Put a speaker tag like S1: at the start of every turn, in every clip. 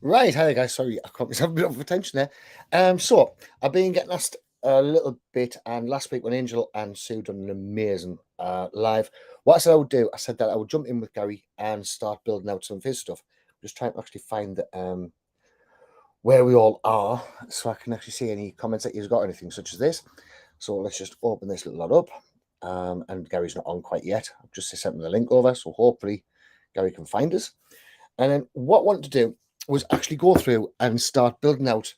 S1: Right, hi there, guys. Sorry, I caught myself a bit of attention there. So I've been getting asked a little bit, and last week when Angel and Sue done an amazing live, what I said I would do, I said that I would jump in with Gary and start building out some of his stuff. Just trying to actually find where we all are, so I can actually see any comments that you've got, or anything such as this. So let's just open this little lot up. And Gary's not on quite yet. I've just sent him the link over, so hopefully Gary can find us. And then what I wanted to do was actually go through and start building out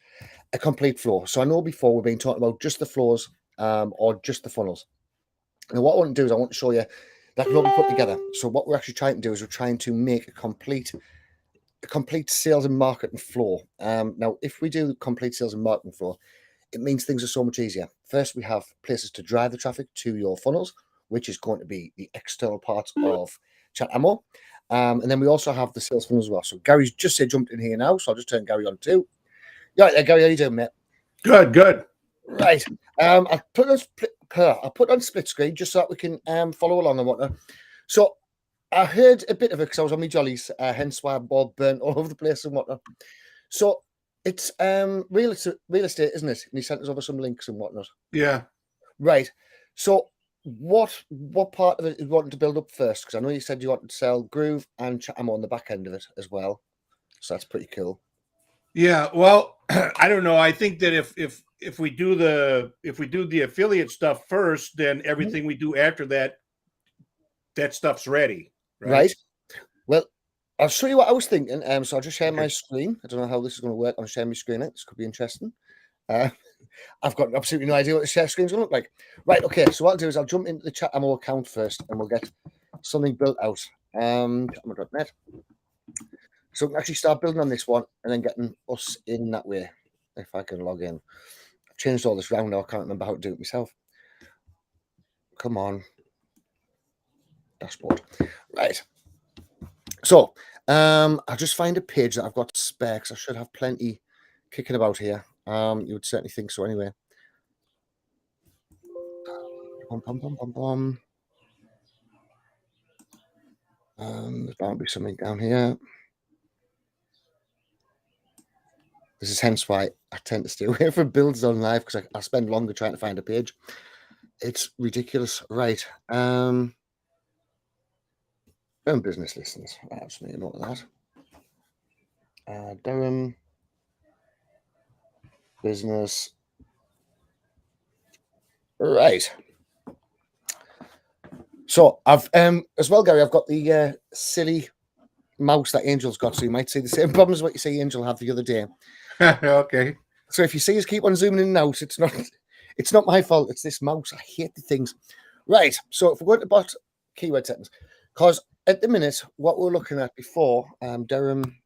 S1: a complete floor. So I know before we've been talking about just the floors or just the funnels. And what I want to do is I want to show you that can all be put together. So what we're actually trying to do is we're trying to make a complete sales and marketing floor. Now, if we do complete sales and marketing floor, it means things are so much easier. First, we have places to drive the traffic to your funnels, which is going to be the external part of chatammo. And then we also have the sales funnel as well. So Gary's just jumped in here now, so I'll just turn Gary on too. Yeah, right there, Gary, how you doing, mate?
S2: Good.
S1: Right. I put on split screen just so that we can follow along and whatnot. So I heard a bit of it because I was on my jollies, hence why I'm all burnt all over the place and whatnot. So it's real estate, isn't it? And he sent us over some links and whatnot.
S2: Yeah.
S1: Right. So what part of it you wanted to build up first? Because I know you said you wanted to sell Groove and chatammo on the back end of it as well. So that's pretty cool.
S2: Yeah. Well, I don't know. I think that if we do the affiliate stuff first, then everything we do after that stuff's ready.
S1: Right. Well, I'll show you what I was thinking. So I'll just share my screen. I don't know how this is going to work. I'm sharing my screen. This could be interesting. I've got absolutely no idea what the share screen's going to look like. Right, okay, so what I'll do is I'll jump into the chatammo account first and we'll get something built out. Chatammo.net. So we can actually start building on this one and then getting us in that way. If I can log in. I've changed all this round now. I can't remember how to do it myself. Come on. Dashboard. Right. So I'll just find a page that I've got spare because I should have plenty kicking about here. You would certainly think so anyway. There might be something down here. This is hence why I tend to stay away from builds on live because I spend longer trying to find a page. It's ridiculous. Right. Own business listings. I just need a note of that. Durham business. Right. So I've as well, Gary, I've got the silly mouse that Angel's got, so you might see the same problems what you see Angel have the other day.
S2: Okay.
S1: So if you see us keep on zooming in and out, it's not my fault. It's this mouse. I hate the things. Right. So if we're going to keyword settings, because at the minute what we're looking at before Durham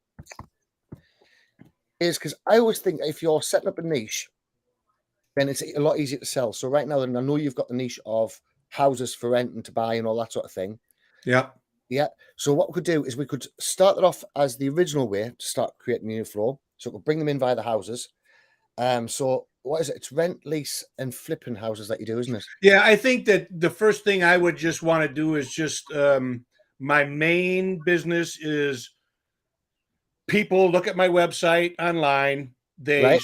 S1: is because I always think if you're setting up a niche, then it's a lot easier to sell. So right now, I know you've got the niche of houses for rent and to buy and all that sort of thing.
S2: Yeah.
S1: Yeah. So what we could do is we could start it off as the original way to start creating a new floor. So we'll bring them in via the houses. So what is it? It's rent, lease, and flipping houses that you do, isn't it?
S2: Yeah. I think that the first thing I would just want to do is just my main business is people look at my website online. They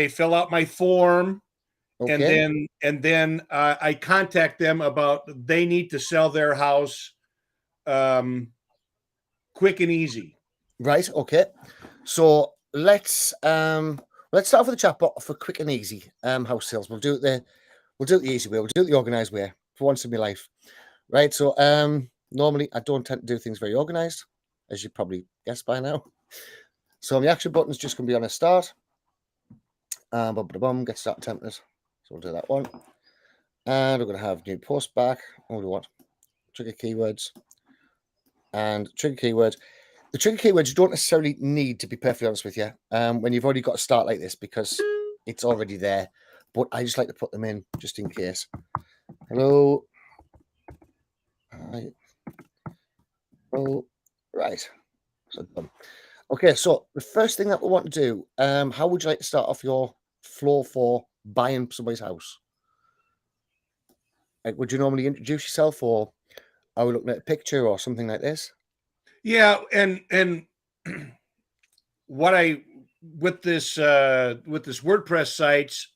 S2: fill out my form.
S1: Okay.
S2: And then I contact them about they need to sell their house quick and easy.
S1: Right. Okay. So let's start with the chatbot for quick and easy house sales. We'll do it the easy way. We'll do it the organized way for once in my life. Right. So normally I don't tend to do things very organized, as you probably guessed by now. So the action button is just going to be on a start. Get start templates. So we'll do that one. And we're going to have new post back. What do we want? Trigger keywords. And trigger keyword. The trigger keywords you don't necessarily need, to be perfectly honest with you, when you've already got a start like this because it's already there. But I just like to put them in just in case. Hello. Hi. Oh, right. So done. Okay, so the first thing that we want to do, how would you like to start off your floor for buying somebody's house? Like, would you normally introduce yourself, or are we looking at a picture or something like this?
S2: Yeah, and with this WordPress sites,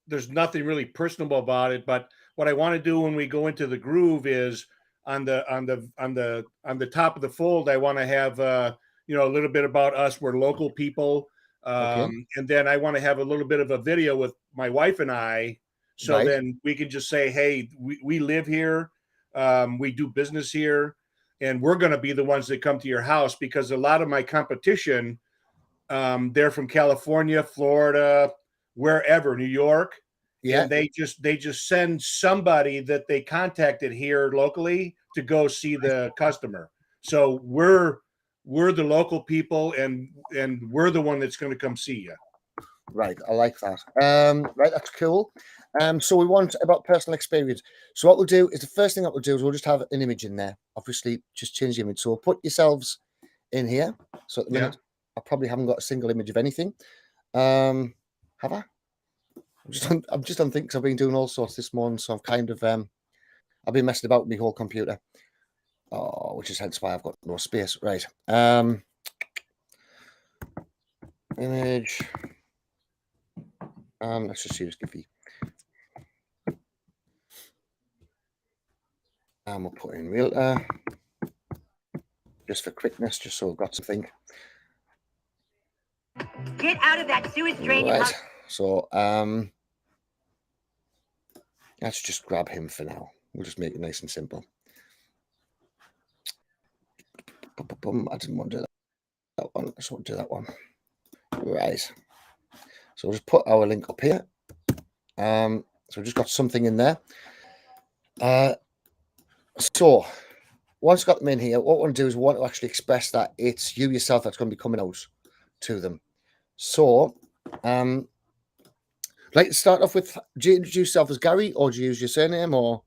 S2: there's nothing really personable about it. But what I want to do when we go into the groove is on the top of the fold, I want to have a little bit about us. We're local people, and then I want to have a little bit of a video with my wife and I. So then we can just say, hey, we live here, we do business here, and we're going to be the ones that come to your house, because a lot of my competition, they're from California, Florida, wherever, New York. Yeah. And they just send somebody that they contacted here locally to go see the customer. So we're the local people, and we're the one that's going to come see you.
S1: Right. I like that. Right. That's cool. So we want about personal experience. So what we'll do is, the first thing that we'll do is we'll just have an image in there. Obviously, just change the image. So we'll put yourselves in here. So at the minute, I probably haven't got a single image of anything. Have I? I'm just on things. I've been doing all sorts this morning, so I've kind of I've been messing about with my whole computer. Oh, which is hence why I've got no space. Right. Image. Let's just use Giphy. We'll put in realtor just for quickness, just so I've got something.
S3: Get out of that sewage drain.
S1: Right. So let's just grab him for now. We'll just make it nice and simple. I didn't want to do that one. I just want to do that one. Right. So we'll just put our link up here. So we've just got something in there. So once we've got them in here, what we want to do is we want to actually express that it's you yourself that's going to be coming out to them. So like to start off with, do you introduce yourself as Gary, or do you use your surname, or?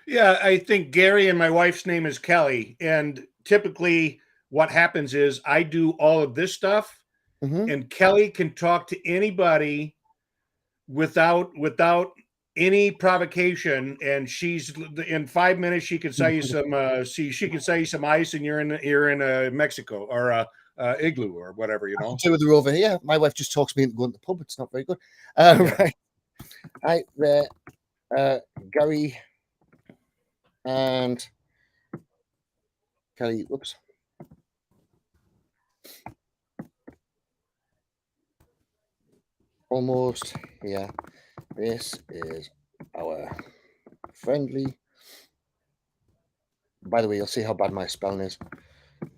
S2: Yeah, I think Gary, and my wife's name is Kelly. And typically what happens is I do all of this stuff, and Kelly can talk to anybody without any provocation, and she's in 5 minutes she can sell you some she can sell you some ice, and you're in Mexico, or a igloo, or whatever, you know.
S1: Two of them over here. My wife just talks me into going to the pub. It's not very good. Right. Right there, Gary and Kelly. Whoops. Almost. Yeah. This is our friendly. By the way, you'll see how bad my spelling is.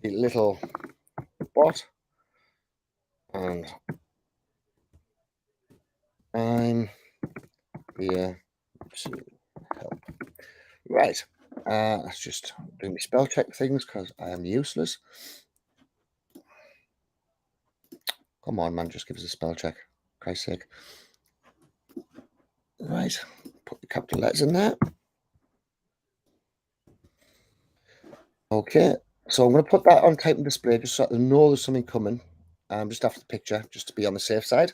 S1: The little bot. And I'm here to help. Right. Let's just do my spell check things, because I am useless. Come on, man, just give us a spell check. Christ's sake. Right. Put the capital letters in there. Okay. So I'm going to put that on type and display, just so that they know there's something coming. Just after the picture, just to be on the safe side.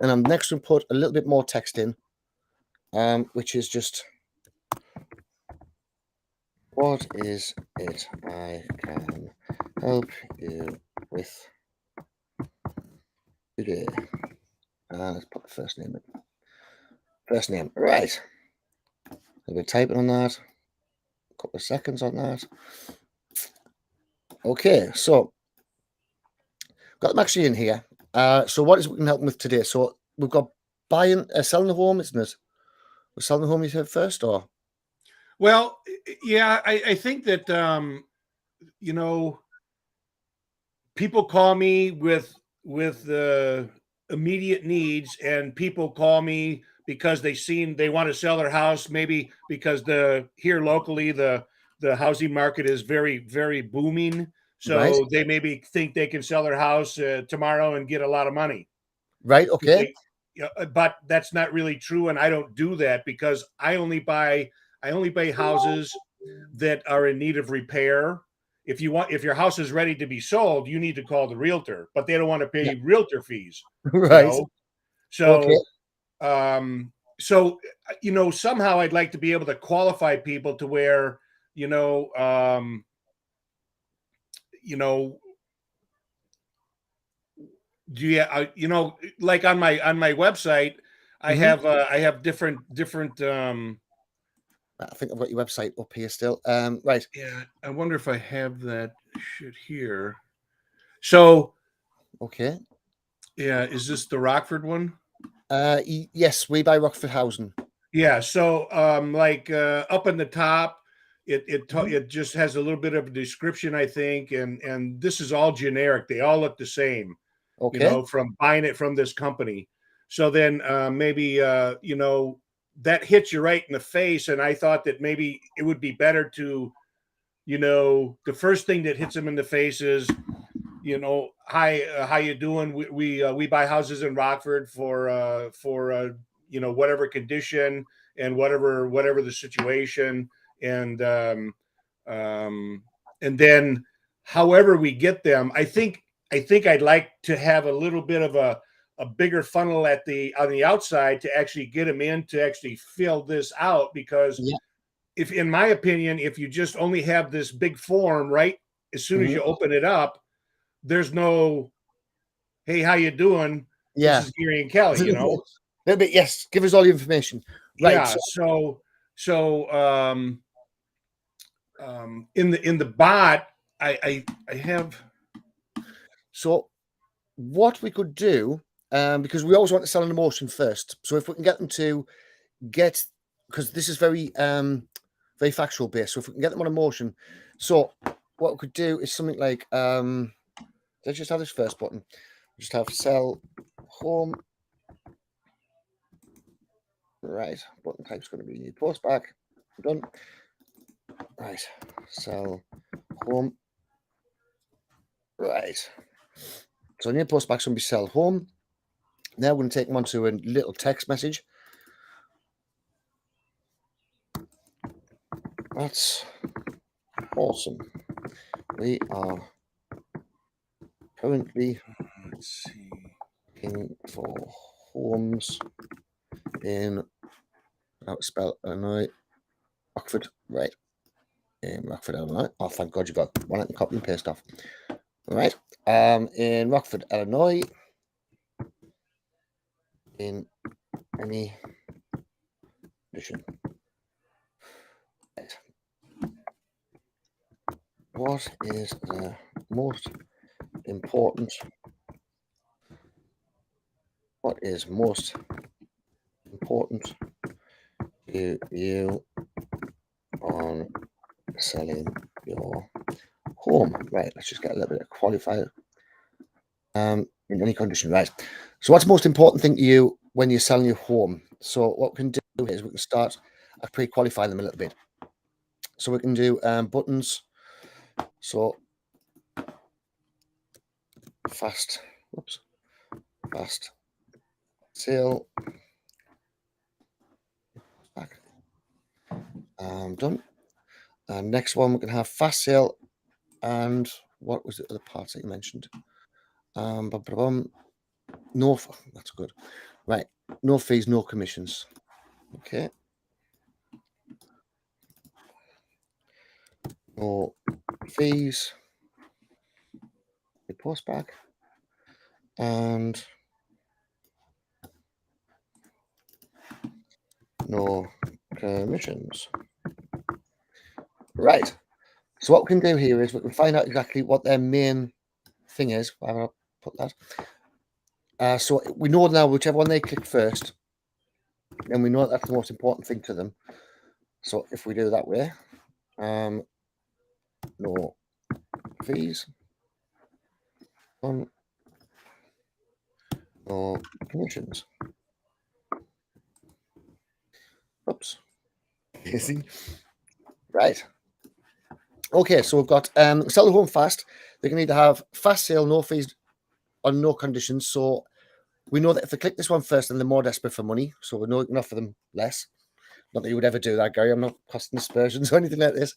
S1: And I'm next going to put a little bit more text in, which is just, what is it I can help you with today? Let's put the first name in. First name, right. A bit of typing on that. A couple of seconds on that. Okay, so got them actually in here. So what is it we can help them with today? So we've got selling the home, isn't it? We're selling the home, you said, first, or?
S2: Well, yeah, I think that people call me with immediate needs, and people call me because they want to sell their house, maybe because here locally the housing market is very, very booming. So they maybe think they can sell their house tomorrow and get a lot of money.
S1: Right. Okay.
S2: But that's not really true, and I don't do that, because I only buy houses that are in need of repair. If your house is ready to be sold, you need to call the realtor, but they don't want to pay realtor fees.
S1: Right.
S2: So, somehow I'd like to be able to qualify people to where, Do you, like on my website, I have different
S1: I think I've got your website up here still. Right.
S2: yeah, I wonder if I have that shit here. So
S1: Okay.
S2: yeah, is this the Rockford one?
S1: Yes, we buy Rockford Housing.
S2: Yeah, so like up in the top, it just has a little bit of a description, I think, and this is all generic. They all look the same,
S1: Okay.
S2: from buying it from this company. So then maybe that hits you right in the face, and I thought that maybe it would be better to, the first thing that hits them in the face is, hi, how you doing? We buy houses in Rockford for whatever condition and whatever the situation, and um, and then however we get them. I think I'd like to have a little bit of a bigger funnel on the outside to actually get them in to actually fill this out, because
S1: Yeah.
S2: if, in my opinion, if you just only have this big form, right, as soon as you open it up, there's no, hey, how you doing? This
S1: Yeah.
S2: is Gary and Kelly,
S1: Little bit, yes. Give us all the information. Right.
S2: Yeah. So in the bot, I have.
S1: So what we could do, because we always want to sell an emotion first. So if we can get them to get, because this is very very factual based. So if we can get them on emotion, so what we could do is something like let's just have this first button. Just have sell home. Right, button type's going to be post back. Done. Right, sell home. Right. So new post back's going to be sell home. Now we're going to take them onto a little text message. That's awesome. We are currently looking for homes in Illinois, Rockford, right? In Rockford, Illinois. Oh, thank God you got one I can copy and paste off. All right. In Rockford, Illinois, in any condition. Right. What is the most important? What is most important to you on selling your home? Right, let's just get a little bit of qualifier. In any condition, right? So what's the most important thing to you when you're selling your home? So what we can do is we can start pre-qualifying them a little bit. So we can do buttons. So fast sale. Back. Done. And next one we can have fast sale. And what was the other parts that you mentioned? No, that's good. Right, no fees, no commissions. Okay. No fees. We post back. And no commissions. Right. So what we can do here is we can find out exactly what their main thing is. Why have I put that? So we know now whichever one they click first, then we know that's the most important thing to them. So if we do that way, no fees, no commissions. Oops. Easy. Right. Okay, so we've got sell the home fast. They can either have fast sale, no fees, on no conditions. So we know that if they click this one first, then they're more desperate for money. So we know we can offer them less. Not that you would ever do that, Gary. I'm not casting aspersions or anything like this.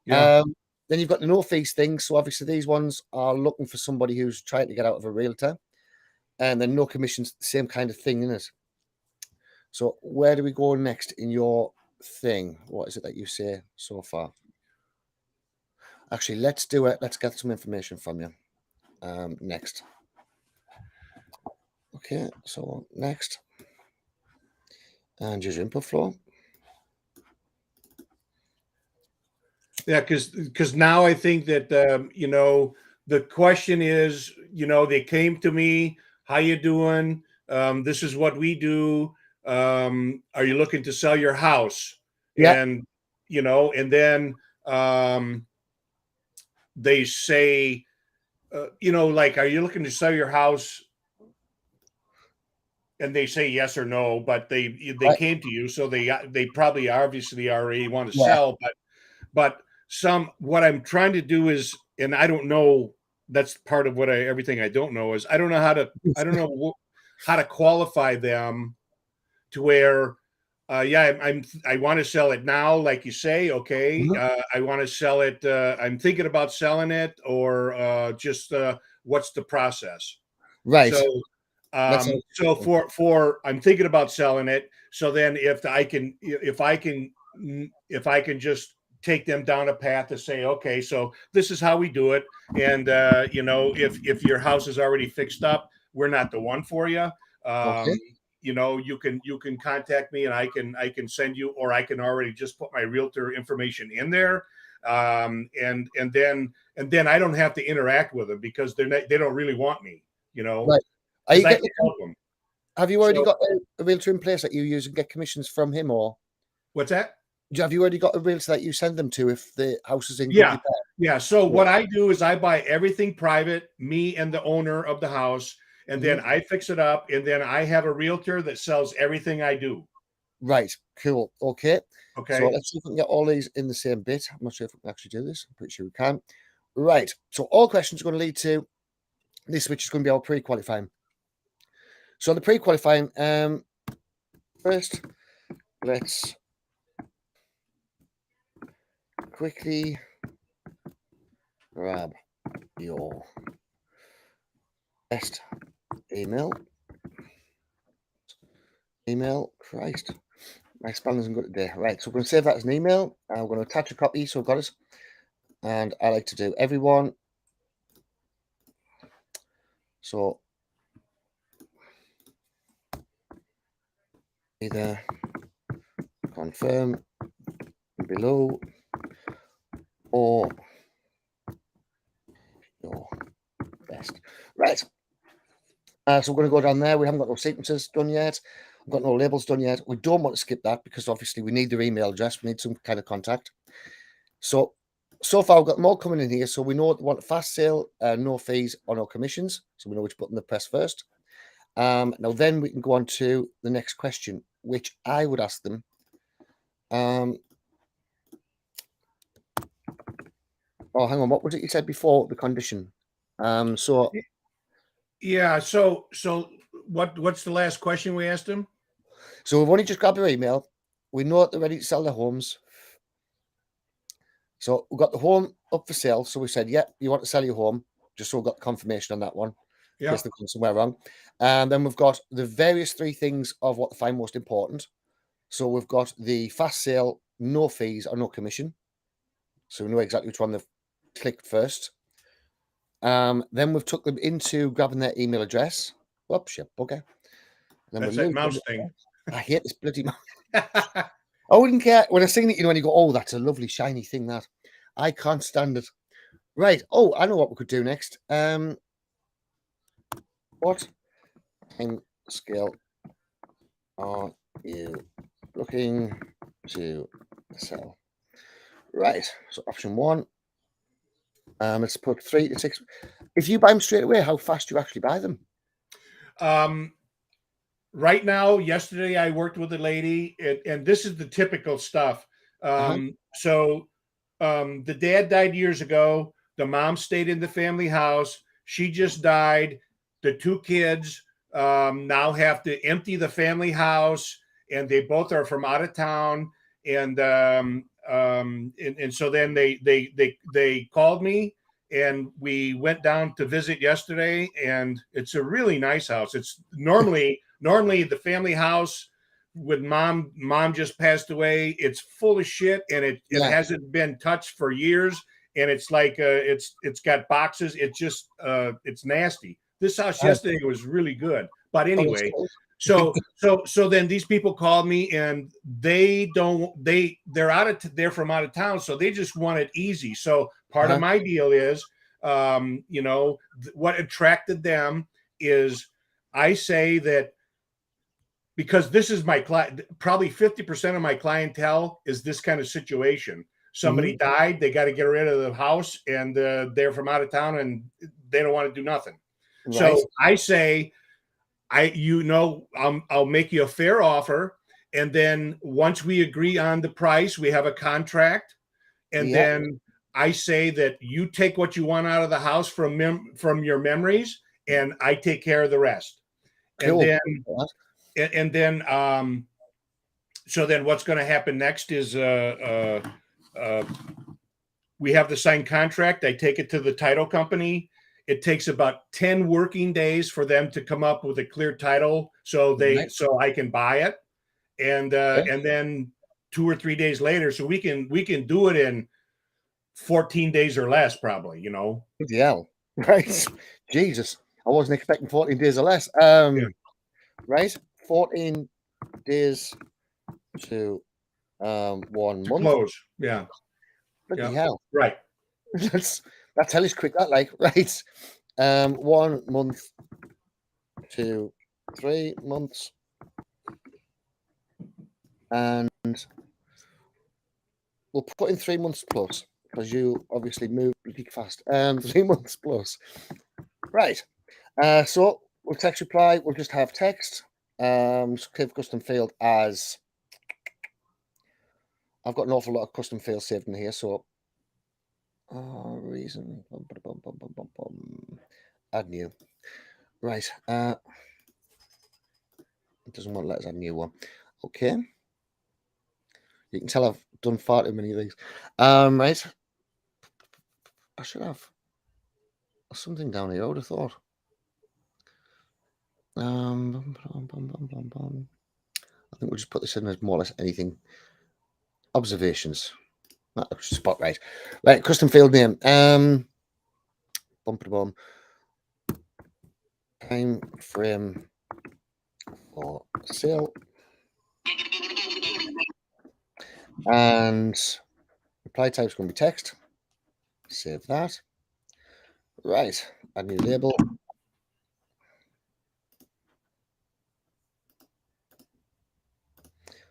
S2: Yeah.
S1: Then you've got the no fees thing. So obviously these ones are looking for somebody who's trying to get out of a realtor. And then no commissions, the same kind of thing, isn't it? So where do we go next in your thing? What is it that you say so far? Actually, let's do it. Let's get some information from you next. Okay, so next. And use your input flow.
S2: Yeah, because now I think that you know, the question is, you know, they came to me, how you doing? This is what we do. Are you looking to sell your house?
S1: Yeah.
S2: And you know, and then they say, you know, like, are you looking to sell your house? And they say yes or no, but they
S1: Right.
S2: came to you, so they probably obviously already want to
S1: Yeah.
S2: sell, but some what I'm trying to do is, and I don't know, that's part of what everything I don't know is I don't know how to qualify them to where yeah, I want to sell it now, like you say, okay,
S1: Mhm.
S2: I want to sell it, I'm thinking about selling it, or just what's the process?
S1: Right.
S2: So
S1: Let's
S2: so for I'm thinking about selling it. So then if I can just take them down a path to say, okay, so this is how we do it. And you know, if your house is already fixed up, we're not the one for you.
S1: okay.
S2: You know, you can contact me and I can send you, or I can already just put my realtor information in there. And then I don't have to interact with them because they don't really want me, you know,
S1: Right. Are
S2: because
S1: you
S2: I
S1: getting?
S2: can help them.
S1: Have you already
S2: So
S1: got a realtor in place that you use and get commissions from him, or
S2: what's that?
S1: have you already got a realtor that you send them to if the house is in good
S2: Yeah.
S1: repair?
S2: Yeah. So
S1: Yeah.
S2: what I do is I buy everything private, me and the owner of the house, and then
S1: Mhm.
S2: I fix it up, and then I have a realtor that sells everything I do.
S1: Right. Cool. Okay. So
S2: Okay.
S1: let's see if we can get all these in the same bit. I'm not sure if we can actually do this. I'm pretty sure we can. Right. So all questions are going to lead to this, which is going to be our pre-qualifying. So the pre-qualifying, first, let's quickly grab your best email. Christ, my spelling isn't good today. Right, so we're going to save that as an email. And we're going to attach a copy, so we've got it. And I like to do everyone. So either confirm below or your best. Right. So we're going to go down there. We haven't got no sequences done yet. We've got no labels done yet. We don't want to skip that because obviously we need their email address. We need some kind of contact. So far we've got more coming in here. So we know they want a fast sale, no fees or no commissions. So we know which button to press first. Now then we can go on to the next question, which I would ask them. Oh, hang on. What was it you said before the condition? So
S2: Yeah. So what's the last question we asked him?
S1: we've only just grabbed their email. We know that they're ready to sell their homes. So we've got the home up for sale. So we said, yeah, you want to sell your home, just so we've got confirmation on that one. In
S2: Yeah.
S1: case they've gone somewhere wrong. And then we've got the various three things of what they find most important. So we've got the fast sale, no fees or no commission. So we know exactly which one they've clicked first. Then we've took them into grabbing their email address. Whoops, you bugger. Then
S2: That's
S1: we
S2: that
S1: lose
S2: mouse
S1: them.
S2: thing.
S1: I hate this bloody mouse. I wouldn't care when I sing it, you know, and you go, oh, that's a lovely shiny thing that. I can't stand it. Right. Oh, I know what we could do next. What time scale are you looking to sell? Right. So option one. Let's put 3 to 6. If you buy them straight away, how fast do you actually buy them?
S2: Right now, yesterday I worked with a lady, and this is the typical stuff. So the dad died years ago. The mom stayed in the family house. She just died. The two kids now have to empty the family house, and they both are from out of town. And so then they called me, and we went down to visit yesterday. And it's a really nice house. It's normally the family house with mom just passed away. It's full of shit, and it hasn't been touched for years, and it's like it's got boxes. It's just it's nasty. This house yesterday was really good, But anyway, so then these people called me, and they're from out of town, so they just want it easy. So part of my deal is, what attracted them is, I say that, because this is my client, probably 50% of my clientele is this kind of situation. Somebody died, they got to get rid of the house, and they're from out of town, and they don't want to do nothing. Right. So I say, I'll make you a fair offer, and then once we agree on the price, we have a contract, and then I say that you take what you want out of the house from your memories, and I take care of the rest. Cool. And then so then what's going to happen next is we have the signed contract. I take it to the title company. It takes about 10 working days for them to come up with a clear title, so I can buy it, and then 2 or 3 days later, so we can do it in 14 days or less, probably.
S1: Yeah, right. Jesus, I wasn't expecting 14 days or less. Right, 14 days to 1 month.
S2: Close. Yeah.
S1: Bloody hell.
S2: Right.
S1: That's hellish quick, that, like, right. 1 month to 3 months. And we'll put in 3 months plus, because you obviously move pretty fast. 3 months plus. Right. So we'll text reply. We'll just have text. Save custom field as. I've got an awful lot of custom fields saved in here, so reason. Add new. Right. It doesn't want to let us add a new one. Okay. You can tell I've done far too many of these. Right. I should have something down here, I would have thought. I think we'll just put this in as more or less anything. Observations. Spot right. Right, custom field name. Bum. Time frame for sale. And reply type is going to be text. Save that. Right, add new label.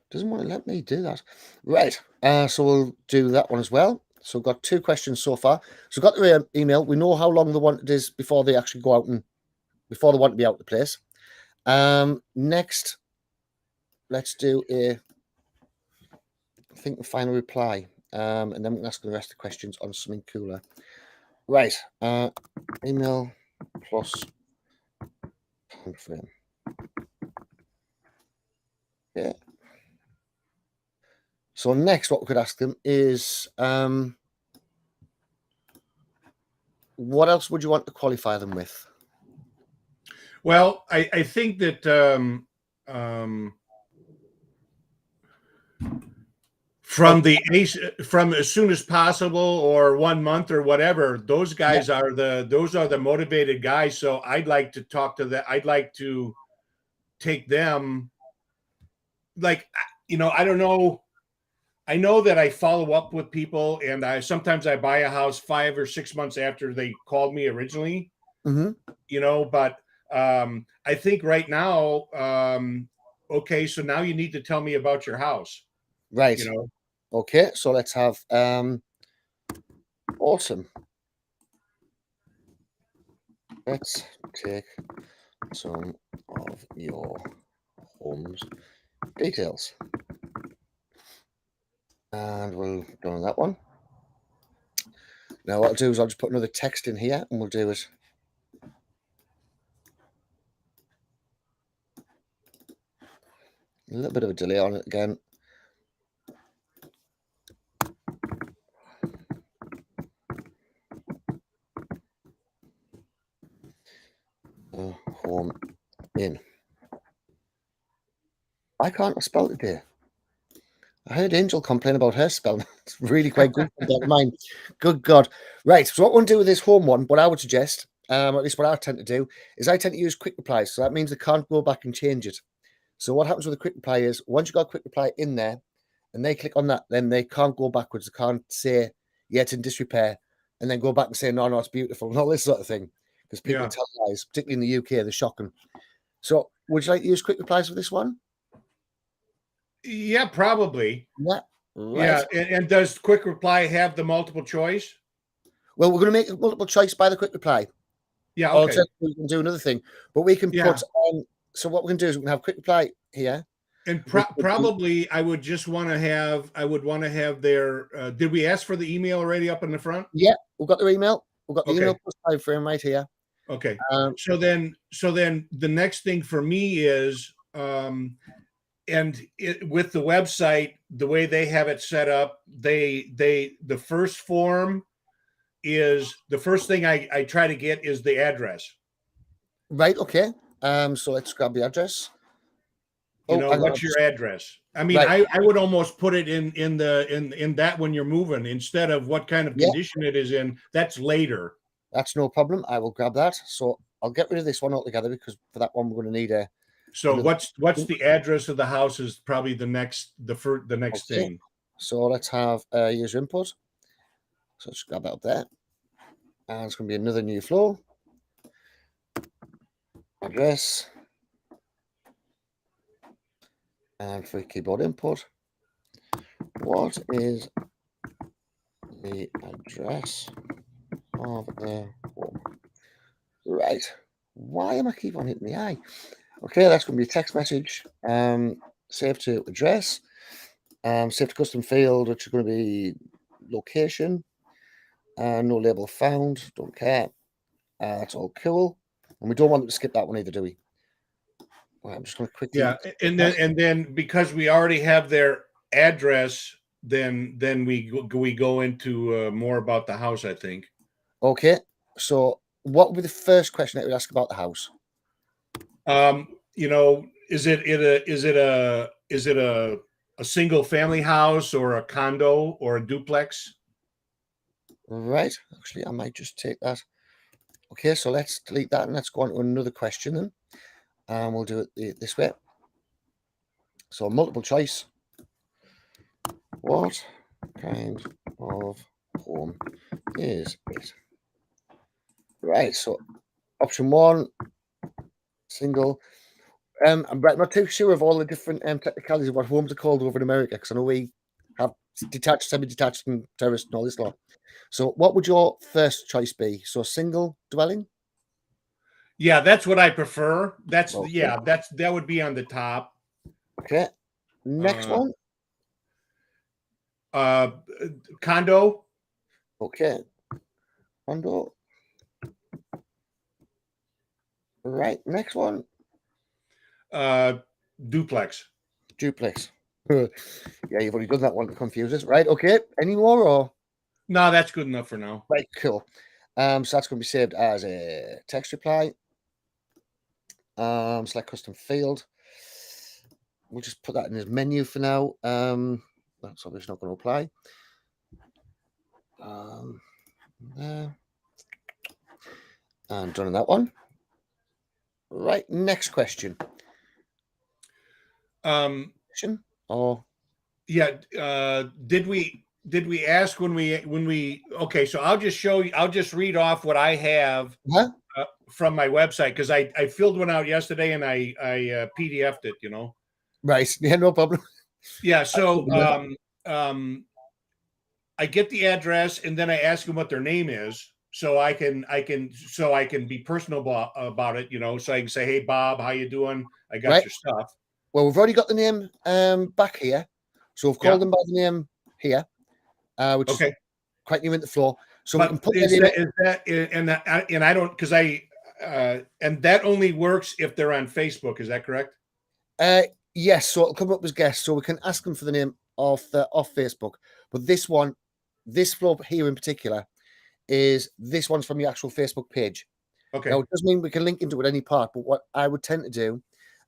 S1: Doesn't want to let me do that. Right, so we'll do that one as well. So we've got 2 questions so far. So we've got the email. We know how long they want it is before they actually go out and before they want to be out of the place. Next, let's do a final reply. And then we can ask the rest of the questions on something cooler. Right, email plus time frame. Yeah. So next, what we could ask them is, what else would you want to qualify them with?
S2: Well, I think that from as soon as possible or 1 month or whatever, those guys are the motivated guys. So I'd like to talk to them. I'd like to take them. Like, I don't know. I know that I follow up with people, and sometimes I buy a house 5 or 6 months after they called me originally. But I think right now, okay, so now you need to tell me about your house.
S1: Right. Okay, so let's have awesome. Let's take some of your home's details. And we'll go on that one. Now what I'll do is I'll just put another text in here, and we'll do it. A little bit of a delay on it again. Home in. I can't spell it there. I heard Angel complain about her spelling. It's really quite good. Mine. Good God. Right. So what we'll do with this home one, what I would suggest, at least what I tend to do, is I tend to use quick replies. So that means they can't go back and change it. So what happens with a quick reply is once you've got a quick reply in there and they click on that, then they can't go backwards. They can't say, yeah, it's in disrepair, and then go back and say, no, it's beautiful, and all this sort of thing. Because people tell lies, particularly in the UK, they're shocking. So would you like to use quick replies for this one?
S2: Yeah, probably.
S1: Yeah. Right.
S2: Yeah, and does quick reply have the multiple choice?
S1: Well, we're going to make a multiple choice by the quick reply.
S2: Yeah, okay.
S1: We can do another thing, but we can put on. So what we can do is we can have quick reply here,
S2: and probably I would just want to have. I would want to have their. Did we ask for the email already up in the front?
S1: Yeah, we've got their email. We've got the email time frame right here.
S2: Okay. So then the next thing for me is, with the website, the way they have it set up, the first form is the first thing I try to get is the address.
S1: Right. Okay. So let's grab the address.
S2: What's your address? I mean, right. I would almost put it in that when you're moving instead of what kind of condition it is in. That's later.
S1: That's no problem. I will grab that. So I'll get rid of this one altogether because for that one we're going to need a.
S2: So what's the address of the house is probably the next thing.
S1: So let's have user input. So let's grab that up there, and it's going to be another new flow. Address. And for keyboard input, what is the address of the home? Right. Why am I keep on hitting the I? Okay, that's going to be a text message. Save to address. Save to custom field, which is going to be location. No label found. Don't care. That's all cool. And we don't want them to skip that one either, do we? I'm just going to quickly.
S2: Yeah, and then because we already have their address, then we go into more about the house, I think.
S1: Okay, so what would be the first question that we ask about the house?
S2: Is it a single family house or a condo or a duplex?
S1: Right. Actually, I might just take that. Okay, so let's delete that and let's go on to another question then. And we'll do it this way. So multiple choice. What kind of home is it? Right, so option one, single. I'm not too sure of all the different technicalities of what homes are called over in America, because I know we have detached, semi-detached, and terrace and all this lot. So what would your first choice be? So single dwelling?
S2: Yeah, that's what I prefer. That would be on the top.
S1: Okay. Next one.
S2: Condo.
S1: Okay. Condo. Right. Next one.
S2: Duplex.
S1: Duplex. Yeah, you've already done that one to confuse us. Right. Okay. Any more or?
S2: No, that's good enough for now.
S1: Right. Cool. So that's going to be saved as a text reply. Select custom field. We'll just put that in his menu for now. That's obviously not going to apply. There. And done on that one. Right. Next question. Or
S2: did we ask when we okay, so I'll just read off what I have from my website, because I filled one out yesterday and I PDF'd it,
S1: Right. Yeah, no problem.
S2: Yeah, so I get the address and then I ask them what their name is, so I can be personal about it, so I can say, hey Bob, how you doing? I got your stuff.
S1: Well, we've already got the name back here, so we've called them by the name here, which is quite new in the floor. So we can put
S2: and I don't, because and that only works if they're on Facebook. Is that correct?
S1: Yes. So it'll come up as guests, so we can ask them for the name off Facebook. But this floor here in particular, this one's from the actual Facebook page.
S2: Okay.
S1: Now it doesn't mean we can link into it any part, but what I would tend to do,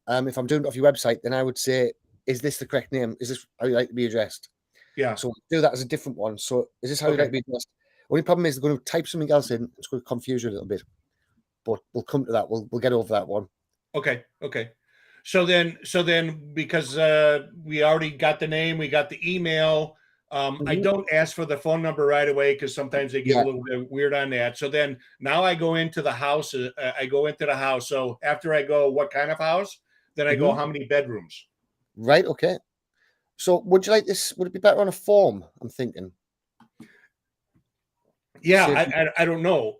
S1: if I'm doing it off your website, then I would say, is this the correct name? Is this how you like to be addressed?
S2: Yeah.
S1: So we'll do that as a different one. So is this how you like to be addressed? Only problem is they're going to type something else in. It's going to confuse you a little bit. but we'll come to that. We'll get over that one.
S2: Okay. So then, because we already got the name, we got the email. I don't ask for the phone number right away because sometimes they get a little bit weird on that. So then now I go into the house. So after I go, what kind of house? Then I go, how many bedrooms?
S1: Right. Okay. So would you like this? Would it be better on a form? I'm thinking.
S2: Yeah, I don't know.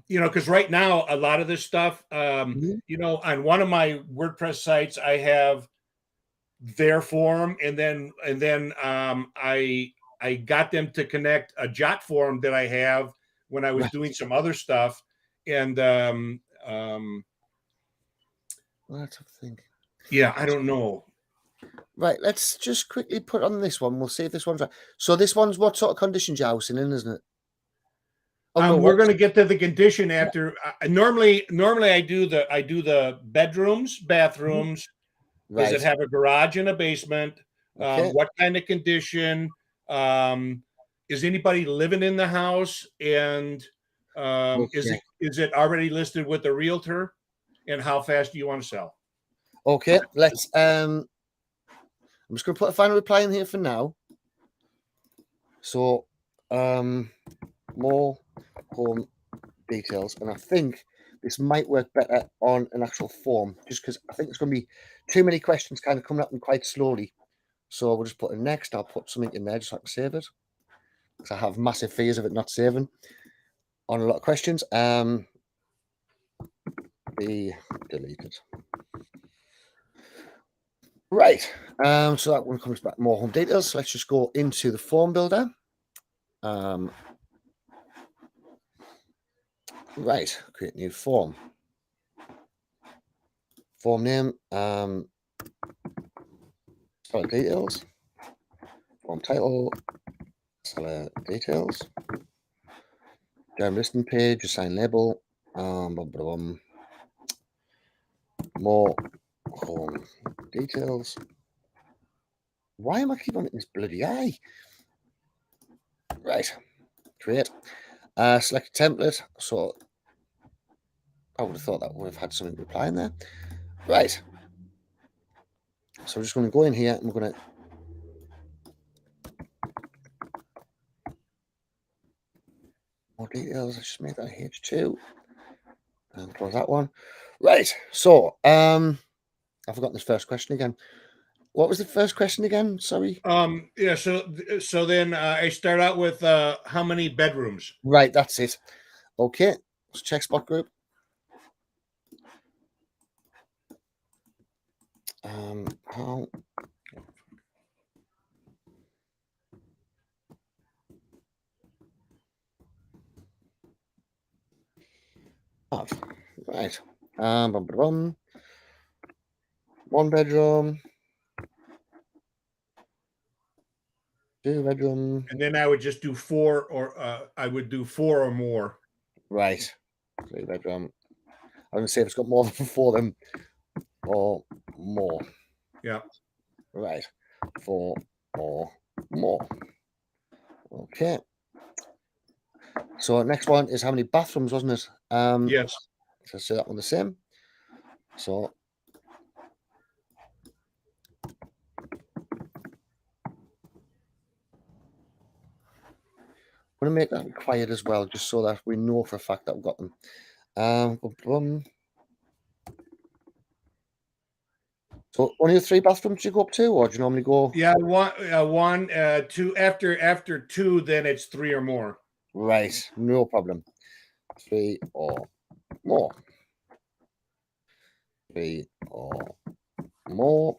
S2: Because right now a lot of this stuff, on one of my WordPress sites, I have their form, and then I got them to connect a Jot form that I have when I was doing some other stuff, and
S1: Let's think.
S2: Yeah, I don't know.
S1: Right, let's just quickly put on this one. We'll see if this one's right. So this one's what sort of conditions you're housing in, isn't it?
S2: Oh, no, we're going to get to the condition after. Normally I do the bedrooms, bathrooms.
S1: Right.
S2: Does it have a garage and a basement?
S1: Okay.
S2: What kind of condition? Is anybody living in the house? And is it already listed with the realtor? And how fast do you want to sell?
S1: Okay, let's. I'm just going to put a final reply in here for now. So, more home details, and I think this might work better on an actual form, just because I think there's going to be too many questions kind of coming up and quite slowly. So we'll just put a next. I'll put something in there just so I can save it, because I have massive fears of it not saving on a lot of questions. Be deleted. Right. So that one comes back more home details. So let's just go into the form builder. Right. Create new form. Form name. Seller details. Form title. Seller details. Down listing page. Assign label. More home details. Why am I keep on hitting this bloody eye? Right. Create. Select a template. So I would have thought that would have had something replying there. Right. So we're just going to go in here and we're going to more details. Let's just make that H2 and close that one. Right. So I've forgotten this first question again. What was the first question again? Sorry.
S2: Yeah. So then I start out with how many bedrooms?
S1: Right. That's it. Okay. Let's check spot group. How right. One bedroom. 2 bedroom.
S2: And then I would just do four, or I would do 4 or more.
S1: Right. 3 bedroom. I'm going to say if it's got more than 4 then or more.
S2: Yeah.
S1: Right. 4 or more. Okay. So next one is how many bathrooms, wasn't it?
S2: Yes.
S1: So say that one the same. So I'm going to make that required as well, just so that we know for a fact that we've got them. So only the 3 bathrooms you go up to, or do you normally go?
S2: Yeah, one, 2. After 2, then it's 3 or more.
S1: Right, no problem. 3 or more. 3 or more.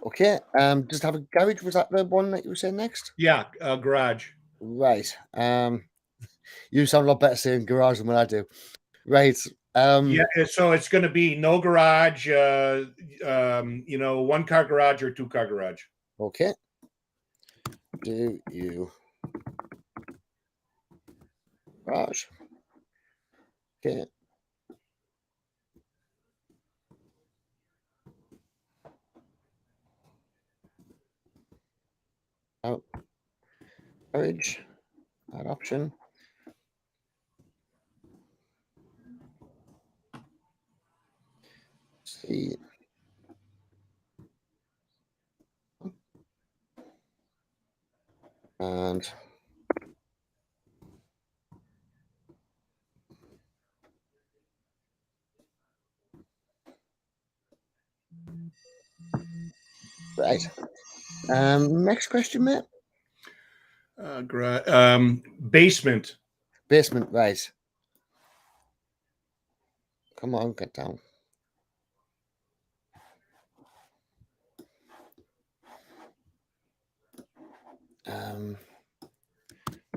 S1: Okay. Does it have a garage? Was that the one that you were saying next?
S2: Yeah, garage.
S1: Right. You sound a lot better saying garage than what I do. Right.
S2: Yeah, so it's going to be no garage, 1-car garage or 2-car garage.
S1: Okay. Do you garage? Okay. Out. Garage. Add option. See. And right. Next question, mate.
S2: Basement.
S1: Basement, right. Come on, get down.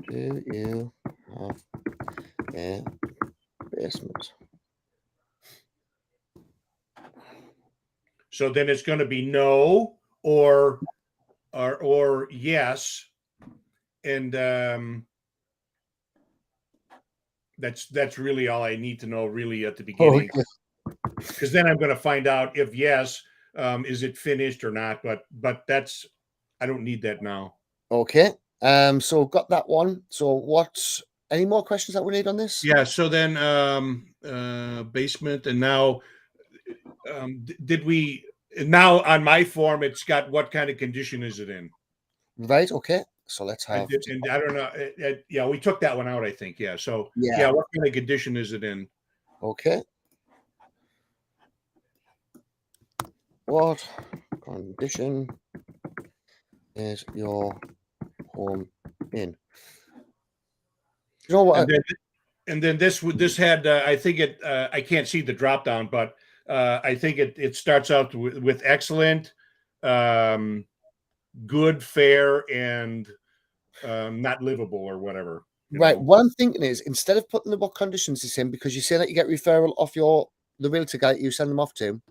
S1: Do you have a basement?
S2: So then it's going to be no or yes, and that's really all I need to know really at the beginning, because then I'm going to find out if yes, is it finished or not. But that's, I don't need that now.
S1: Okay. So got that one. So what's any more questions that we need on this?
S2: Yeah. So then basement, and now did we? Now on my form, it's got what kind of condition is it in?
S1: Right. Okay. So let's
S2: I
S1: have.
S2: did, and I don't know. Yeah, we took that one out, I think. Yeah. So
S1: Yeah.
S2: what kind of condition is it in?
S1: Okay. What condition is your home in? You know what?
S2: And then this had I think it I can't see the drop down, but I think it starts out with excellent, good, fair, and not livable or whatever.
S1: Right. What I'm thinking is, instead of putting the what conditions is in, because you say that you get referral off the realtor guy you send them off to,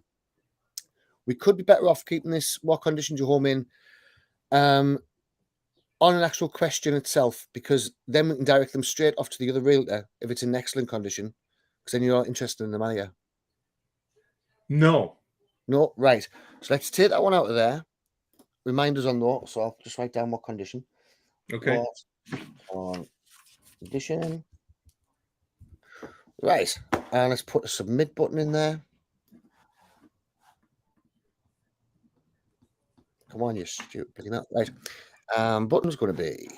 S1: we could be better off keeping this what conditions your home in on an actual question itself, because then we can direct them straight off to the other realtor if it's in excellent condition, because then you're not interested in the money.
S2: No.
S1: No, right. So let's take that one out of there. Reminders on that. So I'll just write down what condition.
S2: Okay.
S1: What condition? Right. And let's put a submit button in there. Come on, you stupid bloody mouth. Right. Button's going to be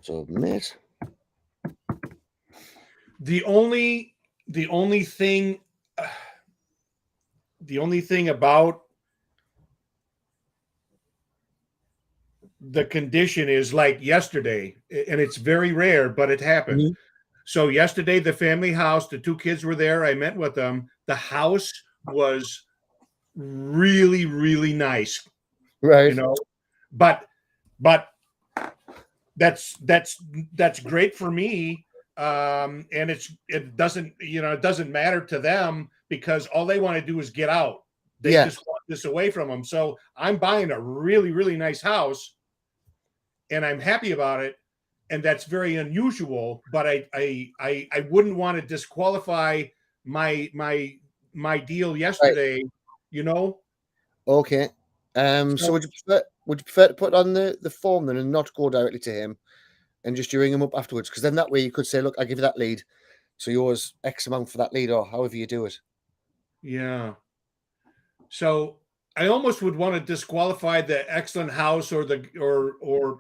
S1: submit.
S2: The only thing about the condition is like yesterday, and it's very rare, but it happened.
S1: Mhm.
S2: So yesterday, the family house, the two kids were there. I met with them. The house was really, really nice,
S1: Right.
S2: you know, but that's great for me. And it doesn't matter to them, because all they want to do is get out. They just want this away from them. So I'm buying a really, really nice house, and I'm happy about it. And that's very unusual, but I wouldn't want to disqualify my deal yesterday, you know?
S1: Okay. So would you prefer to put on the form then and not go directly to him, and just you ring him up afterwards? Because then that way you could say, look, I'll give you that lead, so yours X amount for that lead, or however you do it.
S2: Yeah. So I almost would want to disqualify the excellent house or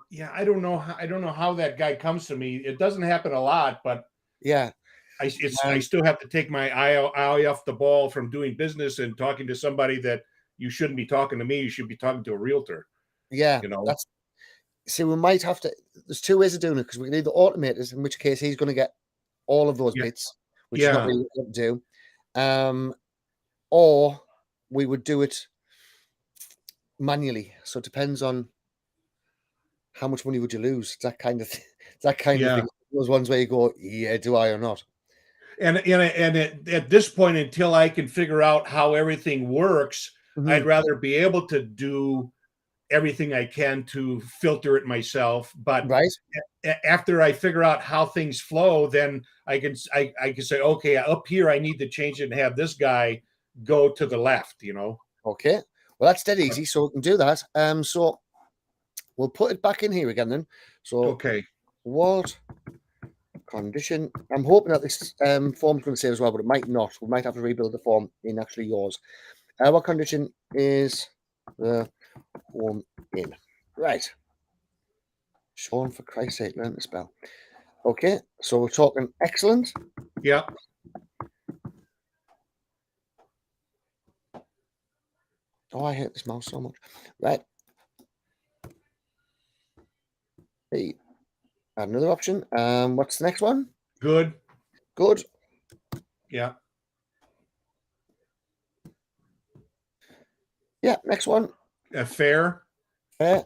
S2: yeah, I don't know how that guy comes to me. It doesn't happen a lot, but
S1: Yeah.
S2: I still have to take my eye off the ball from doing business and talking to somebody that you shouldn't be talking to me. You should be talking to a realtor.
S1: Yeah.
S2: You know,
S1: See, we might have to. There's two ways of doing it, because we can either automate it, in which case he's going to get all of those bits, which is not really what to do, or we would do it manually. So it depends on how much money would you lose. It's that kind of thing. Those ones where you go, yeah, do I or not?
S2: And at this point, until I can figure out how everything works, I'd rather be able to do everything I can to filter it myself. But
S1: Right.
S2: after I figure out how things flow, then I can say, okay, up here I need to change it and have this guy go to the left, you know.
S1: Okay. Well, that's dead easy. So we can do that. So we'll put it back in here again then. So
S2: Okay.
S1: what condition. I'm hoping that this form's going to save as well, but it might not. We might have to rebuild the form in actually yours. What condition is the home in? Right. Sean, for Christ's sake, learn to spell. Okay, so we're talking excellent.
S2: Yep.
S1: Oh, I hate this mouse so much. Right. Hey, add another option. What's the next one?
S2: Good.
S1: Good.
S2: Yeah.
S1: Yeah, next one.
S2: Fair.
S1: Fair.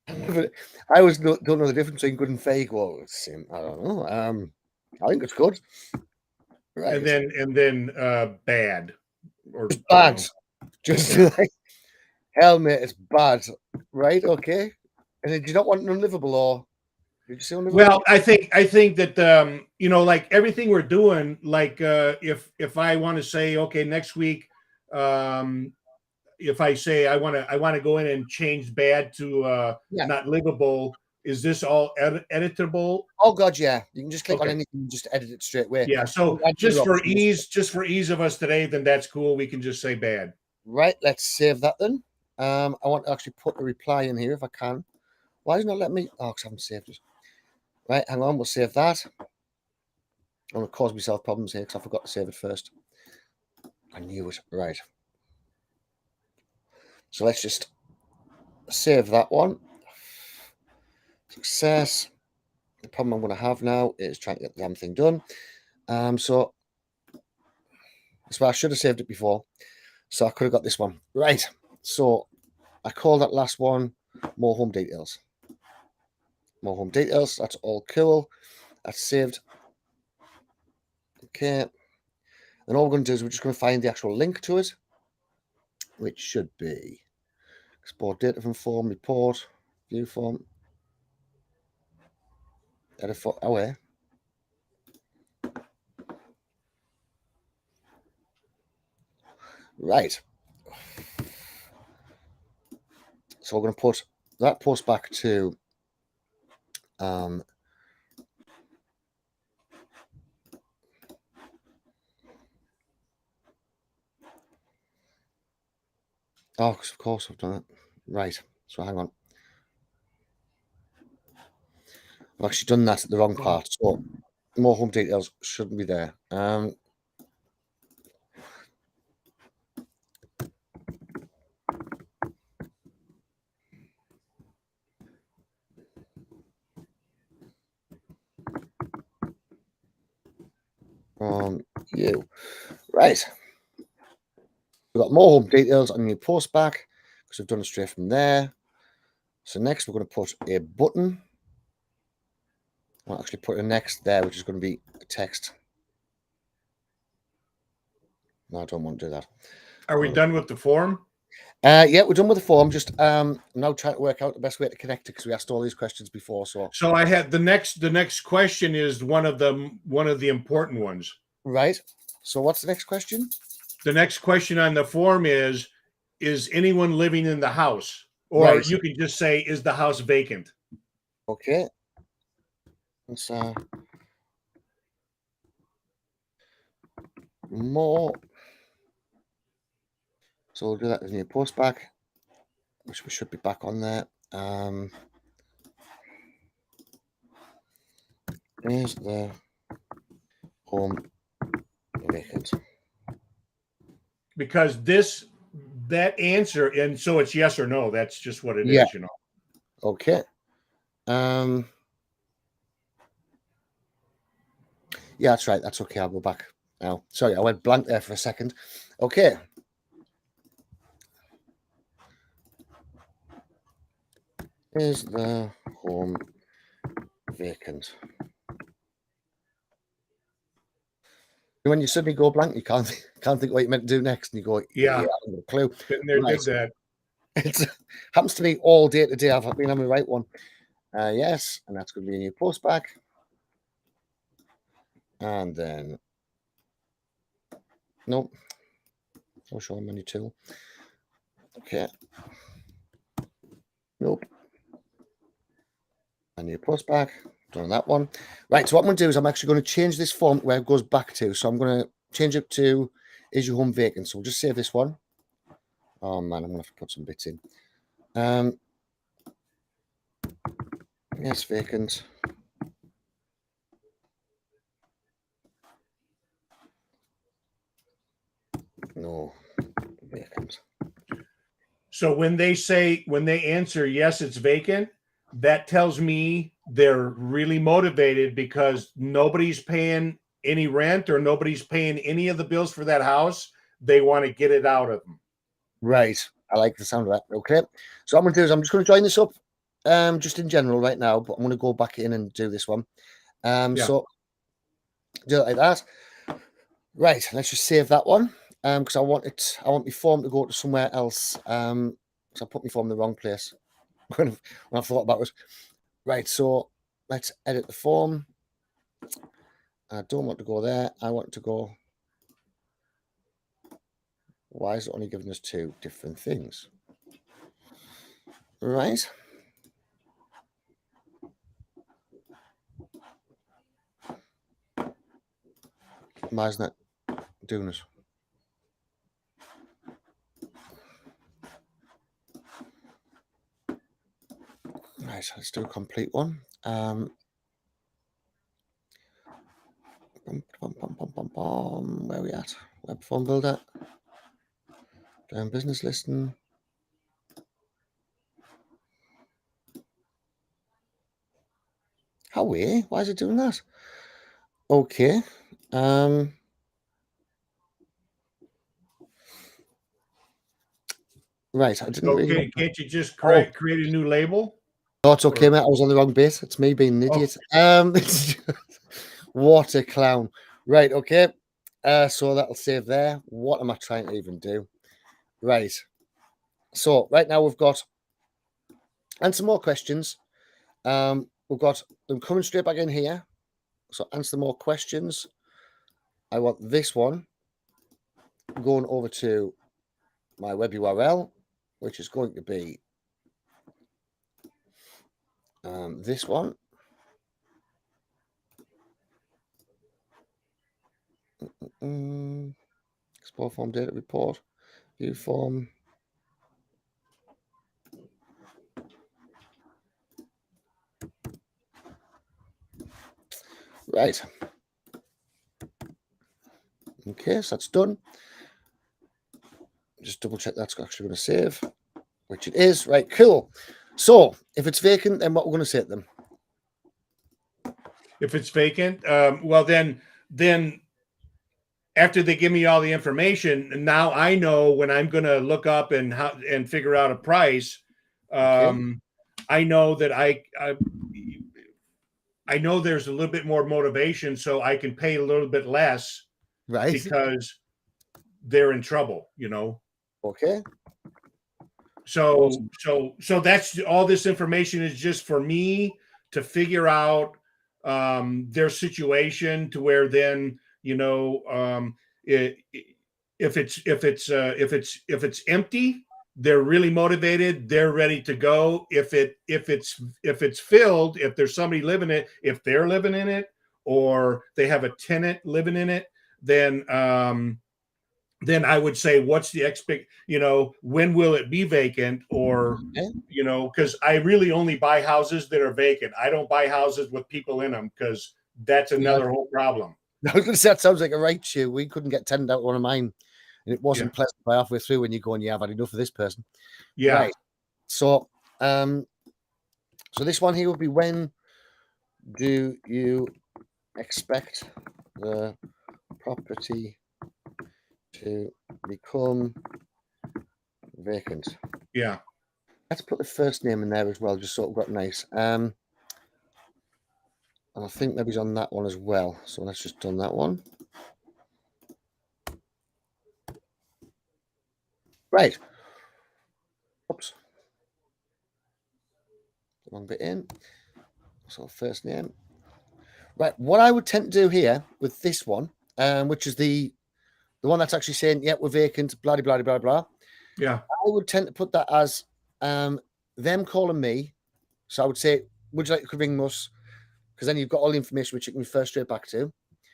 S1: I always don't know the difference between good and fake. Well, it's, I don't know. I think it's good. Right.
S2: And then bad. Or
S1: It's bad. Just
S2: Yeah.
S1: like, hell, mate, it's bad. Right? Okay. And then do you not want unlivable, or did you say unlivable?
S2: Well, I think that you know, like everything we're doing, like if I want to say, okay, next week, if I say I want to go in and change bad to not livable, is this all editable?
S1: Oh God, yeah. You can just click on
S2: Okay.
S1: anything and just edit it straight away.
S2: Yeah. So just for ease of us today, then that's cool. We can just say bad.
S1: Right. Let's save that then. I want to actually put a reply in here if I can. Why does it not let me? Oh, because I haven't saved it. Right, hang on. We'll save that. I'm going to cause myself problems here because I forgot to save it first. I knew it. Right. So let's just save that one. Success. The problem I'm going to have now is trying to get the damn thing done. So that's why I should have saved it before. So I could have got this one. Right. So I call that last one more home details. More home details. That's all cool. That's saved. Okay. And all we're going to do is we're just going to find the actual link to it, which should be export data from form, report, view form, edit for away. Right. So we're going to put that post back to oh, because of course I've done it. Right. So hang on. I've actually done that at the wrong part. So more home details shouldn't be there. You. Right. We've got more home details on your post back because we've done it straight from there. So next we're going to put a button. I'll actually put a next there, which is going to be a text. No, I don't want to do that.
S2: Are we done with the form?
S1: Yeah, we're done with the form. Just I'm now trying to work out the best way to connect it because we asked all these questions before. So
S2: I had the next question is one of the important ones.
S1: Right. So what's the next question?
S2: The next question on the form is anyone living in the house? Or
S1: Right.
S2: you can just say, is the house vacant?
S1: Okay. Let's more. So we'll do that as new post back, which we should be back on there. Is the home vacant?
S2: Because that answer, and so it's yes or no. That's just what it
S1: Yeah.
S2: is, you know.
S1: Okay. Yeah, that's right. That's okay. I'll go back now. Sorry, I went blank there for a second. Okay. Is the home vacant? When you suddenly go blank, you can't think what you meant to do next, and you go,
S2: Yeah.
S1: I haven't got a clue.
S2: Been there,
S1: Right.
S2: did that.
S1: It happens to me all day today. I've been on the right one. Yes, and that's going to be a new post back. And then, nope. I'll show menu tool. Okay. Nope. A new post back. Done that one. Right, so what I'm going to do is I'm actually going to change this form where it goes back to. So I'm going to change it to is your home vacant. So we'll just save this one. Oh man, I'm going to have to put some bits in. Yes, vacant. No, vacant.
S2: So when they answer yes, it's vacant, that tells me they're really motivated because nobody's paying any rent or nobody's paying any of the bills for that house. They want to get it out of them.
S1: Right. I like the sound of that. Okay. So what I'm going to do is I'm just going to join this up just in general right now, but I'm going to go back in and do this one. So do it like that. Right. Let's just save that one because I want my form to go to somewhere else. So I put my form in the wrong place when I thought about it. Right. So let's edit the form. I don't want to go there. I want to go. Why is it only giving us two different things? Right. Why isn't that doing this? Right, let's do a complete one. Where are we at? Web form builder. Down business listing. How weird? Why is it doing that? Okay. Right, I didn't really.
S2: Okay, can't you just create a new label?
S1: Oh, it's okay, mate. I was on the wrong bit. It's me being an idiot. What a clown. Right, okay. So that'll save there. What am I trying to even do? Right. So right now we've got answer more questions. We've got them coming straight back in here. So answer more questions. I want this one going over to my web URL, which is going to be this one. Export form data report, view form. Right. Okay, so that's done. Just double check that's actually going to save, which it is. Right, cool. So if it's vacant, then what we're going to say to them?
S2: If it's vacant, well then after they give me all the information, now I know when I'm going to look up and figure out a price. I know that I know there's a little bit more motivation, so I can pay a little bit less,
S1: right?
S2: Because they're in trouble,
S1: Okay.
S2: So that's all. This information is just for me to figure out their situation to where then if it's empty, they're really motivated, they're ready to go. If it's filled, if there's somebody living it, if they're living in it or they have a tenant living in it, then I would say, what's the when will it be vacant? Or, because I really only buy houses that are vacant. I don't buy houses with people in them because that's another whole problem.
S1: I was going to say, that sounds like a right shoe. We couldn't get tenant out one of mine, and it wasn't pleasant by halfway through when you go and I've had enough of this person.
S2: Yeah.
S1: Right. So, so this one here would be, when do you expect the property to become vacant?
S2: Yeah.
S1: Let's put the first name in there as well, just so we've got nice. And I think maybe he's on that one as well. So let's just done that one. Right. Oops. Wrong bit in. So first name. Right. What I would tend to do here with this one, which is the one that's actually saying, yeah, we're vacant, blah, blah, blah, blah.
S2: Yeah.
S1: I would tend to put that as them calling me. So I would say, would you like to ring us? because then you've got all the information which you can refer straight back to.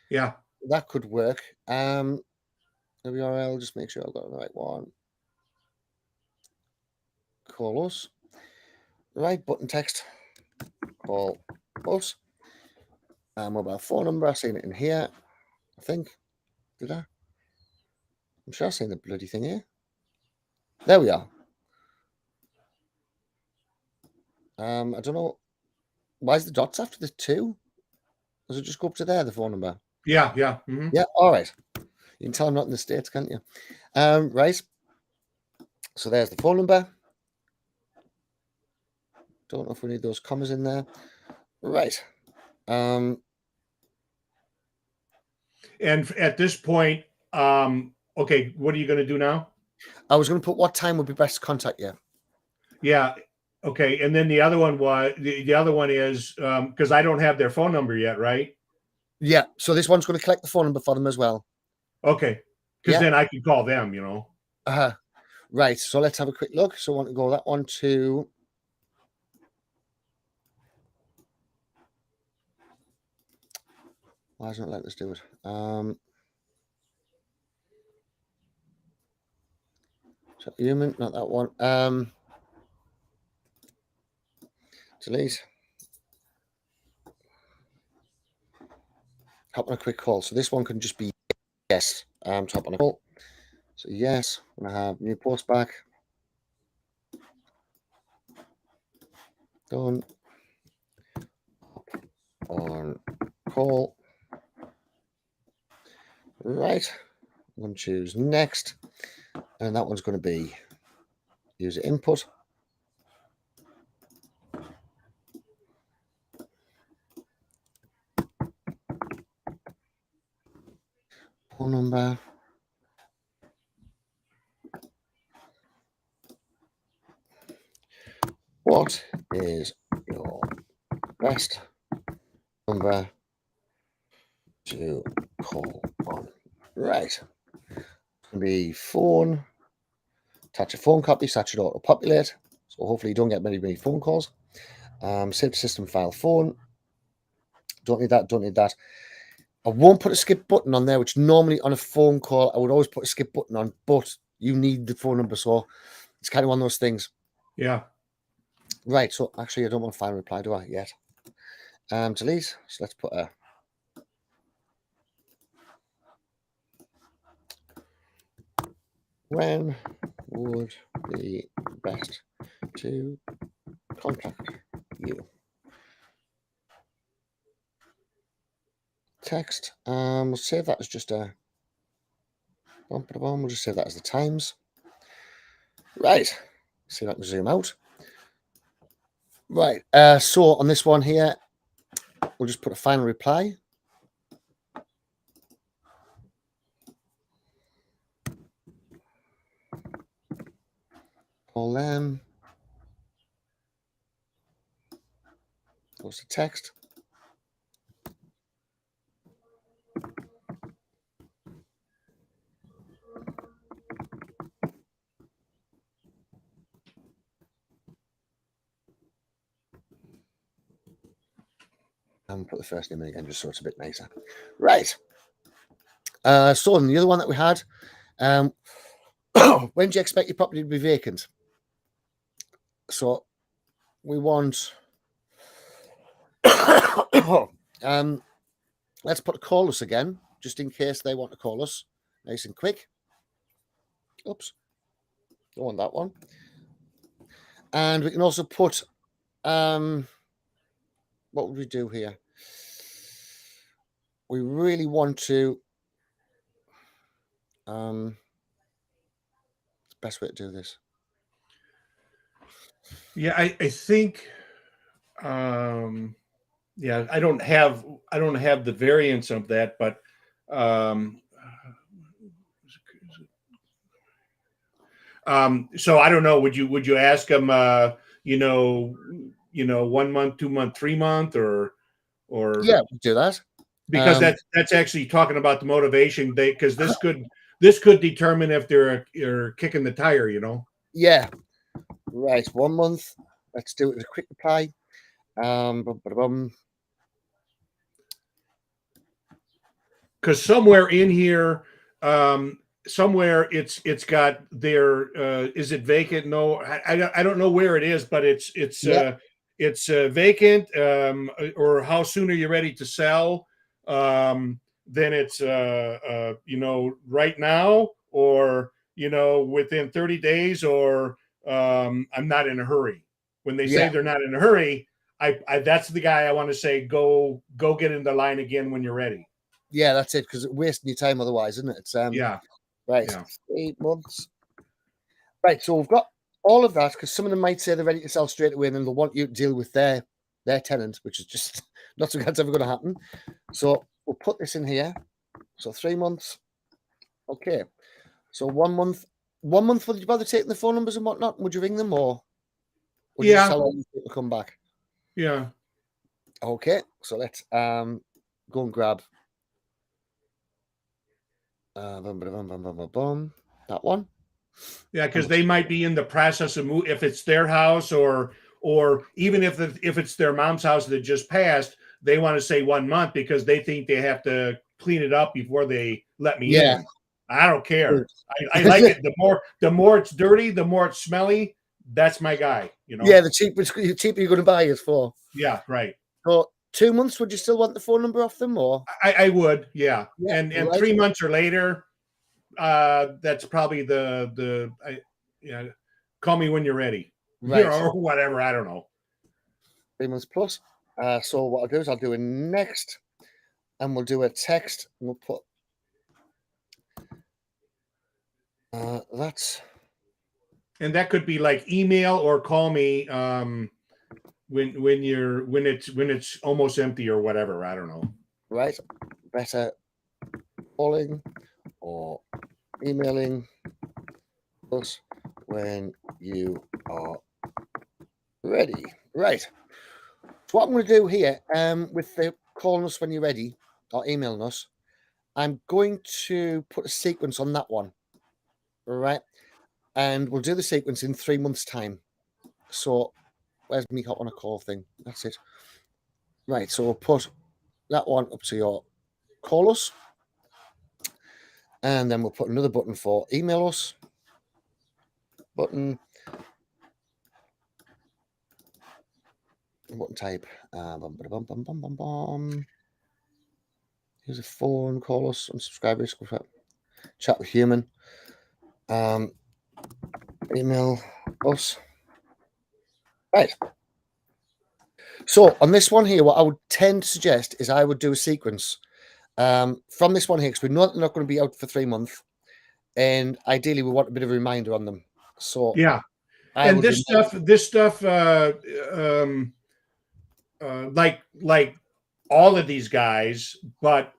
S2: Yeah.
S1: That could work. The URL, just make sure I've got the right one. Call us. Right, button text. Call us. Mobile phone number. I've seen it in here. I think. Did I? I'm sure I've seen the bloody thing here. There we are. I don't know. Why is the dots after the 2? Does it just go up to there, the phone number?
S2: Yeah. Mm-hmm.
S1: Yeah, all right. You can tell I'm not in the States, can't you? Right. So there's the phone number. Don't know if we need those commas in there. Right.
S2: And at this point, okay, what are you going to do now?
S1: I was going to put what time would be best to contact you.
S2: Yeah. Okay. And then the other one was the other one is because I don't have their phone number yet, right?
S1: Yeah. So this one's going to collect the phone number for them as well.
S2: Okay. Because then I can call them,
S1: Right. So let's have a quick look. So I want to go that one to. Why isn't it letting us do it? So human, not that one. Delete. Hop on a quick call. So this one can just be yes. Hop on a call. So yes, I'm gonna have new post back. Done. On call. Right. I'm going to choose next. And that one's going to be user input. Phone number. What is your best number to call on? Right. It's going to be phone. Attach a phone copy, so that should auto-populate. So hopefully you don't get many phone calls. Save to system file phone. Don't need that, don't need that. I won't put a skip button on there, which normally on a phone call, I would always put a skip button on, but you need the phone number, so it's kind of one of those things.
S2: Yeah.
S1: Right, so actually I don't want to find reply, do I, yet? Delete, so let's put a when would be best to contact you? Text, we'll save that as just a we'll just save that as the times. Right, see if I can zoom out. Right, so on this one here, we'll just put a final reply. Call them. Goes to text. And put the first name in again just so it's a bit nicer. Right. So the other one that we had, when do you expect your property to be vacant? So we want let's put a call us again, just in case they want to call us. Nice and quick. Oops. Don't want that one. And we can also put what would we do here? We really want to the best way to do this.
S2: Yeah, I think yeah, I don't have the variance of that, but so I don't know. Would you ask them 1 month, 2 month, 3 month, or
S1: Yeah, we'll do that.
S2: because that's actually talking about the motivation because this could determine if you're kicking the tire,
S1: Yeah. Right, 1 month. Let's do it with a quick reply.
S2: because somewhere in here, somewhere it's got their is it vacant? No, I don't know where it is, but it's vacant, or how soon are you ready to sell? Then it's right now, or within 30 days, or I'm not in a hurry. When they say they're not in a hurry, I that's the guy I want to say go get in the line again when you're ready.
S1: Yeah, that's it, because it's wasting your time otherwise, isn't it? It's
S2: Yeah.
S1: right.
S2: Yeah.
S1: 8 months. Right, so we've got all of that, because some of them might say they're ready to sell straight away, and then they'll want you to deal with their tenant, which is just not something that's ever going to happen. So we'll put this in here. So 3 months. Okay. So 1 month. 1 month, would you bother taking the phone numbers and whatnot? Would you ring them, or would you just tell them to come back?
S2: Yeah.
S1: Okay. So let's go and grab that one.
S2: Yeah, because they might be in the process of if it's their house, or even if it's their mom's house that just passed, they want to say 1 month because they think they have to clean it up before they let me in. I don't care. I like it. The more it's dirty, the more it's smelly. That's my guy.
S1: Yeah, the cheaper you're going to buy it for.
S2: Yeah, right.
S1: So 2 months, would you still want the phone number off them, or?
S2: I would, yeah. And
S1: right.
S2: 3 months or later, that's probably call me when you're ready,
S1: right?
S2: Or whatever. I don't know.
S1: 3 months plus. So what I'll do is I'll do a next, and we'll do a text, and we'll put that's.
S2: And that could be like email or call me when it's almost empty or whatever. I don't know.
S1: Right. Better calling or emailing us when you are ready. Right. So what I'm going to do here, with the calling us when you're ready or emailing us, I'm going to put a sequence on that one. Right. And we'll do the sequence in 3 months' time. So where's me hot on a call thing? That's it. Right. So we'll put that one up to your call us. And then we'll put another button for email us. Button type. Here's a phone, call us, unsubscribe, chat with human. Email us. Right. So on this one here, what I would tend to suggest is I would do a sequence from this one here, because we're not going to be out for 3 months, and ideally we want a bit of a reminder on them. So
S2: yeah, and this stuff, like all of these guys, but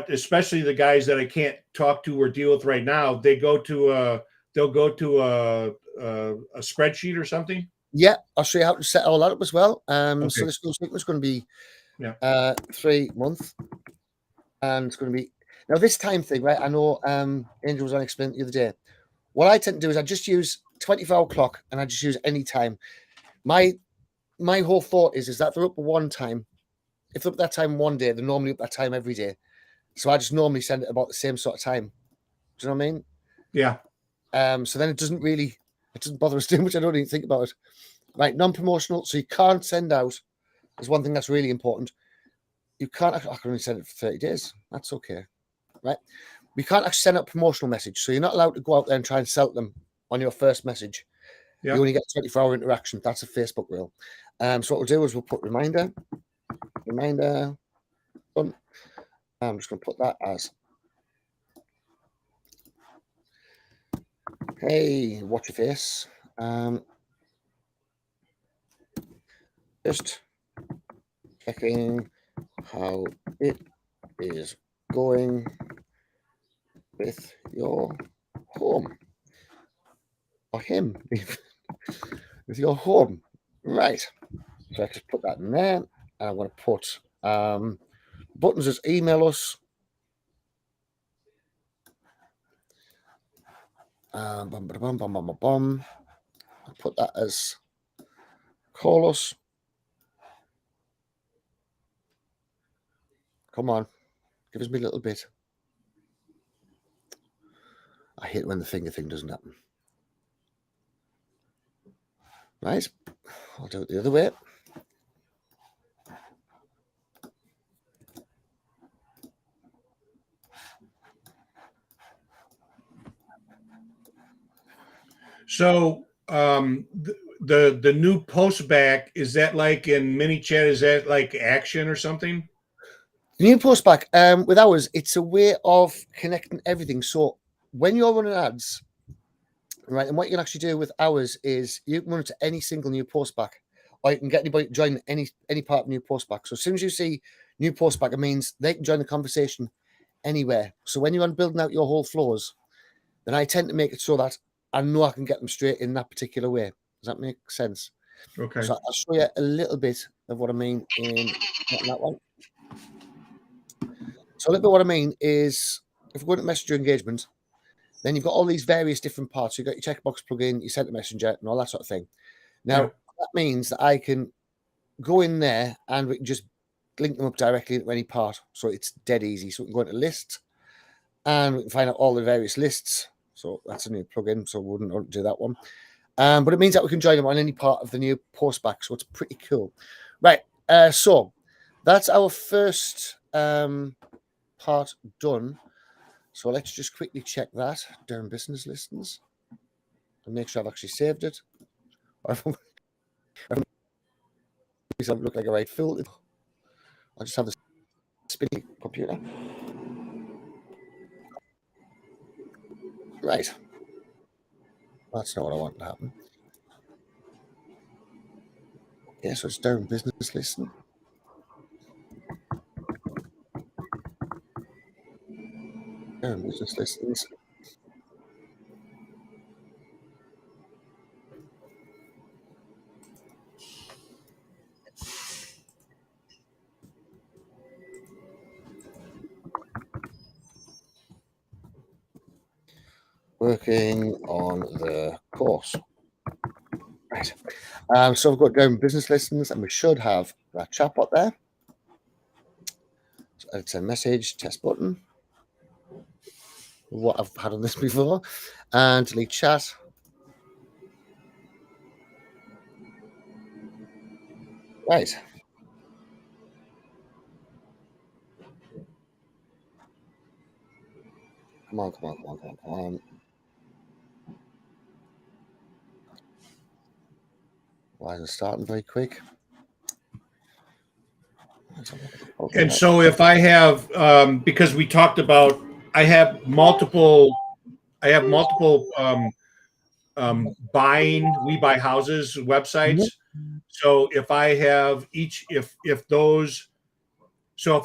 S2: especially the guys that I can't talk to or deal with right now, they'll go to a spreadsheet or something.
S1: Yeah, I'll show you how to set all that up as well.
S2: Okay.
S1: So this is going to be 3 months, and it's going to be now this time thing, right? I know Angel was on explaining the other day. What I tend to do is I just use 24-hour clock, and I just use any time. My whole thought is that they're up at one time. If they're up that time one day, they're normally up that time every day. So I just normally send it about the same sort of time. Do you know what I mean?
S2: Yeah.
S1: So then it doesn't bother us too much. I don't even think about it. Right, non-promotional. So you can't send out. There's one thing that's really important. You can't. I can only send it for 30 days. That's okay, right? We can't actually send out a promotional message. So you're not allowed to go out there and try and sell them on your first message. You only get 24-hour interaction. That's a Facebook rule. So what we'll do is we'll put reminder done. I'm just going to put that as, hey, watch your face. Just checking how it is going with your home. Or him. With your home. Right. So I just put that in there. And I'm going to put buttons as email us. I'll put that as call us. Come on. Give us me a little bit. I hate when the finger thing doesn't happen. Right. I'll do it the other way.
S2: So the new post back, is that like in mini chat? Is that like action or something?
S1: The new post back with ours, it's a way of connecting everything. So when you're running ads, right, and what you can actually do with ours is you can run it to any single new post back, or you can get anybody to join any part of new post back. So as soon as you see new post back, it means they can join the conversation anywhere. So when you're building out your whole flows, then I tend to make it so that I know I can get them straight in that particular way. Does that make sense?
S2: Okay.
S1: So I'll show you a little bit of what I mean in that one. So a little bit what I mean is if we go to messenger engagement, then you've got all these various different parts. You've got your checkbox plugin, your sent to messenger, and all that sort of thing. Now, that means that I can go in there and we can just link them up directly into any part. So it's dead easy. So we can go into lists and we can find out all the various lists. So that's a new plugin, so we wouldn't do that one. But it means that we can join them on any part of the new post back. So it's pretty cool. Right. So that's our first part done. So let's just quickly check that down business listings and make sure I've actually saved it. Look like a right filter. I just have the spinning computer. Right. That's not what I want to happen. Yeah, so it's down business listing. Down business listings. Working on the course. Right. So we've got down business listings and we should have that chatbot there. So edit send message, test button. What I've had on this before. And delete chat. Right. Come on. Why is it starting very quick? Okay,
S2: And so if I have, because we talked about, I have multiple buying, we buy houses websites. So if I have if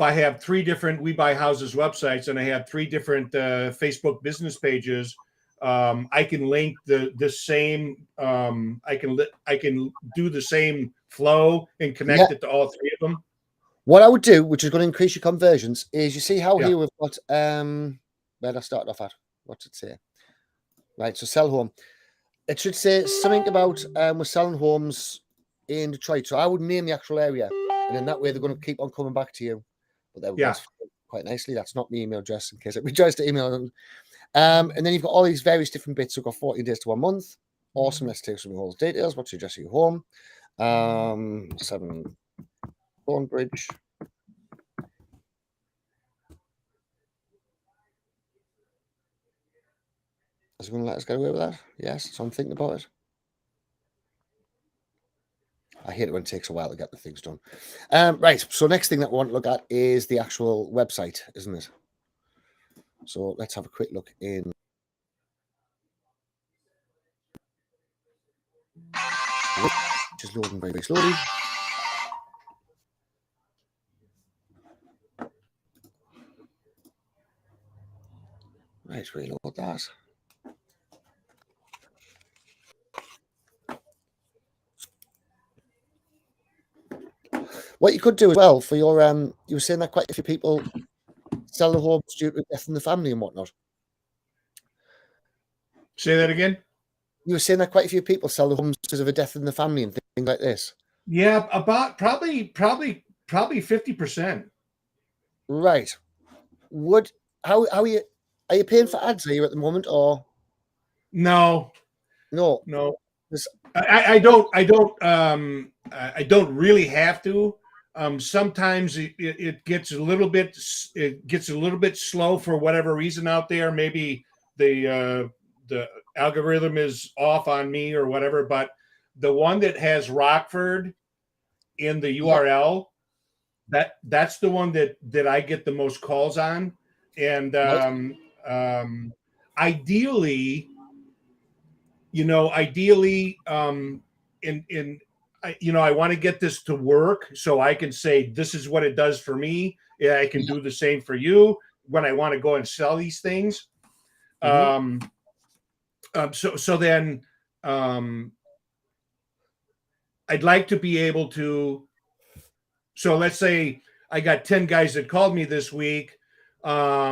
S2: I have 3 different we buy houses websites and I have 3 different Facebook business pages, I can link the same. I can do the same flow and connect it to all 3 of them.
S1: What I would do, which is going to increase your conversions, is you see how here we've got where I started off at. What's it say? Right, so sell home. It should say something about we're selling homes in Detroit. So I would name the actual area, and in that way they're going to keep on coming back to you. But there we go. Quite nicely. That's not my email address in case it tries to email them. And then you've got all these various different bits. We've got 14 days to 1 month. Awesome. Let's take some of those details. What's your address of your home? 7 Thornbridge. Is it going to let us get away with that? Yes, so I'm thinking about it. I hate it when it takes a while to get the things done. Right, so next thing that we want to look at is the actual website, isn't it? So let's have a quick look in. Just loading very, very slowly. Right, reload that. What you could do as well for your you were saying that quite a few people sell the homes due to death in the family and whatnot.
S2: Say that again.
S1: You were saying that quite a few people sell the homes because of a death in the family and things like this.
S2: Yeah, about probably 50%.
S1: Right. how are you paying for ads? Are you at the moment or
S2: No,
S1: no?
S2: no.
S1: This-
S2: I don't really have to. Sometimes it gets a little bit slow for whatever reason out there. Maybe the algorithm is off on me or whatever. But the one that has Rockford in the URL, that's the one that I get the most calls on. And ideally, I want to get this to work so I can say this is what it does for me. Yeah, I can do the same for you when I want to go and sell these things. So then I'd like to be able to. So let's say I got 10 guys that called me this week. Half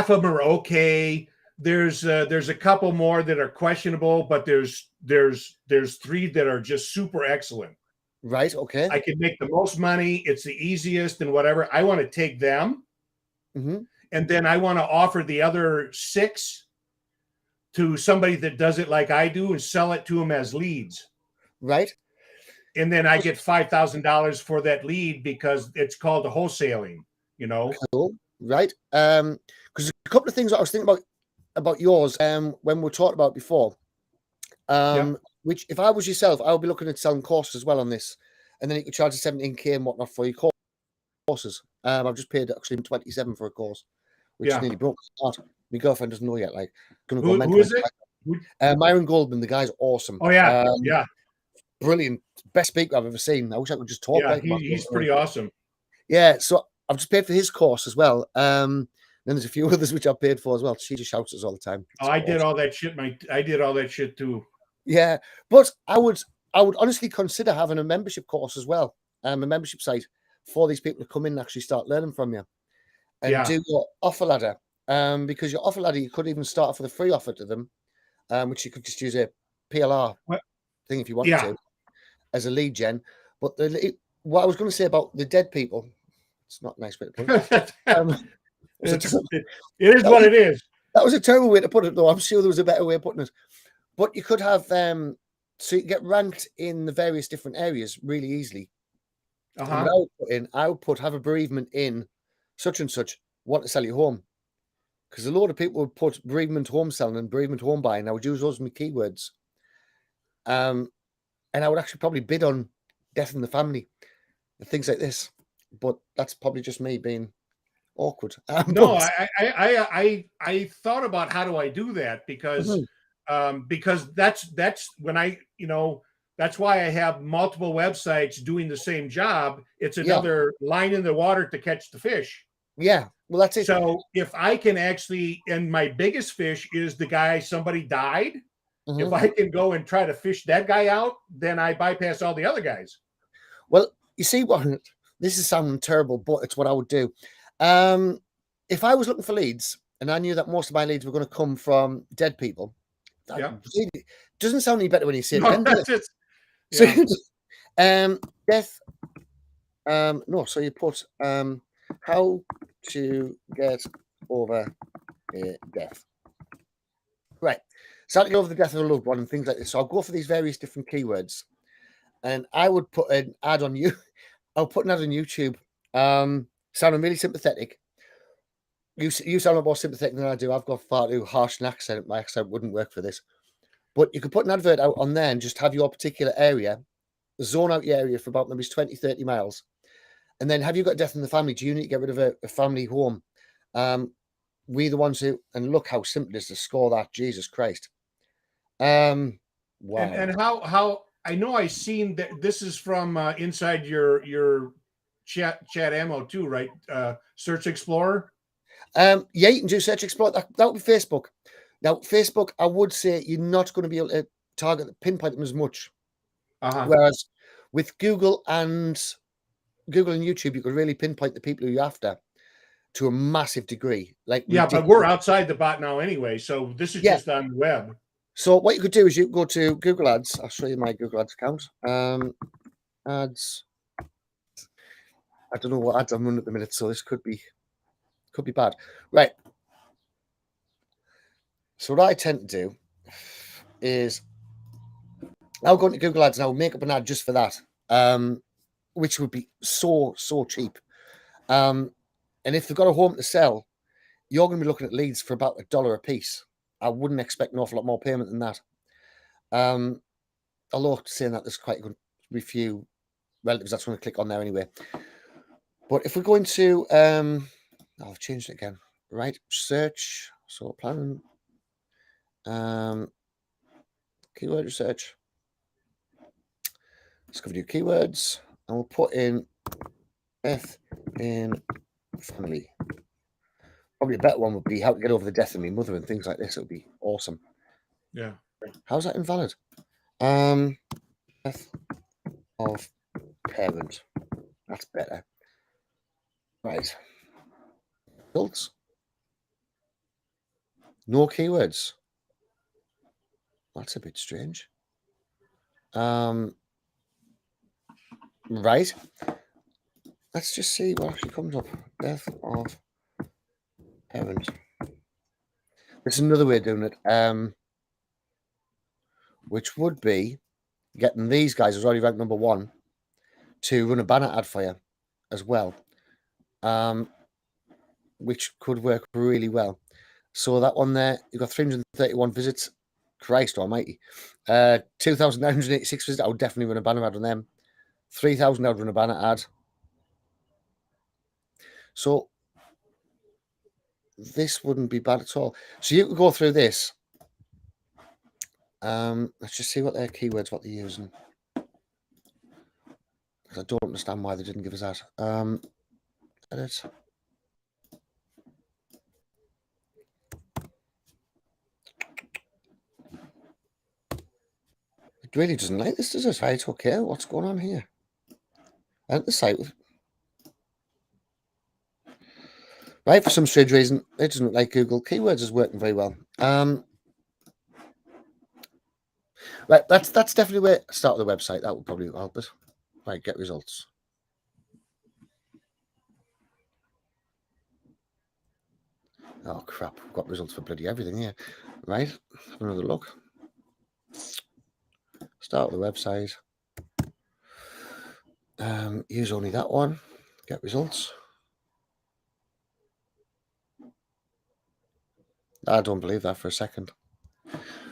S2: of them are okay. There's a couple more that are questionable, but there's 3 that are just super excellent.
S1: Right. Okay.
S2: I can make the most money. It's the easiest and whatever. I want to take them, and then I want to offer the other 6 to somebody that does it like I do and sell it to them as leads.
S1: Right.
S2: And then I get $5,000 for that lead because it's called a wholesaling.
S1: Cool. Right. Because a couple of things that I was thinking about yours when we were talking about before. Which if I was yourself, I would be looking at selling courses as well on this, and then you could charge a 17K and whatnot for your courses. I've just paid actually 27 for a course, which nearly broke my heart. My girlfriend doesn't know yet. Like, gonna go mental.
S2: Who is it?
S1: Myron Goldman. The guy's awesome.
S2: Oh yeah,
S1: brilliant, best speaker I've ever seen. I wish I could just talk.
S2: Yeah, he's pretty awesome.
S1: Yeah, so I've just paid for his course as well. Then there's a few others which I've paid for as well. She just shouts at us all the time.
S2: I did all that shit. I did all that shit too.
S1: Yeah, but I would honestly consider having a membership course as well, a membership site for these people to come in and actually start learning from you, and do your offer ladder. Because your offer ladder, you could even start off with a free offer to them, which you could just use a PLR thing if you wanted to, as a lead gen. But what I was going to say about the dead people, it's not a nice way to put it.
S2: It is what it is.
S1: That was a terrible way to put it, though. I'm sure there was a better way of putting it. But you could have so you get ranked in the various different areas really easily. I would put have a bereavement in such and such, want to sell your home. Because a lot of people would put bereavement home selling and bereavement home buying. I would use those as my keywords. And I would actually probably bid on death in the family and things like this. But that's probably just me being awkward.
S2: No, I thought about how do I do that because that's when that's why I have multiple websites doing the same job. It's another line in the water to catch the fish.
S1: Yeah, well, that's it.
S2: So if I can actually, and my biggest fish is the guy, somebody died. If I can go and try to fish that guy out, then I bypass all the other guys.
S1: Well, you see what, this is sounding terrible, but it's what I would do. If I was looking for leads and I knew that most of my leads were going to come from dead people, it doesn't sound any better when you say it. Death. No, so you put how to get over a death. Right. So to get over the death of a loved one and things like this. So I'll go for these various different keywords, and I would put an ad on you. I'll put an ad on YouTube. Sounding really sympathetic. You sound more sympathetic than I do. I've got far too harsh an accent. My accent wouldn't work for this. But you could put an advert out on there and just have your particular area, zone out your area for about maybe 20, 30 miles. And then have you got death in the family? Do you need to get rid of a family home? We the ones who, and look how simple it is to score that. Jesus Christ. Wow.
S2: And how I know I've seen that this is from inside your chatammo too, right? Search Explorer.
S1: Yeah, you can do Search Explorer. That would be Facebook. Now, Facebook, I would say you're not going to be able to pinpoint them as much. Whereas with Google and YouTube, you could really pinpoint the people who you're after to a massive degree. Like,
S2: but we're outside the bot now anyway, so this is just on the web.
S1: So what you could do is you go to Google Ads. I'll show you my Google Ads account. Ads. I don't know what ads I'm running at the minute, so this could be Could be bad. Right. So what I tend to do is I'll go into Google Ads and I'll make up an ad just for that, which would be so cheap. And if they've got a home to sell, you're going to be looking at leads for about $1 a piece. I wouldn't expect an awful lot more payment than that. Although saying that, there's quite a good few relatives that's going to click on there anyway. But if we're going to, I've changed it again. Right, search. So planning, keyword research. Discover new keywords, and we'll put in death in family. Probably a better one would be how to get over the death of my mother and things like this. It would be awesome.
S2: Yeah.
S1: How's that invalid? Death of parent. That's better. Right. Results. No keywords. That's a bit strange. Right. Let's just see what actually comes up. Death of parent. This is another way of doing it. Which would be getting these guys who's already ranked number 1 to run a banner ad for you as well. Which could work really well. So that one there, you've got 331 visits. Christ almighty. 2,986 visits. I would definitely run a banner ad on them. 3,000 I would run a banner ad. So this wouldn't be bad at all. So you could go through this. Let's just see what their keywords, what they're using. Because I don't understand why they didn't give us that. Edit. It really doesn't like this, does it? Right, okay. What's going on here? And the site. Right, for some strange reason, it doesn't look like Google Keywords is working very well. Right, that's definitely where start of the website. That would probably help us. Right, get results. Oh crap, we've got results for bloody everything here. Right, have another look. Start the website. Use only that one. Get results. I don't believe that for a second.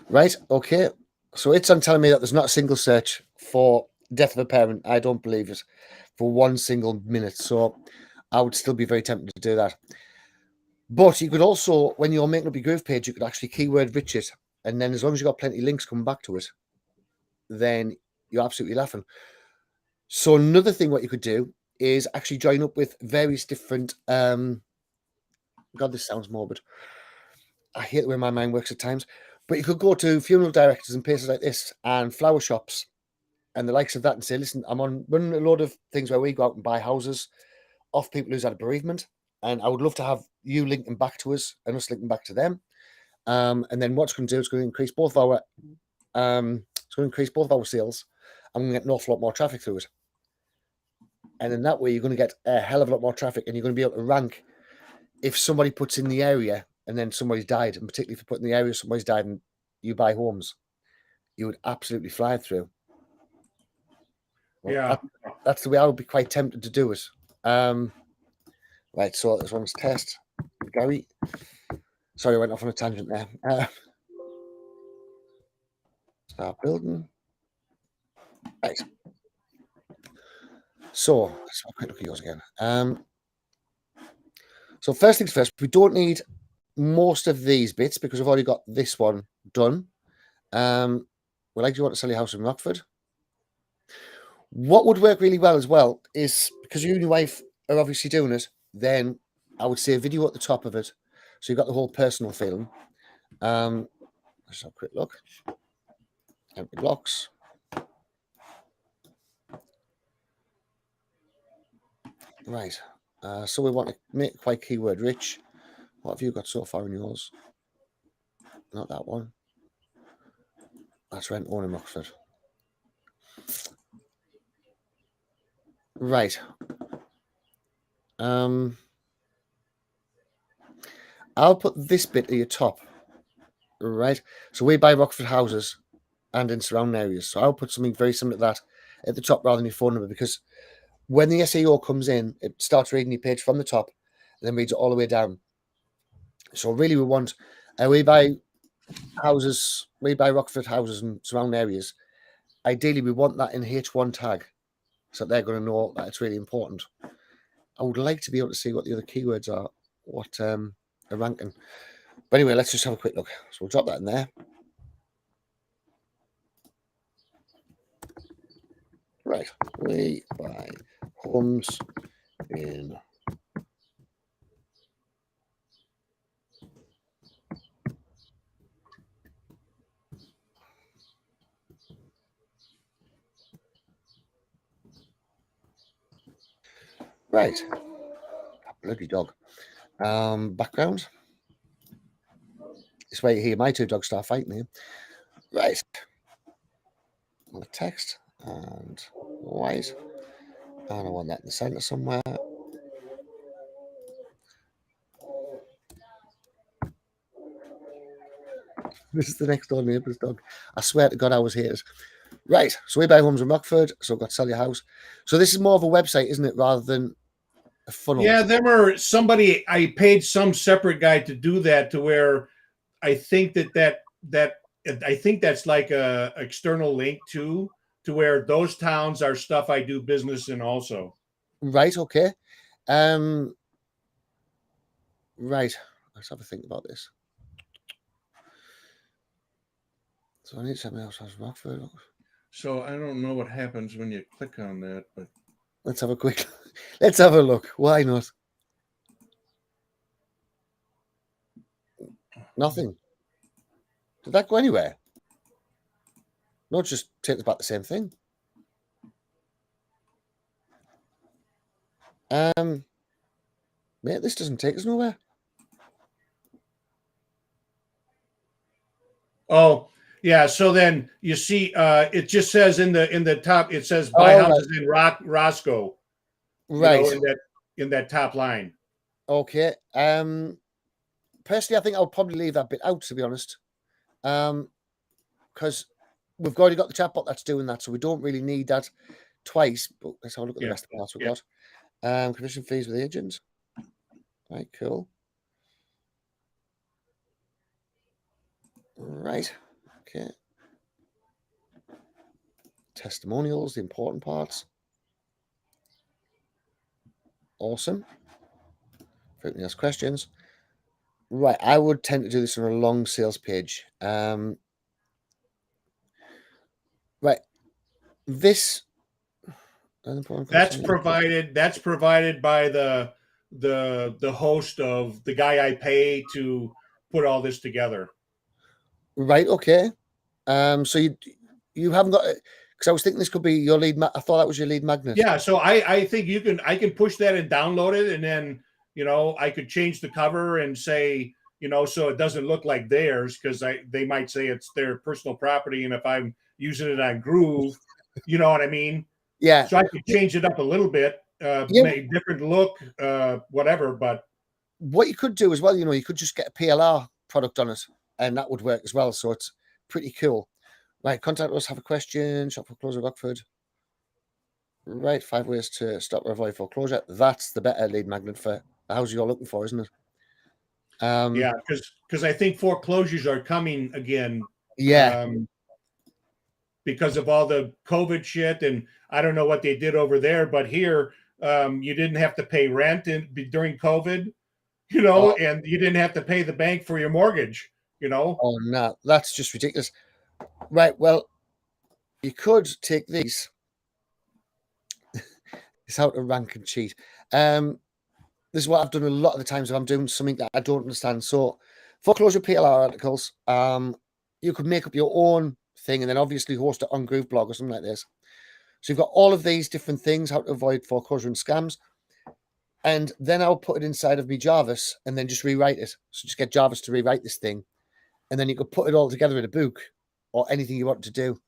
S1: Right, okay. So it's on telling me that there's not a single search for death of a parent. I don't believe it for 1 single minute. So I would still be very tempted to do that. But you could also, when you're making up your groove page, you could actually keyword rich it. And then as long as you've got plenty of links coming back to it, then you're absolutely laughing. So another thing what you could do is actually join up with various different, God, this sounds morbid. I hate the way my mind works at times. But you could go to funeral directors and places like this and flower shops and the likes of that and say, listen, I'm on running a load of things where we go out and buy houses off people who's had a bereavement. And I would love to have you linking back to us and us linking back to them. And then what's going to do is going to increase both of our sales. I'm going to get an awful lot more traffic through it. And in that way, you're going to get a hell of a lot more traffic and you're going to be able to rank if somebody puts in the area and then somebody's died, and particularly if you put in the area somebody's died and you buy homes, you would absolutely fly through. Well,
S2: Yeah.
S1: that's the way I would be quite tempted to do it. Right, so this one's test. Gary. Sorry, I went off on a tangent there. Start building. Right. So let's have a quick look at yours again. So first things first, we don't need most of these bits because we've already got this one done. Well, like, do you want to sell your house in Rockford? What would work really well as well is because you and your wife are obviously doing it, then I would say a video at the top of it. So you've got the whole personal feeling. Let's have a quick look. Empty blocks. Right. So we want to make quite keyword rich. What have you got so far in yours? Not that one. That's rent owner Rockford. Right. I'll put this bit at your top, right? So we buy Rockford houses and in surrounding areas. So I'll put something very similar to that at the top rather than your phone number, because when the SEO comes in, it starts reading your page from the top and then reads it all the way down. So really we want, we buy houses, we buy Rockford houses and surrounding areas. Ideally, we want that in H1 tag, so they're going to know that it's really important. I would like to be able to see what the other keywords are, what are ranking. But anyway, let's just have a quick look. So we'll drop that in there. Right, we buy homes in right. Bloody dog. Background. This way here, my two dogs start fighting here. Right. The text and white. And I want that in the center somewhere. This is the next door neighbour's dog. I swear to God, I was here. Right. So we buy homes in Rockford. So I've got to sell your house. So this is more of a website, isn't it, rather than a funnel?
S2: Yeah, them are somebody. I paid some separate guy to do that, to where I think that I think that's like a external link to where those towns are stuff I do business in also.
S1: Right. Okay. Right. Let's have a think about this. So I need something else. Rockford.
S2: So I don't know what happens when you click on that, but
S1: let's have a quick. Let's have a look. Why not? Nothing. Did that go anywhere? No, it just takes about the same thing. Mate, this doesn't take us nowhere.
S2: Oh, yeah. So then you see, it just says in the top, it says buy houses in Roscoe.
S1: Right.
S2: You know, in that top line.
S1: Okay. Personally, I think I'll probably leave that bit out, to be honest. Because we've already got the chatbot that's doing that, so we don't really need that twice. But let's have a look at the rest of the parts we've got. Commission fees with agents. Right, cool. Right. Okay. Testimonials, the important parts. Awesome. If anyone has questions. Right, I would tend to do this on a long sales page. Right. This
S2: that's provided by the host of the guy I pay to put all this together.
S1: Right, okay. So you haven't got it, because I was thinking this could be your lead. I thought that was your lead magnet.
S2: Yeah, so I think I can push that and download it, and then I could change the cover and say so it doesn't look like theirs, because they might say it's their personal property, and if I'm using it on Groove, you know what I mean?
S1: Yeah.
S2: So I could change it up a little bit, make different look, whatever. But
S1: what you could do as well, you could just get a PLR product on it, and that would work as well. So it's pretty cool. Right, contact us, have a question, shop foreclosure Rockford. Right, 5 ways to stop or avoid foreclosure. That's the better lead magnet for the house you're looking for, isn't it?
S2: Yeah, because I think foreclosures are coming again.
S1: Yeah.
S2: Because of all the COVID shit, and I don't know what they did over there, but here you didn't have to pay rent during COVID, and you didn't have to pay the bank for your mortgage,
S1: Oh no, that's just ridiculous. Right, well, you could take these. It's how to rank and cheat. This is what I've done a lot of the times if I'm doing something that I don't understand. So, Foreclosure Plr Articles, you could make up your own thing and then obviously host it on Groove Blog or something like this. So you've got all of these different things, how to avoid foreclosure and scams. And then I'll put it inside of me Jarvis and then just rewrite it. So just get Jarvis to rewrite this thing. And then you could put it all together in a book or anything you want to do.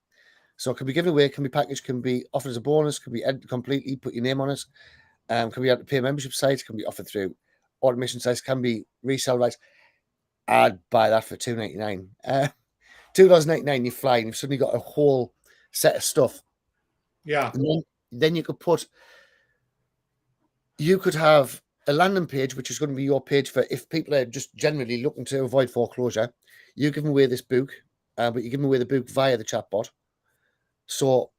S1: So it can be given away, can be packaged, can be offered as a bonus, can be edited completely, put your name on it. Can be able to pay a membership site, can be offered through automation sites, can be resell rights. I'd buy that for $2.99. $2.99, you're flying. You've suddenly got a whole set of stuff.
S2: Yeah.
S1: And then you could have a landing page, which is going to be your page for if people are just generally looking to avoid foreclosure. You give them away this book, but you give them away the book via the chatbot. So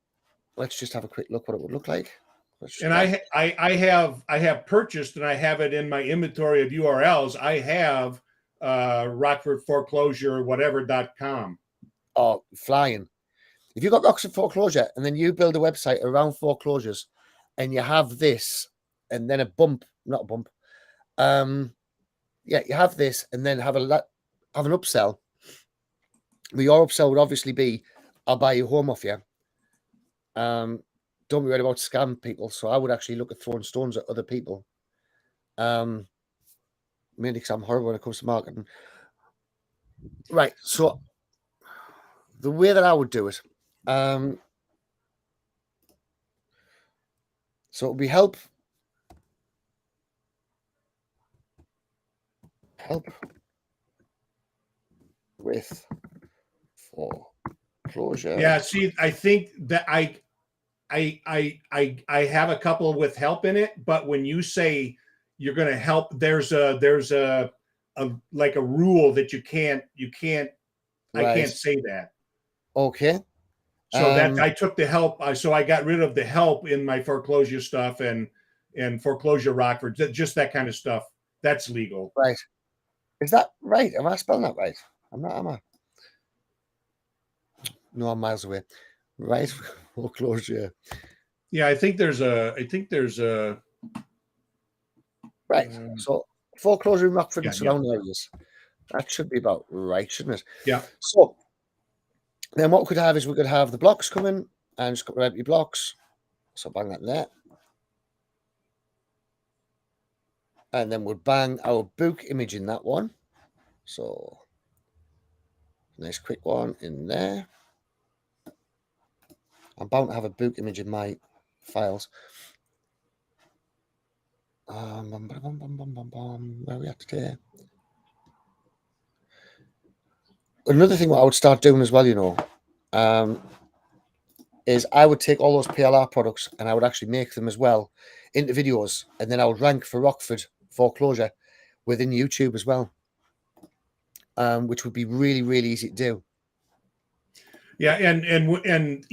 S1: let's just have a quick look what it would look like.
S2: And I have purchased, and I have it in my inventory of URLs. I have Rockford Foreclosure whatever.com.
S1: Oh, flying. If you've got Rockford Foreclosure and then you build a website around foreclosures and you have this and then not a bump. You have this and then have an upsell. Well, your upsell would obviously be, I'll buy your home off you. Don't be worried about scam people. So I would actually look at throwing stones at other people. Mainly because I'm horrible when it comes to marketing. Right. So the way that I would do it, so it would be help with foreclosure.
S2: Yeah, see, I think that I have a couple with help in it, but when you say you're going to help, there's a like a rule that you can't I can't say that.
S1: Okay.
S2: So that I took the help. So I got rid of the help in my foreclosure stuff and foreclosure Rockford, just that kind of stuff. That's legal.
S1: Right. Is that right? Am I spelling that right? I'm not, am I? No, I'm miles away. Right. Foreclosure.
S2: Yeah, I think there's a
S1: right. So foreclosure in Rockford and
S2: yeah.
S1: surrounding areas. That should be about right, shouldn't it?
S2: Yeah.
S1: So then what we could have is we could have the blocks coming and just got empty blocks. So bang that in there. And then we'll bang our book image in that one. So nice quick one in there. I'm bound to have a book image in my files. Where are we at today? Another thing what I would start doing as well, is I would take all those PLR products and I would actually make them as well into videos, and then I would rank for Rockford Foreclosure within YouTube as well, which would be really, really easy to do.
S2: Yeah, and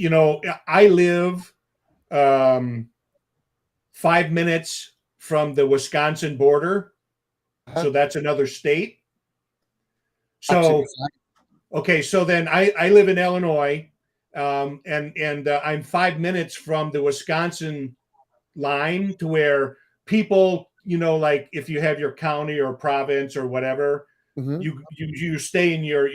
S2: I live 5 minutes from the Wisconsin border, so that's another state. So okay, so then I live in Illinois, and I'm 5 minutes from the Wisconsin line, to where people, like if you have your county or province or whatever, you stay in your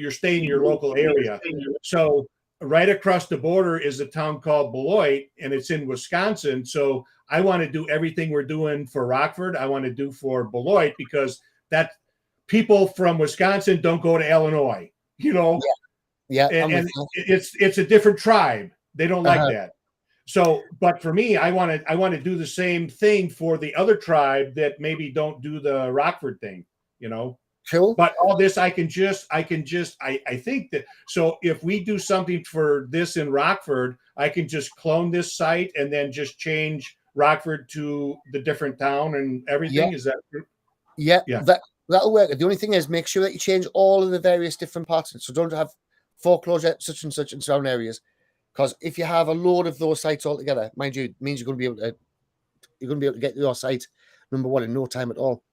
S2: local area. So right across the border is a town called Beloit, and it's in Wisconsin. So I want to do everything we're doing for Rockford, I want to do for Beloit, because that people from Wisconsin don't go to Illinois,
S1: Yeah.
S2: And it's a different tribe. They don't like that. So, but for me, I want to do the same thing for the other tribe that maybe don't do the Rockford thing,
S1: Cool.
S2: But all this, I think that, so if we do something for this in Rockford, I can just clone this site and then just change Rockford to the different town and everything.
S1: Yeah.
S2: Is that true?
S1: Yeah. That'll work. The only thing is, make sure that you change all of the various different parts. So don't have foreclosure such and such in surrounding areas, because if you have a load of those sites all together, mind you, it means you're going to be able to get your site number one in no time at all.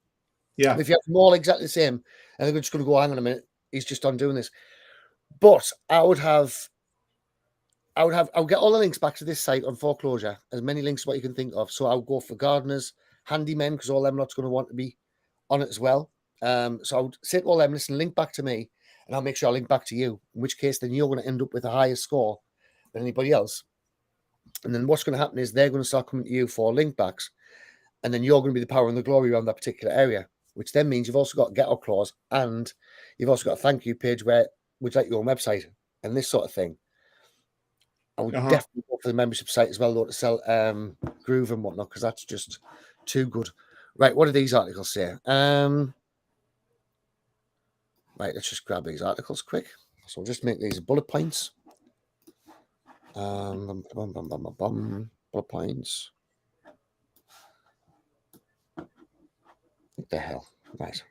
S2: Yeah.
S1: And if you have them all exactly the same, and they're just going to go, hang on a minute, he's just on doing this. But I would get all the links back to this site on foreclosure, as many links as what you can think of. So I'll go for gardeners, handymen, because all them lot's going to want to be on it as well. So I would say to all them, listen, link back to me, and I'll make sure I link back to you, in which case then you're going to end up with a higher score than anybody else. And then what's going to happen is they're going to start coming to you for link backs, and then you're going to be the power and the glory around that particular area, which then means you've also got a get out clause, and you've also got a thank you page where would you like your own website and this sort of thing. I would definitely go for the membership site as well, though, to sell Groove and whatnot, because that's just too good. Right, what do these articles say? Right, let's just grab these articles quick. So we'll just make these bullet points. Bullet points. What the hell? Right.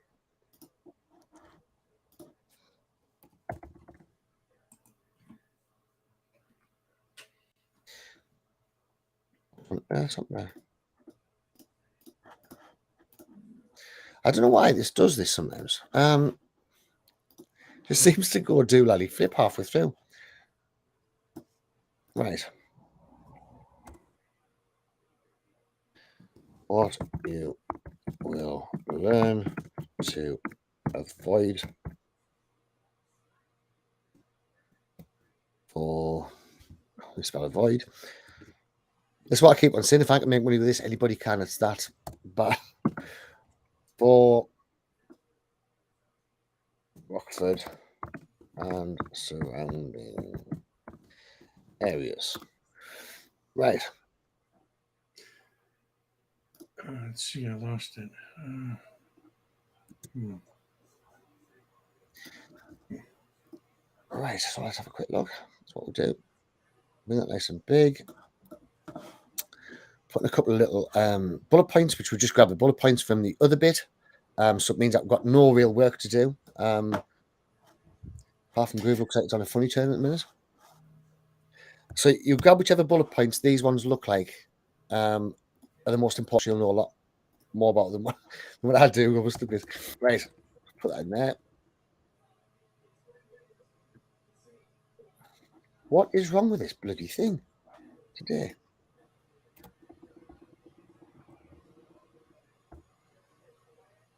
S1: Something there. I don't know why this does this sometimes. It seems to go do lally flip halfway through. Right. What you will learn to avoid for we spell avoid. That's what I keep on saying. If I can make money with this, anybody can. It's that. But for Rockford and surrounding areas. Right.
S2: Let's see, I lost it.
S1: Right, so let's have a quick look. That's what we'll do. Bring that nice and big. Putting a couple of little bullet points, which we just grab the bullet points from the other bit. So it means I've got no real work to do. Apart from Groove looks like it's on a funny turn at the minute. So you grab whichever bullet points these ones look like are the most important. You'll know a lot more about them than what I do. Right, put that in there. What is wrong with this bloody thing today?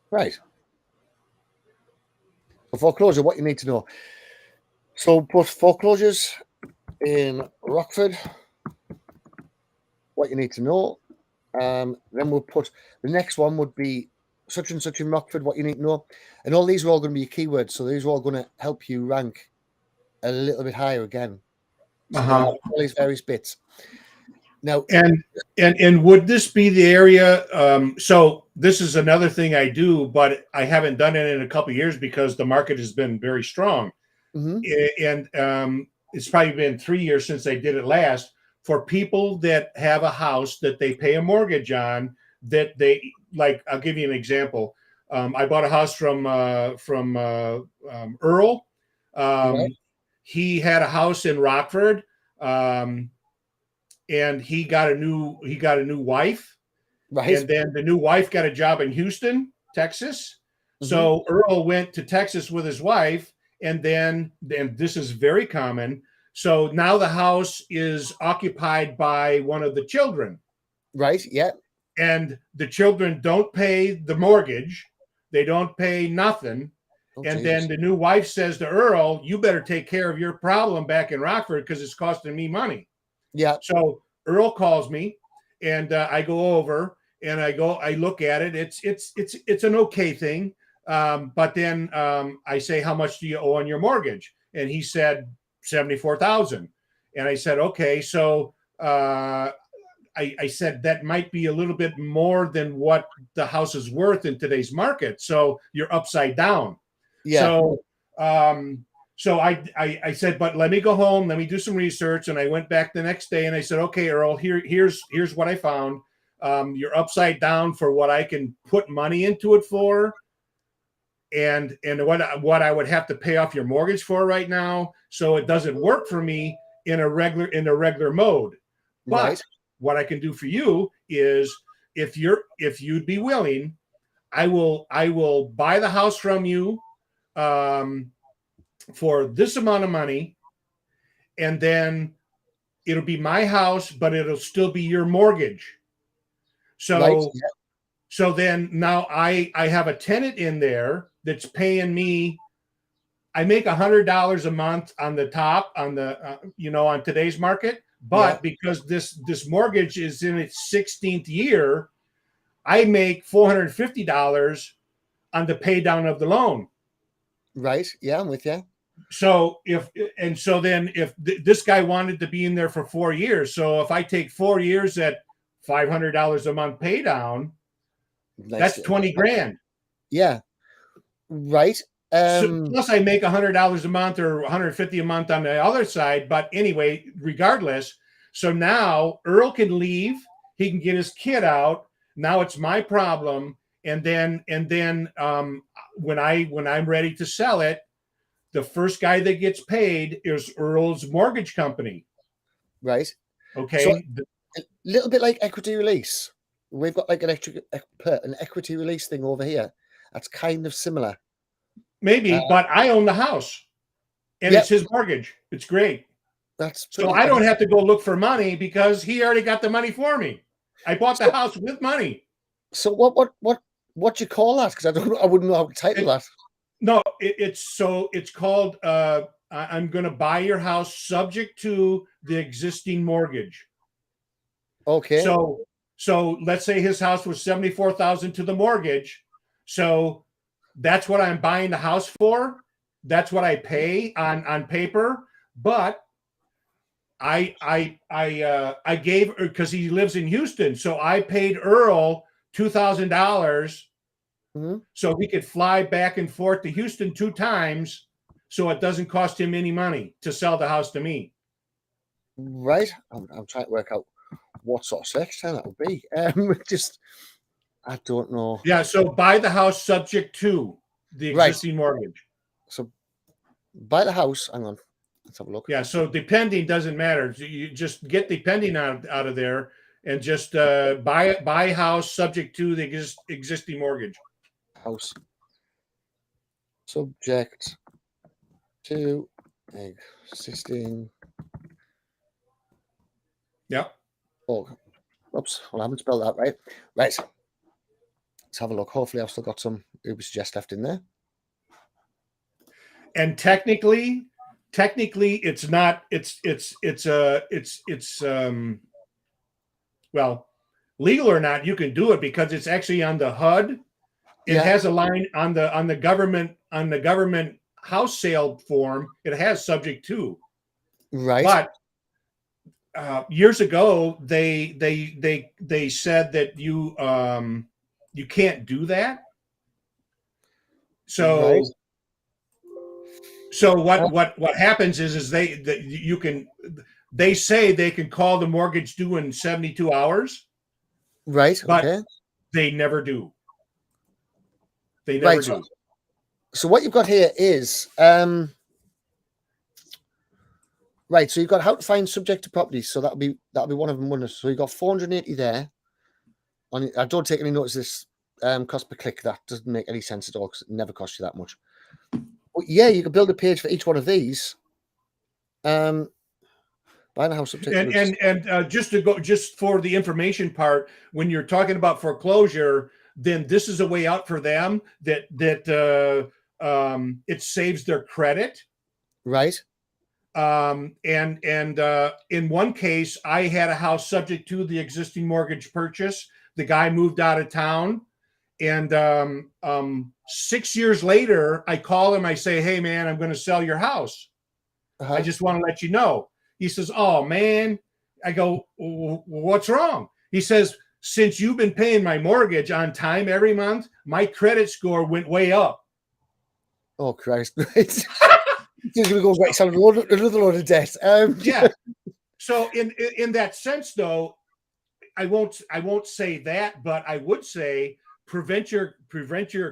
S1: Right. For foreclosure, what you need to know. So put foreclosures in Rockford, what you need to know. Then we'll put the next one would be such and such in Rockford, what you need to know. And all these are all going to be keywords. So these are all going to help you rank a little bit higher again. So all these various bits. Now,
S2: and would this be the area? So this is another thing I do, but I haven't done it in a couple of years because the market has been very strong. And it's probably been 3 years since I did it last. For people that have a house that they pay a mortgage on, that they like, I'll give you an example. I bought a house from Earl. He had a house in Rockford. And he got a new wife, right? And then the new wife got a job in Houston, Texas. So Earl went to Texas with his wife, and then this is very common. So now the house is occupied by one of the children,
S1: right? Yeah,
S2: and the children don't pay the mortgage; they don't pay nothing. And then the new wife says to Earl, "You better take care of your problem back in Rockford because it's costing me money." Yeah. So Earl calls me, and I go over and I look at it. It's an okay thing, but then I say, "How much do you owe on your mortgage?" And he said $74,000. And I said, "Okay." So I said that might be a little bit more than what the house is worth in today's market. So you're upside down. Yeah. So I said, but let me go home. Let me do some research. And I went back the next day and I said, "Okay, Earl, here's what I found. You're upside down for what I can put money into it for, and what I would have to pay off your mortgage for right now. So it doesn't work for me in a regular mode. But what I can do for you is if you'd be willing, I will buy the house from you for this amount of money, and then it'll be my house, but it'll still be your mortgage." So, so then now I have a tenant in there that's paying me. I make $100 a month on the top on the on today's market, but because this mortgage is in its 16th year, I make $450 on the pay down of the loan.
S1: Right. Yeah, I'm with you.
S2: So if this guy wanted to be in there for 4 years, so if I take 4 years at $500 a month pay down, that's 20 grand.
S1: Yeah. Right.
S2: Plus, I make $100 a month or $150 a month on the other side. But anyway, regardless, so now Earl can leave. He can get his kid out. Now it's my problem. And then when I'm ready to sell it, the first guy that gets paid is Earl's mortgage company.
S1: Right.
S2: Okay.
S1: So a little bit like equity release. We've got like an equity release thing over here. That's kind of similar.
S2: Maybe, but I own the house, and it's his mortgage. It's great. So I don't have to go look for money because he already got the money for me. I bought the house with money.
S1: So what do you call that? Because I wouldn't know how to title that.
S2: No, it's called I'm going to buy your house subject to the existing mortgage.
S1: Okay.
S2: So let's say his house was $74,000 to the mortgage. So that's what I'm buying the house for. That's what I pay on paper. But I gave, because he lives in Houston, so I paid Earl $2,000 so he could fly back and forth to Houston 2 times, so it doesn't cost him any money to sell the house to me.
S1: Right. I'm trying to work out what sort of search term that would be. I don't know.
S2: Yeah. So buy the house subject to the existing mortgage.
S1: So buy the house. Hang on. Let's have a look.
S2: Yeah. So depending doesn't matter. You just get depending out of there and just buy house subject to the existing mortgage.
S1: House subject to existing.
S2: Yeah.
S1: Oh, oops. Well, I haven't spelled that right. Right. Let's have a look. Hopefully, I've still got some Uber Suggest left in there.
S2: And technically, it's not. It's well, legal or not, you can do it because it's actually on the HUD. It has a line on the government house sale form. It has subject to.
S1: Right.
S2: But years ago, they said that you can't do that. So. Right. So what happens is they say they can call the mortgage due in 72 hours.
S1: Right.
S2: But
S1: okay.
S2: They never do. They never do.
S1: So what you've got here is right. So you've got how to find subject to properties. So that'll be one of them. Wouldn't it? So you've got 480 there. I don't take any notice of this cost per click. That doesn't make any sense at all because it never costs you that much. But yeah, you can build a page for each one of these. Buying a house subject.
S2: And just for the information part, when you're talking about foreclosure, then this is a way out for them that it saves their credit.
S1: Right.
S2: And in one case, I had a house subject to the existing mortgage purchase. The guy moved out of town. And 6 years later, I call him. I say, "Hey, man, I'm going to sell your house. I just want to let you know." He says, "Oh, man." I go, "What's wrong?" He says, "Since you've been paying my mortgage on time every month, my credit score went way up."
S1: Oh, Christ. Right. We're going back to another load of debt.
S2: Yeah. So in that sense, though, I won't say that, but I would say prevent your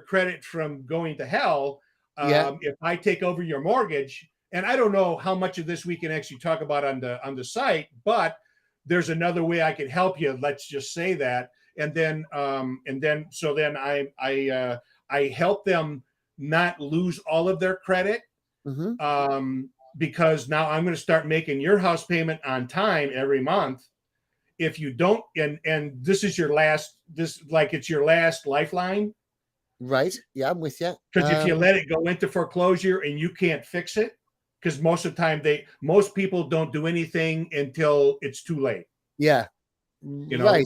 S2: credit from going to hell. If I take over your mortgage, and I don't know how much of this we can actually talk about on the site, but there's another way I can help you. Let's just say that, and then I help them not lose all of their credit, because now I'm going to start making your house payment on time every month. If you don't, and this is your last, it's your last lifeline.
S1: Right. Yeah, I'm with you.
S2: Because if you let it go into foreclosure and you can't fix it, because most of the time most people don't do anything until it's too late.
S1: Yeah. Right.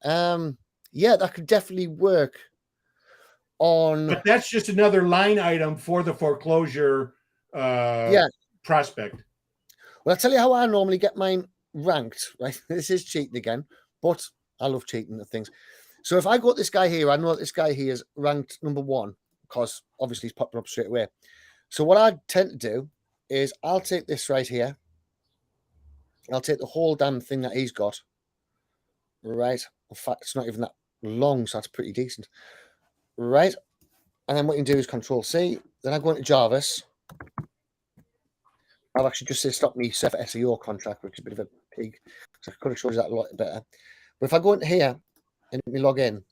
S1: Yeah, that could definitely work on.
S2: But that's just another line item for the foreclosure prospect.
S1: Well, I'll tell you how I normally get mine ranked, right? This is cheating again, but I love cheating at things. So if I got this guy here, I know this guy here is ranked number 1 because obviously he's popping up straight away. So what I tend to do is I'll take this right here. I'll take the whole damn thing that he's got. Right. In fact, it's not even that long, so that's pretty decent. Right. And then what you can do is Control C. Then I go into Jarvis. I've actually just said stop me Surfer SEO contract, which is a bit of a pig. So I could have showed you that a lot better. But if I go into here and let me log in,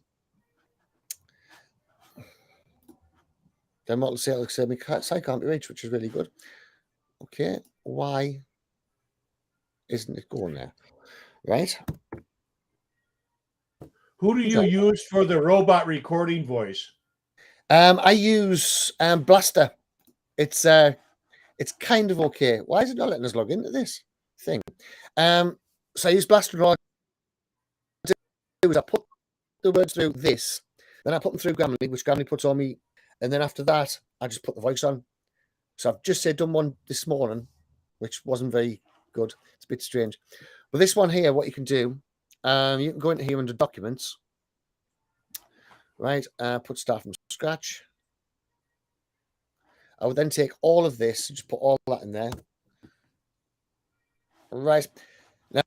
S1: then what will say? It'll say my site can't be reached, which is really good. Okay. Why isn't it going there? Right.
S2: Who do you use for the robot recording voice?
S1: I use Blaster. It's kind of okay. Why is it not letting us log into this thing? So I use Blaster. What I do is I put the words through this, then I put them through Grammarly, which Grammarly puts on me, and then after that, I just put the voice on. So I've just done one this morning, which wasn't very good. It's a bit strange. But this one here, what you can do, you can go into here under Documents, right? Put Start from Scratch. I would then take all of this, just put all that in there. Right. Now,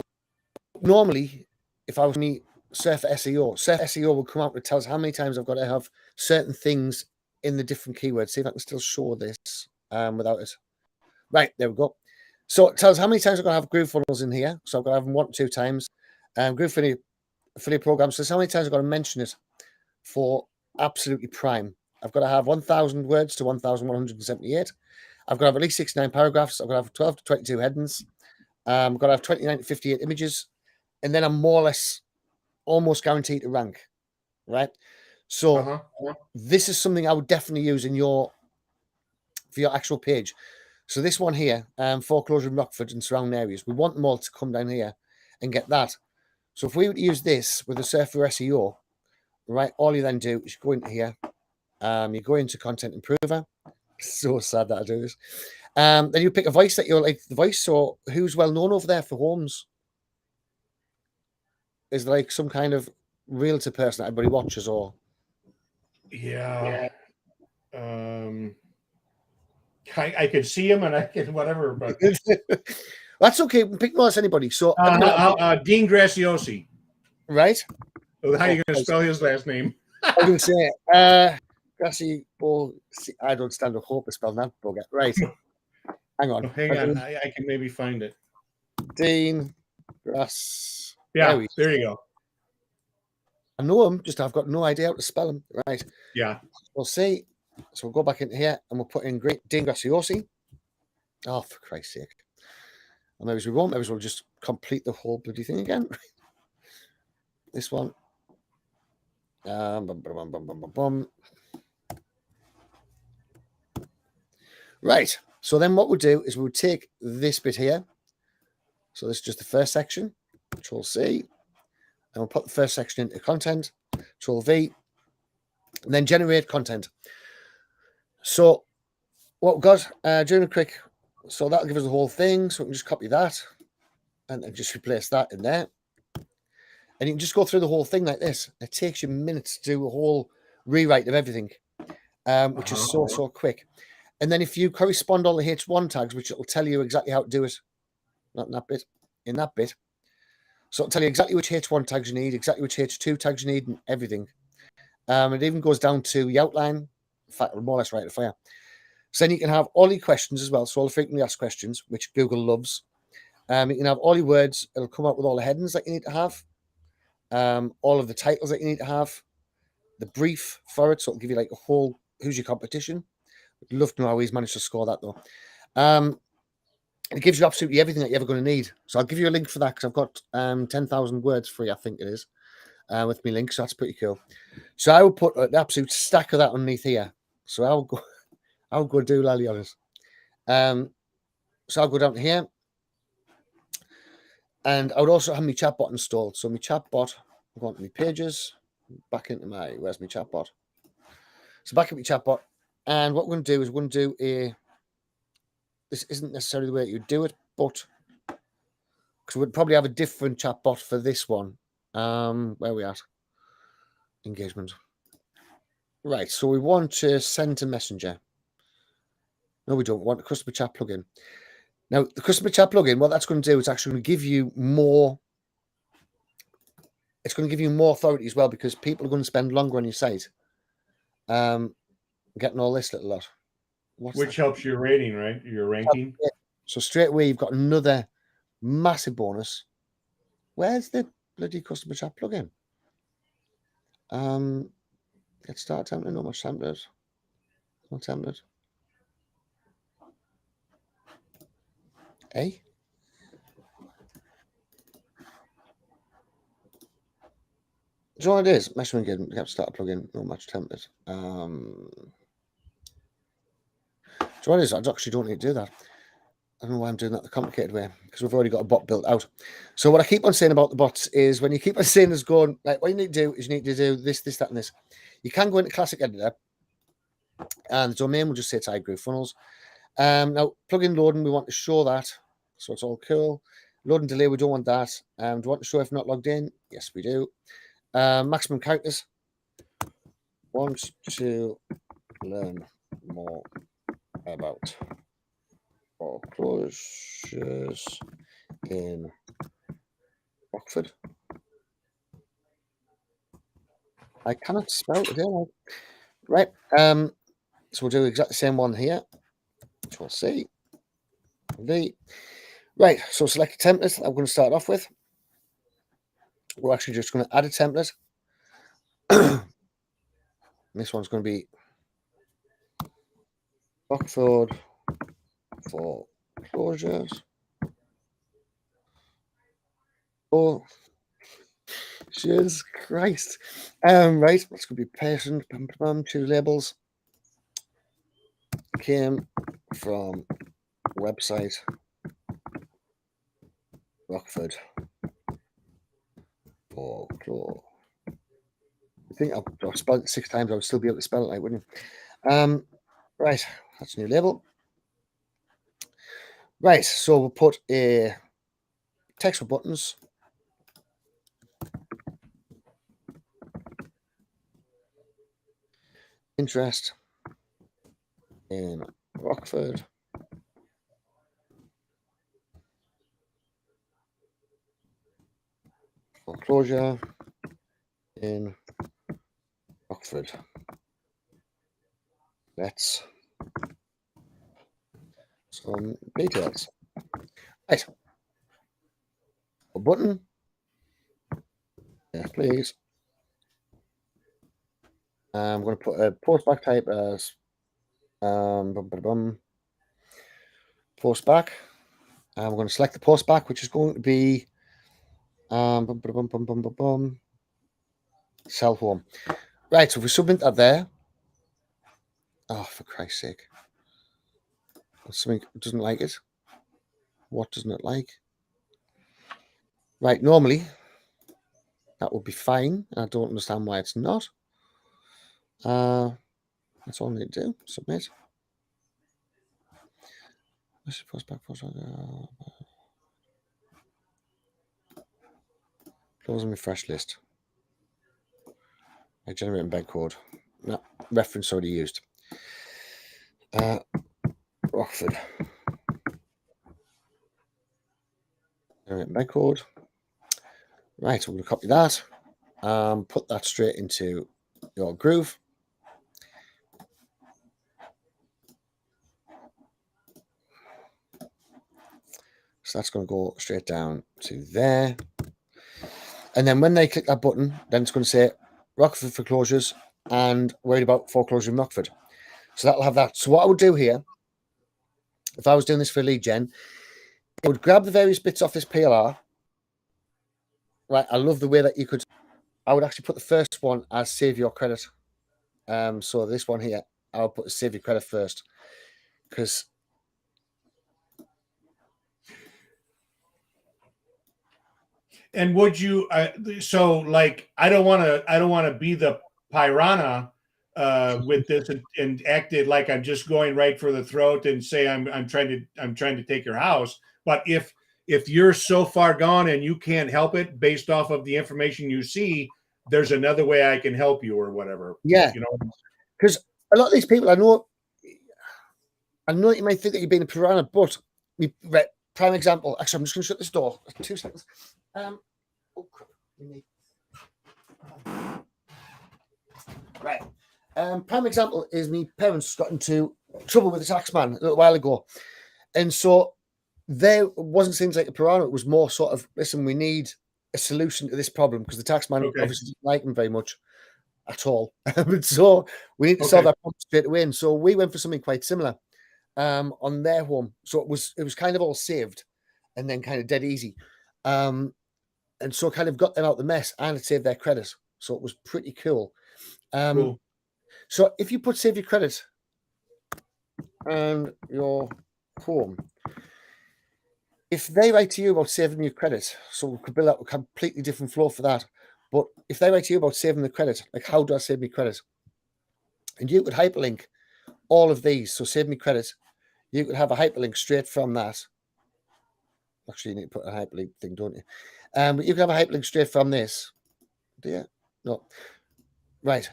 S1: normally, if I was me Surfer SEO would come out and tell us how many times I've got to have certain things in the different keywords. See if I can still show this without it. Right, there we go. So it tells how many times I've got to have groove funnels in here. So I've got to have them 1 or 2 times. Groove affiliate programs. So how many times I've got to mention it for absolutely prime. I've got to have 1,000 words to 1,178. I've got to have at least 69 paragraphs. I've got to have 12 to 22 headings. I've got to have 29 to 58 images. And then I'm more or less almost guaranteed to rank, right? So this is something I would definitely use in for your actual page. So this one here, foreclosure in Rockford and surrounding areas, we want them all to come down here and get that. So if we would use this with a Surfer SEO, right, all you then do is go into here, you go into Content Improver. So sad that I do this. Then you pick a voice that you're like the voice. So who's well known over there for homes? Is there like some kind of realtor person that everybody watches or?
S2: Yeah. I can see him and I can whatever, but
S1: that's okay. Pick more as anybody. So
S2: Dean Graziosi.
S1: Right.
S2: How are you going to spell his last name?
S1: I was going to say Grassy. I don't stand a hope of spelling that bugger. Right. Hang on.
S2: Hang on. I can maybe find it.
S1: Dean Grass.
S2: Yeah, there you go.
S1: I know him, just I've got no idea how to spell him. Right.
S2: Yeah.
S1: We'll see. So we'll go back into here and we'll put in Dean Graziosi. Oh, for Christ's sake. And maybe we won't. Maybe we'll just complete the whole bloody thing again. This one. Right. So then what we'll do is we'll take this bit here. So this is just the first section. Control C. And we'll put the first section into content. Control V. And then generate content. So what we've got, doing a quick, so that'll give us the whole thing. So we can just copy that and then just replace that in there. And you can just go through the whole thing like this. It takes you minutes to do a whole rewrite of everything, which is so quick. And then if you correspond all the H1 tags, which it'll tell you exactly how to do it, not in that bit, in that bit. So it'll tell you exactly which H1 tags you need, exactly which H2 tags you need, and everything. It even goes down to the outline. In fact, it'll more or less write it for you. So then you can have all your questions as well. So all the frequently asked questions, which Google loves. You can have all your words. It'll come up with all the headings that you need to have. All of the titles that you need to have. The brief for it. So it'll give you like a whole, who's your competition. I'd love to know how he's managed to score that though. It gives you absolutely everything that you're ever going to need. So I'll give you a link for that because I've got 10,000 words free, I think it is, with my link. So that's pretty cool. So I will put an absolute stack of that underneath here. So I'll go do lally on it. So I'll go down to here. And I would also have my chatbot installed. So my chatbot, I'm going to my pages, back into my, where's my chatbot? So back at my chatbot. And what we're going to do is we're going to do this isn't necessarily the way you do it, but because we'd probably have a different chatbot for this one. Where are we at? Engagement. Right, so we want to send to Messenger. No, we don't. We want a customer chat plugin. Now, the customer chat plugin, what that's going to do is actually going to give you more. It's going to give you more authority as well, because people are going to spend longer on your site. Getting all this little lot.
S2: Which helps your rating, right? Your ranking.
S1: So straight away, you've got another massive bonus. Where's the bloody customer chat plugin? Get start template, not much template. No template. Eh? Do you know what it is? Measurement again, get start plugin, no much template. Do you know what it is? I actually don't need to do that. I don't know why I'm doing that the complicated way, because we've already got a bot built out. So what I keep on saying about the bots is, when you keep on saying is going, like, what you need to do is you need to do this, this, that, and this. You can go into Classic Editor, and the domain will just say it's iGrooveFunnels. Now, plugin loading, we want to show that, so it's all cool. Load and delay, we don't want that. Do you want to show if not logged in? Yes, we do. Maximum characters. Want to learn more about foreclosures in Rockford. I cannot spell it, right? So we'll do exactly the same one here. Control C, V. Right, so select a template I'm going to start off with. We're actually just going to add a template. This one's going to be Rockford foreclosures. Oh, Jesus Christ. Right, that's going to be patient. Two labels. Came from website Rockford foreclosure. I think I've spelled it 6 times. I would still be able to spell it, like, wouldn't you? Right, that's a new label. Right, so we'll put a text for buttons. Interest in Rockford. Foreclosure in Rockford. Let's some details. Right. A button. Yes, please. I'm going to put a post back type as post back. I'm going to select the post back, which is going to be sell home. Right, so if we submit that there. Oh, for Christ's sake. Something doesn't like it. What doesn't it like? Right, normally that would be fine. I don't understand why it's not. That's all I need to do. Submit. Post back, close my fresh list. I generate embed code. No, reference already used. Rockford. Generate embed code. Right, so I'm going to copy that. Put that straight into your groove. So that's going to go straight down to there. And then when they click that button, then it's going to say Rockford foreclosures and worried about foreclosure in Rockford. So that'll have that. So what I would do here, if I was doing this for lead gen, I would grab the various bits off this PLR. Right, I love the way that you could. I would actually put the first one as save your credit. So this one here, I'll put save your credit first, because
S2: And would you? So, like, I don't want to be the piranha with this and act it like I'm just going right for the throat and say I'm trying to take your house. But if you're so far gone and you can't help it based off of the information you see, there's another way I can help you or whatever.
S1: yeah,
S2: you know.
S1: Because a lot of these people, I know you might think that you're being a piranha, but right, prime example. Actually, I'm just going to shut this door. 2 seconds. Oh, crap. Right. Prime example is me parents got into trouble with the tax man a little while ago. And so there wasn't things like a piranha. It was more sort of, listen, we need a solution to this problem because the tax man obviously didn't like him very much at all. And so we need to solve that problem straight away. And so we went for something quite similar on their home. So it was kind of all saved and then kind of dead easy. And so kind of got them out the mess and it saved their credit. So it was pretty cool.
S2: Cool.
S1: So if you put save your credit and your home, if they write to you about saving your credit, so we could build out a completely different flow for that. But if they write to you about saving the credit, like how do I save my credit? And you could hyperlink all of these. So save me credit. You could have a hyperlink straight from that. Actually, you need to put a hyperlink thing, don't you? But you can have a hyperlink straight from this. Do you? No. Right.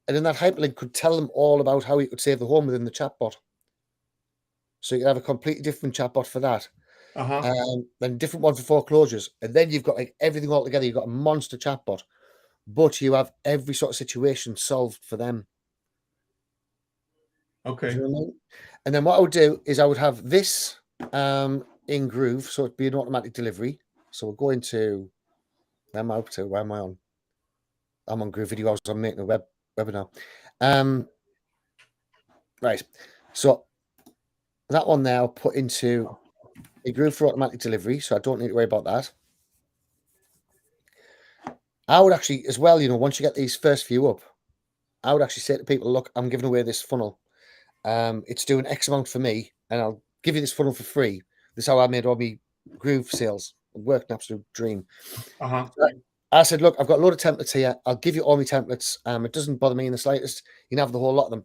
S1: And then that hyperlink could tell them all about how you could save the home within the chatbot. So you can have a completely different chatbot for that. Then different one for foreclosures. And then you've got like everything all together. You've got a monster chatbot, but you have every sort of situation solved for them.
S2: Okay.
S1: Do you know what I mean? And then what I would do is I would have this in Groove, so it'd be an automatic delivery. So we're going to, where am I up to? Where am I on? I'm on Groove Video. I'm making a webinar. Right. So that one there I'll put into a Groove for automatic delivery, so I don't need to worry about that. I would actually, as well, once you get these first few up, I would actually say to people, look, I'm giving away this funnel. It's doing X amount for me, and I'll give you this funnel for free. This is how I made all my Groove sales. It worked an absolute dream. So I said, look, I've got a load of templates here. I'll give you all my templates. It doesn't bother me in the slightest. You can have the whole lot of them.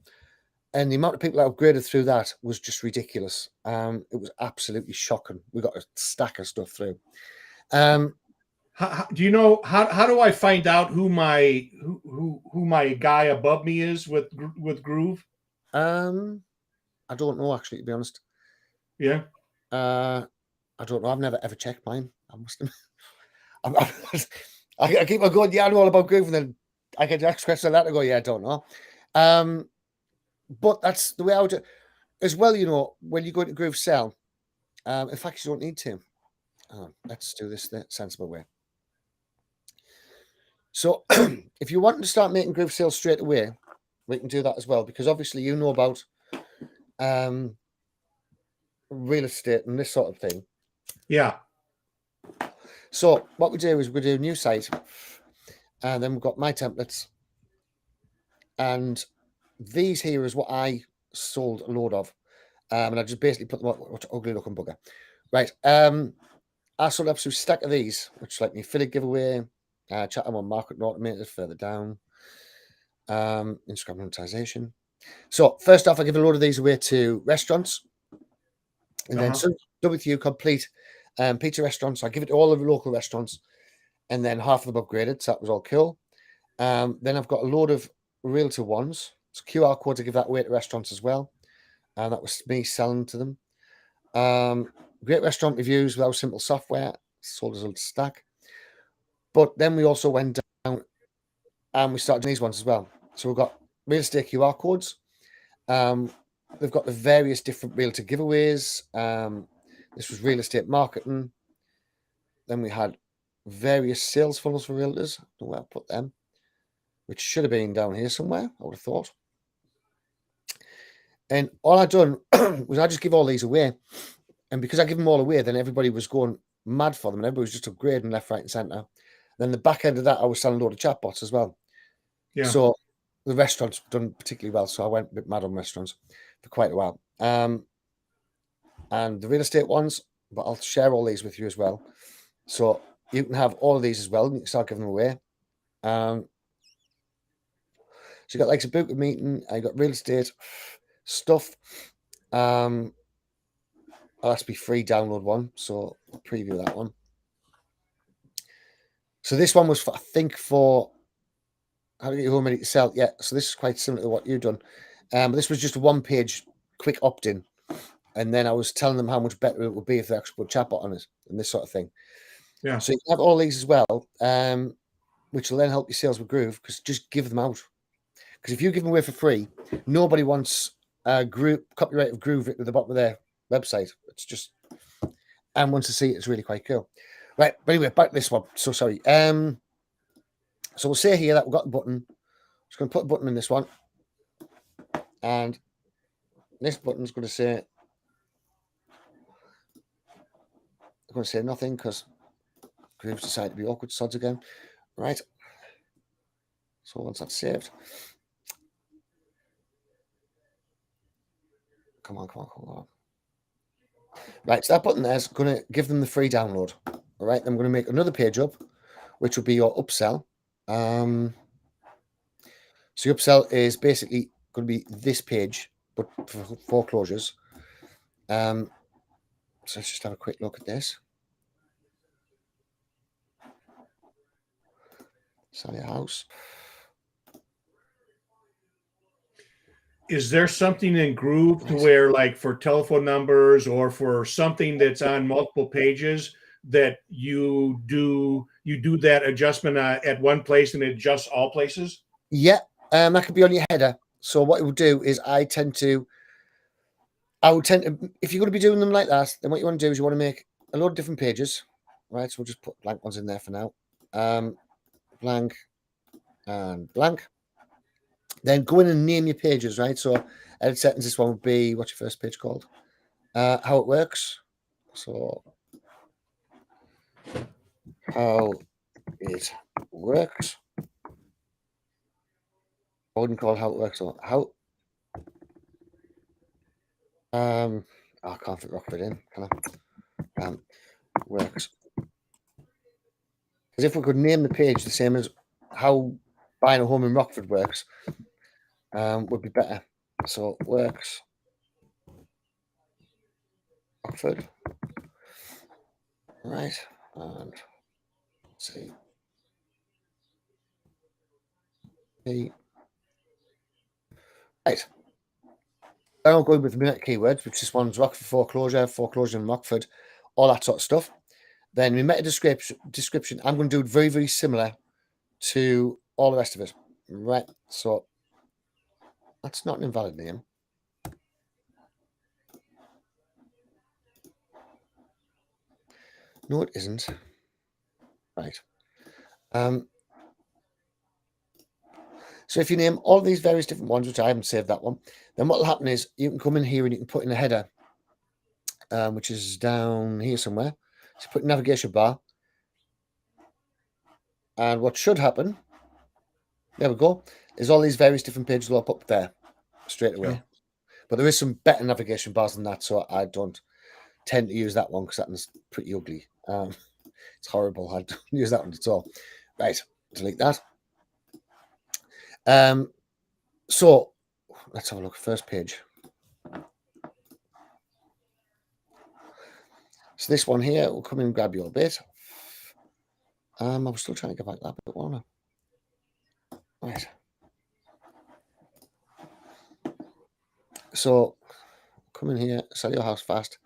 S1: And the amount of people that upgraded through that was just ridiculous. It was absolutely shocking. We got a stack of stuff through.
S2: Do you know how do I find out who my guy above me is with Groove?
S1: I don't know, actually, to be honest.
S2: Yeah.
S1: I don't know. I've never ever checked mine. I must admit. I keep on going, yeah, I know all about Groove, and then I get the next question that I go, yeah, I don't know. But that's the way I would do it. As well, when you go into Groove Sell, in fact, you don't need to. Let's do this the sensible way. So if you want to start making Groove sales straight away, we can do that as well, because obviously you know about real estate and this sort of thing.
S2: Yeah.
S1: So what we do is we do new site, and then we've got my templates, and these here is what I sold a load of, and I just basically put them up. What ugly looking bugger, right? I sold an absolute stack of these, which like me affiliate giveaway, chatammo market and automated further down, Instagram monetization. So first off, I give a load of these away to restaurants, and then some WTU complete pizza restaurants. I give it to all of the local restaurants, and then half of them upgraded, so that was all cool. Then I've got a load of realtor ones, so QR code to give that away to restaurants as well, and that was me selling to them. Great restaurant reviews without simple software, sold as a stack. But then we also went down and we started doing these ones as well. So we've got real estate QR codes. They've got the various different realtor giveaways. This was real estate marketing. Then we had various sales funnels for realtors. I don't know where I put them, which should have been down here somewhere, I would have thought. And all I'd done was I just give all these away. And because I give them all away, then everybody was going mad for them, and everybody was just upgrading left, right, and centre. Then the back end of that, I was selling a load of chatbots as well.
S2: Yeah.
S1: So the restaurants done particularly well. So I went a bit mad on restaurants for quite a while. And the real estate ones, but I'll share all these with you as well. So you can have all of these as well, and you can start giving them away. So you got like a book meeting, I got real estate stuff. That's be free download one, so I'll preview that one. So this one was for, I think, for how to get your home ready to sell. Yeah, so this is quite similar to what you've done. But this was just a one-page quick opt-in, and then I was telling them how much better it would be if they actually put chatbot on it and this sort of thing.
S2: Yeah.
S1: So you can have all these as well, which will then help your sales with Groove, because just give them out. Because if you give them away for free, nobody wants a group copyright of Groove at the bottom of their website. It's just, and once to see it, it's really quite cool. Right, but anyway, back to this one. So sorry. So we'll say here that we've got the button. Just going to put a button in this one, and this button's going to say, I'm going to say nothing because Groove's decided to be awkward sods again. Right. So once that's saved, come on. Right, so that button there is going to give them the free download. All right, I'm going to make another page up, which will be your upsell. So your upsell is basically going to be this page, but for foreclosures. So let's just have a quick look at this. Sell your house.
S2: Is there something in Groove to where, like, for telephone numbers or for something that's on multiple pages, that you do that adjustment at one place and it adjusts all places?
S1: Yeah, that could be on your header. So what it will do is I would tend to, if you're going to be doing them like that, then what you want to do is you want to make a lot of different pages, right? So we'll just put blank ones in there for now. Blank and blank. Then go in and name your pages, right? So edit settings, this one would be, what's your first page called? How it works. So how it works. I wouldn't call it how it works, or how I can't fit Rockford in, can I? Works. As if we could name the page the same as how buying a home in Rockford works, would be better. So works Rockford. Right. And let's see. Right. I'm going with the keywords, which this one's Rockford foreclosure in Rockford, all that sort of stuff. Then we meta description. I'm going to do it very, very similar to all the rest of it. Right. So that's not an invalid name. No, it isn't. Right. So if you name all these various different ones, which I haven't saved that one, then what will happen is you can come in here and you can put in a header, which is down here somewhere. So put navigation bar. And what should happen, there we go, is all these various different pages will pop up there straight away. Yeah. But there is some better navigation bars than that, so I don't tend to use that one because that one's pretty ugly. It's horrible. I don't use that one at all. Right, delete that. So let's have a look. First page. So this one here will come in and grab your bit. I was still trying to get back that bit, wasn't I? Right. So come in here, sell your house fast.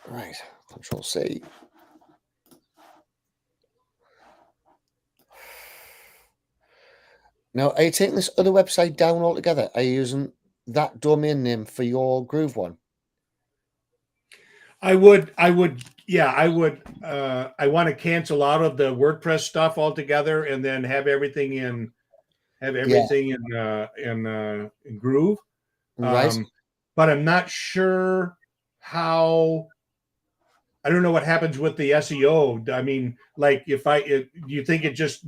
S1: Right, Control C. Now, are you taking this other website down altogether? Are you using that domain name for your Groove one?
S2: I would. Yeah, I would. I want to cancel out of the WordPress stuff altogether, and then have everything in in Groove.
S1: Right.
S2: But I'm not sure how. I don't know what happens with the SEO. I mean, like, do you think it just?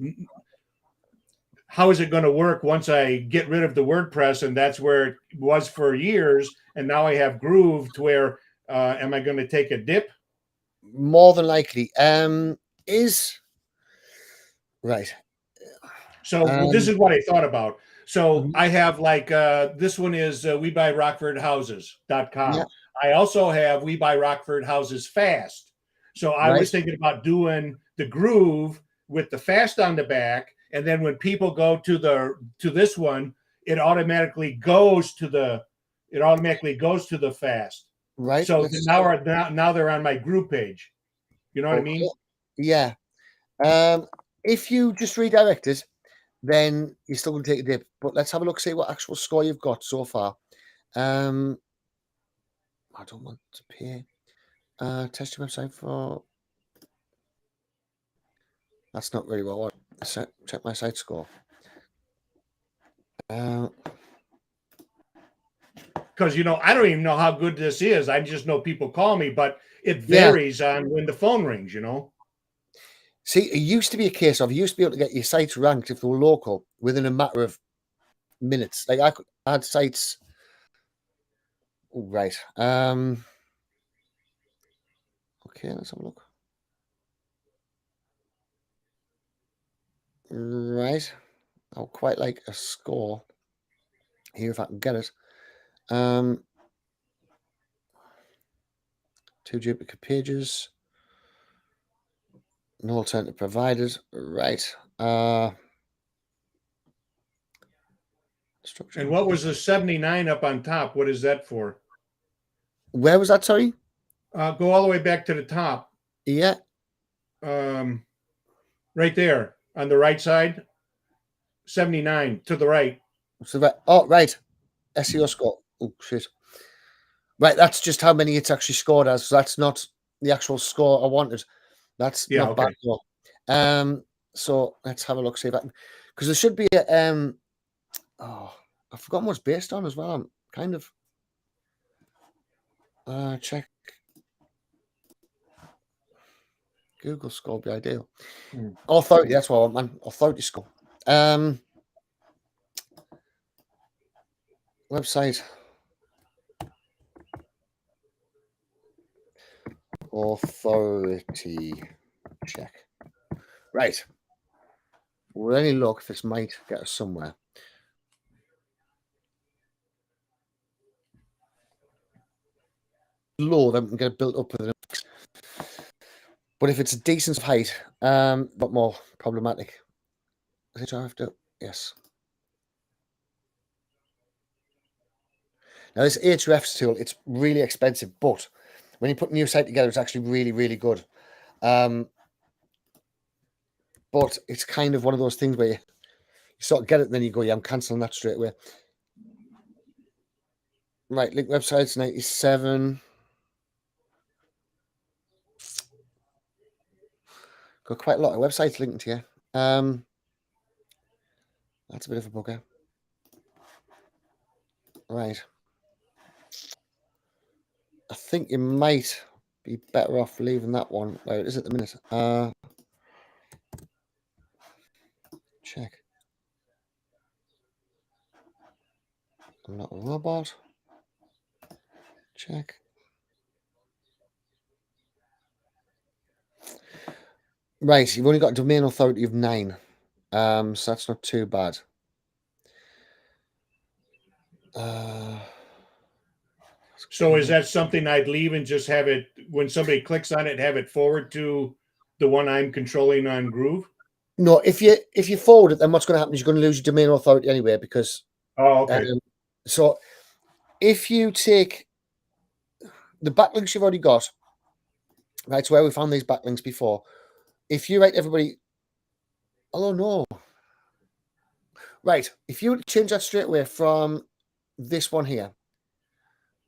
S2: How is it going to work once I get rid of the WordPress, and that's where it was for years, and now I have Groove to where am I going to take a dip?
S1: More than likely. Is right.
S2: So this is what I thought about. So I have, like, this one is WeBuyRockfordHouses.com. Yeah. I also have We Buy Rockford Houses Fast. So I was thinking about doing the groove with the fast on the back, and then when people go to this one, it automatically goes to the fast.
S1: Right.
S2: So now they're on my group page. You know what I mean?
S1: Yeah. If you just redirect it, then you're still going to take a dip. But let's have a look, see what actual score you've got so far. I don't want to pay. Test your website for. That's not really what I want. Check my site score.
S2: Because I don't even know how good this is. I just know people call me, but it varies on when the phone rings.
S1: See, it used to be a case of you used to be able to get your sites ranked if they were local within a matter of minutes. Like I had sites. Right. Okay, let's have a look. Right. I would quite like a score here if I can get it. 2 duplicate pages. No alternative provided. Right. Structure.
S2: And what was the 79 up on top? What is that for?
S1: Where was that, sorry?
S2: Go all the way back to the top.
S1: Yeah.
S2: Right there on the right side. 79 to the right.
S1: So that, oh, right. SEO score. Oh, shit. Right, that's just how many it's actually scored as. So that's not the actual score I wanted. That's not bad. So let's have a look, see if I can, because there should be a I've forgotten what it's based on as well. I'm kind of check Google score would be ideal. Authority, that's what I want, man. Authority score. Website. Authority check. Right. We'll only look if this might get us somewhere. Low, then we can get it built up with it. But if it's a decent height, but more problematic. Is it after? Yes. Now this Ahrefs tool, it's really expensive, but when you put a new site together, it's actually really, really good. But it's kind of one of those things where you sort of get it and then you go, yeah, I'm cancelling that straight away. Right, link websites 97. Got quite a lot of websites linked here. That's a bit of a bugger. Right. I think you might be better off leaving that one where it is at the minute. Check. I'm not a robot. Check. Right, you've only got a domain authority of 9. So that's not too bad.
S2: So is that something I'd leave and just have it, when somebody clicks on it, have it forward to the one I'm controlling on Groove?
S1: No, if you forward it, then what's going to happen is you're going to lose your domain authority anyway, because so if you take the backlinks you've already got, right, so where we found these backlinks before, if you write everybody, oh no, right, if you change that straight away from this one here,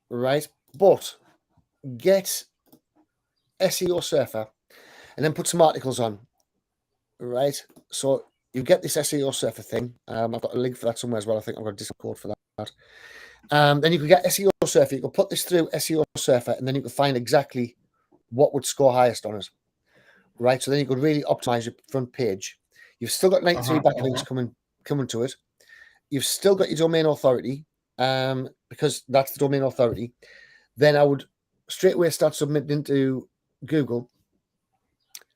S1: right, but get SEO Surfer and then put some articles on, right, so you get this SEO Surfer thing. I've got a link for that somewhere as well. I think I've got a Discord code for that. Then you can get SEO Surfer. You can put this through SEO Surfer, and then you can find exactly what would score highest on it, right? So then you could really optimize your front page. You've still got 93 backlinks coming to it. You've still got your domain authority, because that's the domain authority. Then I would straight away start submitting into Google,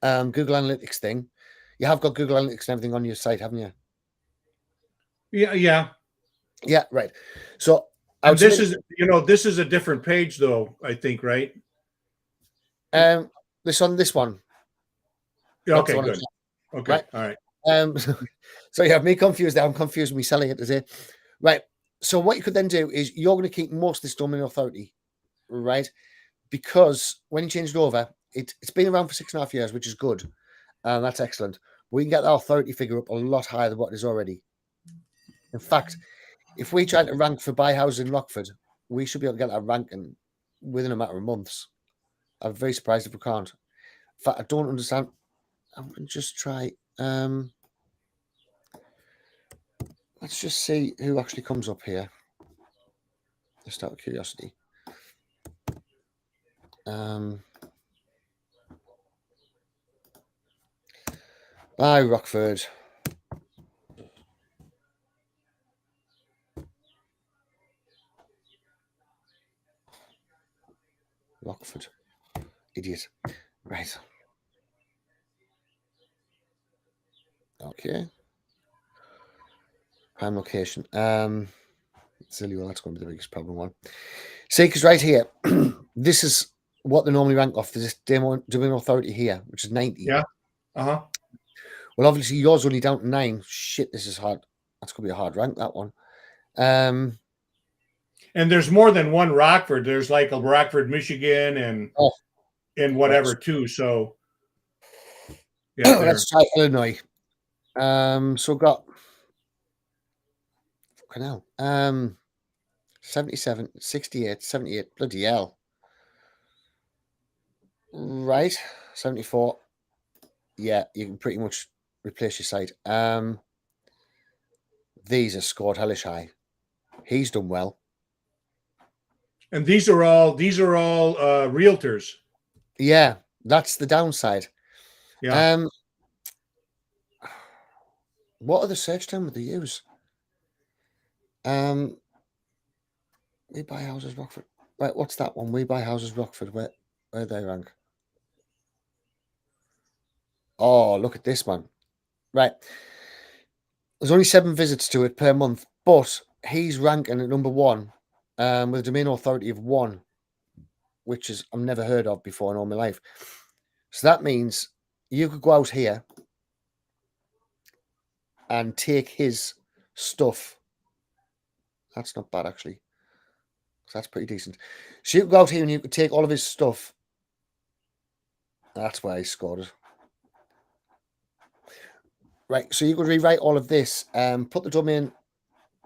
S1: Google Analytics thing. You have got Google Analytics and everything on your site, haven't you?
S2: Yeah,
S1: right. So
S2: this is a different page, though, I think, right?
S1: This one.
S2: Yeah,
S1: That's the
S2: okay,
S1: one I'm
S2: good.
S1: saying.
S2: Okay,
S1: Right.
S2: all right.
S1: So you have me confused there. I'm confused with me selling it today. Right. So what you could then do is you're going to keep most of this domain authority, right? Because when you change it over, it's been around for 6.5 years, which is good. And that's excellent. We can get that authority figure up a lot higher than what it is already. In fact, if we try to rank for buy houses in Rockford, we should be able to get that ranking within a matter of months. I'm very surprised if we can't. In fact, I don't understand. I'm going to just try. Let's just see who actually comes up here. Just out of curiosity. Hi, Rockford. Rockford. Idiot. Right. Okay. Prime location. Silly, well, that's going to be the biggest problem one. See, because right here, this is what they normally rank off. There's this domain authority here, which is 90.
S2: Yeah. Uh-huh.
S1: Well, obviously, yours only down to 9. Shit, this is hard. That's going to be a hard rank, that one.
S2: And there's more than one Rockford. There's like a Rockford, Michigan, and whatever too. So yeah,
S1: let's try Illinois. So we've got fucking hell. 77, 68, 78. Bloody hell. Right. 74. Yeah, you can pretty much replace your site. These are scored hellish high. He's done well.
S2: and these are all realtors.
S1: Yeah, that's the downside.
S2: Yeah.
S1: What are the search term they use? We buy houses Rockford. Right, what's that one? We buy houses Rockford. Where they rank? Oh, look at this one. Right. There's only 7 visits to it per month, but he's ranking at number 1 with a domain authority of 1, which is I've never heard of before in all my life. So that means you could go out here and take his stuff. That's not bad, actually. So that's pretty decent. So you could go out here and you could take all of his stuff. That's where he scored it. Right, so you could rewrite all of this and put the domain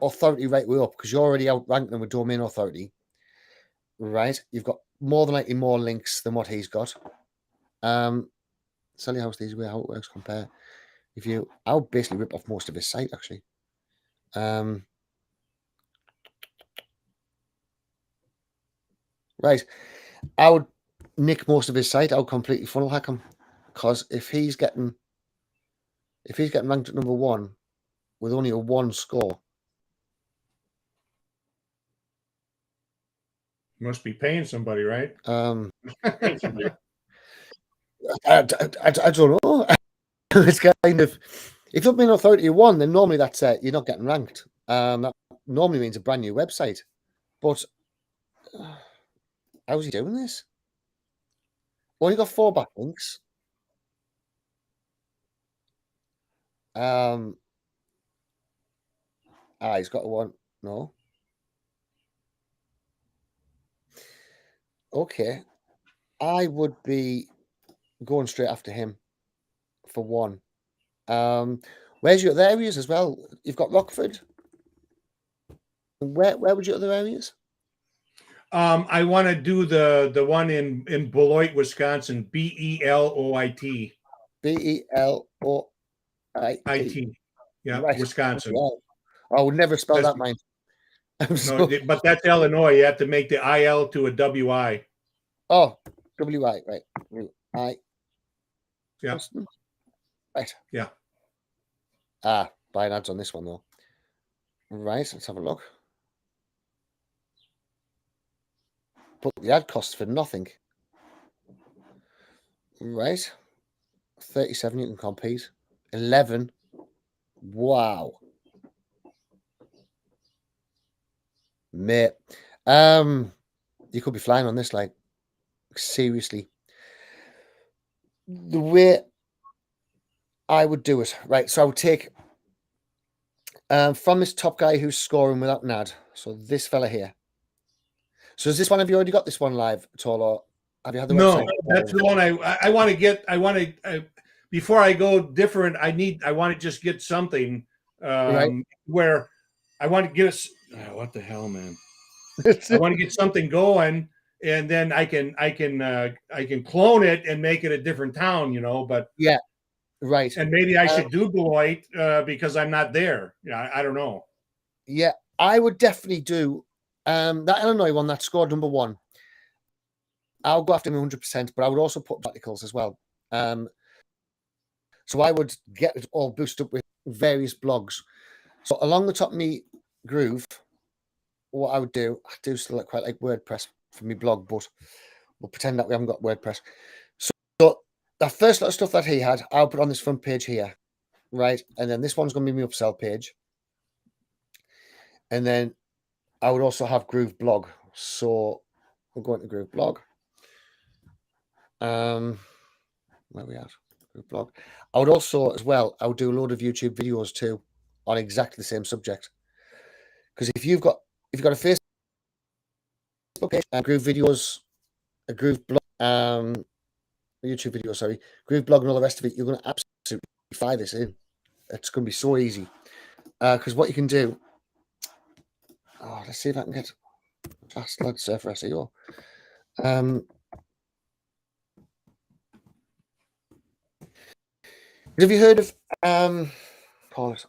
S1: authority right way up because you're already outranking them with domain authority. Right, you've got more than likely more links than what he's got. Sell your house these way, how it works, compare. If you, I'll basically rip off most of his site actually. Right, I would nick most of his site. I would completely funnel hack him because if he's getting ranked at number 1 with only a 1 score.
S2: Must be paying somebody, right?
S1: I don't know. It's kind of, if you've been authority 1, then normally that's you're not getting ranked. That normally means a brand new website. But how's he doing this? Only got 4 backlinks. He's got 1. No. Okay. I would be going straight after him for 1. Where's your other areas as well? You've got Rockford. Where would your other areas?
S2: I want to do the one in Beloit, Wisconsin. Beloit.
S1: Beloit.
S2: Yeah,
S1: Right.
S2: Wisconsin.
S1: Well, I would never spell that, mine.
S2: No, but that's Illinois. You have to make the IL to a WI.
S1: Oh, WI, right. I.
S2: Yeah.
S1: Right.
S2: Yeah.
S1: Buying ads on this one, though. Right, let's have a look. Put the ad costs for nothing. Right. 37, you can compete. 11. Wow. Mate. You could be flying on this, like, seriously. the way I would do it, right? So I would take from this top guy who's scoring without an ad. So this fella here. So is this one? Have you already got this one live at all, or have you had the
S2: No,
S1: website?
S2: that's the one I want to get. I want to before I go different. I want to just get something
S1: Right.
S2: where I want to get us. What the hell, man? I want to get something going, and then I can clone it and make it a different town, you know. But
S1: Yeah, right.
S2: and maybe I should do Beloit because I'm not there. Yeah, I don't know.
S1: Yeah, I would definitely do that Illinois one that scored number 1. I'll go after him 100%, but I would also put articles as well. So I would get it all boosted up with various blogs. So along the top of me groove, what I would do, I do still quite like WordPress for me blog, but we'll pretend that we haven't got WordPress. So that first lot of stuff that he had, I'll put on this front page here, right? And then this one's going to be my upsell page. And then I would also have Groove blog. So we'll go into Groove blog. Where we at? Groove blog. I would also, as well, I would do a load of YouTube videos too on exactly the same subject. Because if you've got a Facebook page, Groove videos, a Groove blog, YouTube video, sorry, Groove blog and all the rest of it, you're going to absolutely fire this in. It's going to be so easy. Because what you can do, let's see if I can get fast lad surfer SEO. Have you heard of call it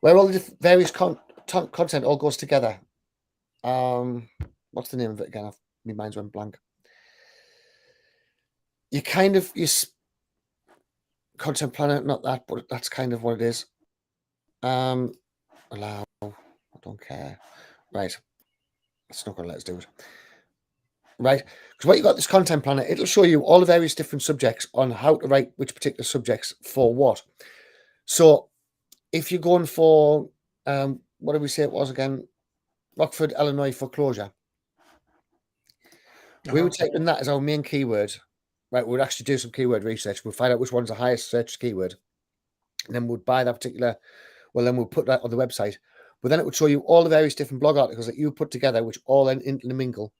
S1: where all the various content all goes together? What's the name of it again? My mind's went blank. You content planner, not that, but that's kind of what it is. Allow, I don't care. Right, it's not going to let us do it. Right, because what you got this content planner, it'll show you all the various different subjects on how to write which particular subjects for what. So if you're going for what did we say it was again? Rockford, Illinois foreclosure. We would take in that as our main keyword. Right, we would actually do some keyword research. We'll find out which one's the highest searched keyword, and then we'll buy that particular. Well, then we'll put that on the website. But then it would show you all the various different blog articles that you put together, which all then intermingle,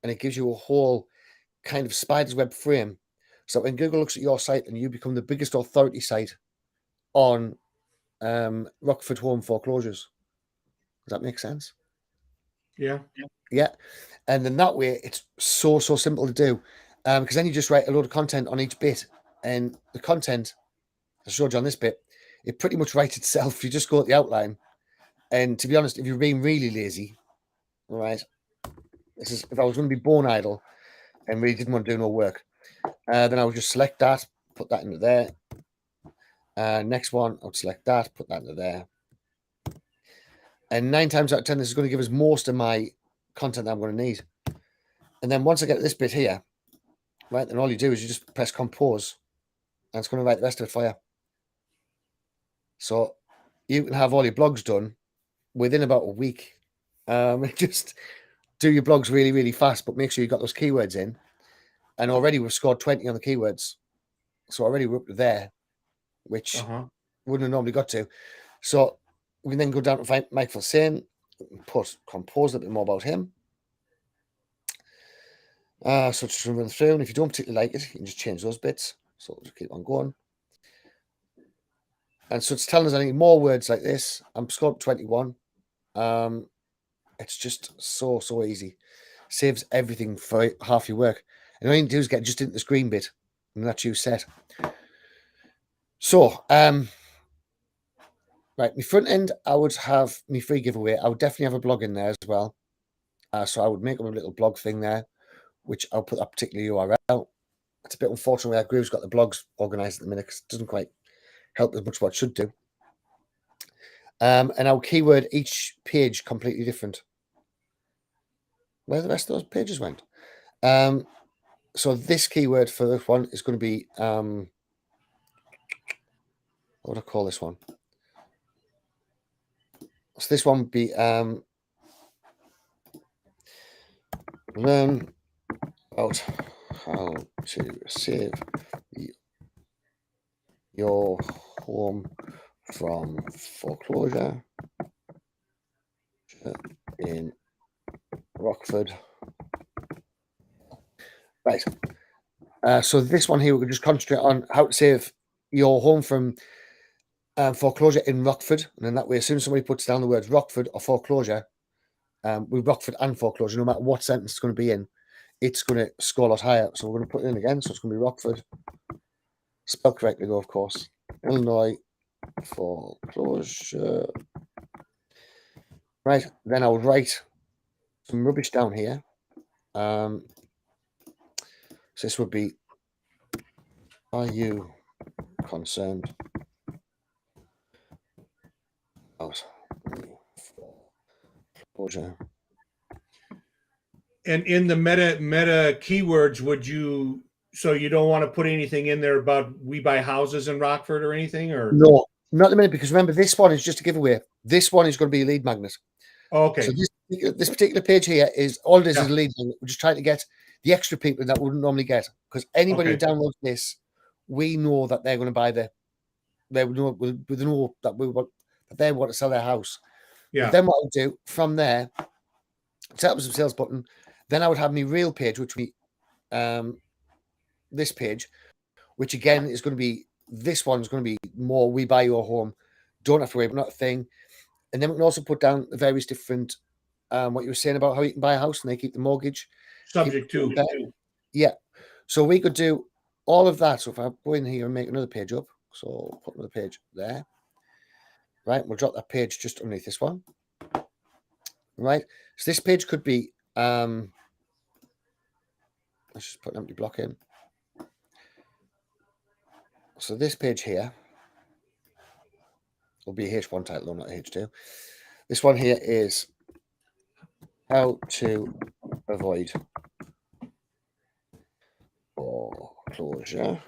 S1: and it gives you a whole kind of spider's web frame. So when Google looks at your site, and you become the biggest authority site on Rockford home foreclosures. Does that make sense?
S2: Yeah.
S1: And then that way it's so simple to do, because then you just write a load of content on each bit, and the content I showed you on this bit, it pretty much writes itself. You just go at the outline, and to be honest, if you're being really lazy, all right, this is if I was going to be born idle and really didn't want to do no work, then I would just select that, put that into there. Next one, I would select that, put that into there. And 9 times out of 10, this is going to give us most of my content that I'm going to need. And then once I get to this bit here, right, then all you do is you just press compose, and it's going to write the rest of it for you. So you can have all your blogs done within about a week. Just do your blogs really, really fast, but make sure you got those keywords in. And already we've scored 20 on the keywords. So already we're up to there, which wouldn't have normally got to. So we can then go down to find Michael Sane, compose a bit more about him. So just run through, and if you don't particularly like it, you can just change those bits. So we'll just keep on going. And so it's telling us I need more words like this. I'm scored 21. It's just so easy. Saves everything for half your work. And all you need to do is get just into this green bit, and that's you set. So, right, my front end, I would have my free giveaway. I would definitely have a blog in there as well. So I would make up a little blog thing there, which I'll put that particular URL. It's a bit unfortunate that Groove's got the blogs organized at the minute because it doesn't quite help as much what it should do. And I'll keyword each page completely different. Where the rest of those pages went. So this keyword for this one is going to be what would I call this one? So this one would be learn about how to save your home from foreclosure in Rockford. Right. So this one here, we can just concentrate on how to save your home from foreclosure in Rockford. And then that way, as soon as somebody puts down the words Rockford or foreclosure, with Rockford and foreclosure, no matter what sentence it's going to be in, it's going to score a lot higher. So we're going to put it in again. So it's going to be Rockford. Spelled correctly, though, of course. Illinois foreclosure. Right. Then I would write some rubbish down here. So this would be, are you concerned about foreclosure?
S2: And in the meta keywords, would you, so you don't want to put anything in there about we buy houses in Rockford or anything, or?
S1: No, not at the minute, because remember, this one is just a giveaway. This one is going to be a lead magnet.
S2: Oh, okay.
S1: So this particular page here is all it is
S2: Yeah.
S1: is a lead magnet. We're just trying to get the extra people that wouldn't normally get, because anybody
S2: Okay.
S1: who downloads this, we know that they're going to buy they would know that they want to sell their house.
S2: Yeah.
S1: But then what I'll do from there, set up some sales button. Then I would have my real page, which would be this page, which again is going to be, this one's going to be more we buy your home. Don't have to worry about not a thing. And then we can also put down the various different what you were saying about how you can buy a house and they keep the mortgage.
S2: Subject to.
S1: Yeah. So we could do all of that. So if I go in here and make another page up, so put another page there. Right. We'll drop that page just underneath this one. Right. So this page could be let's just put an empty block in. So this page here will be a H1 title, not a H2. This one here is how to avoid foreclosure.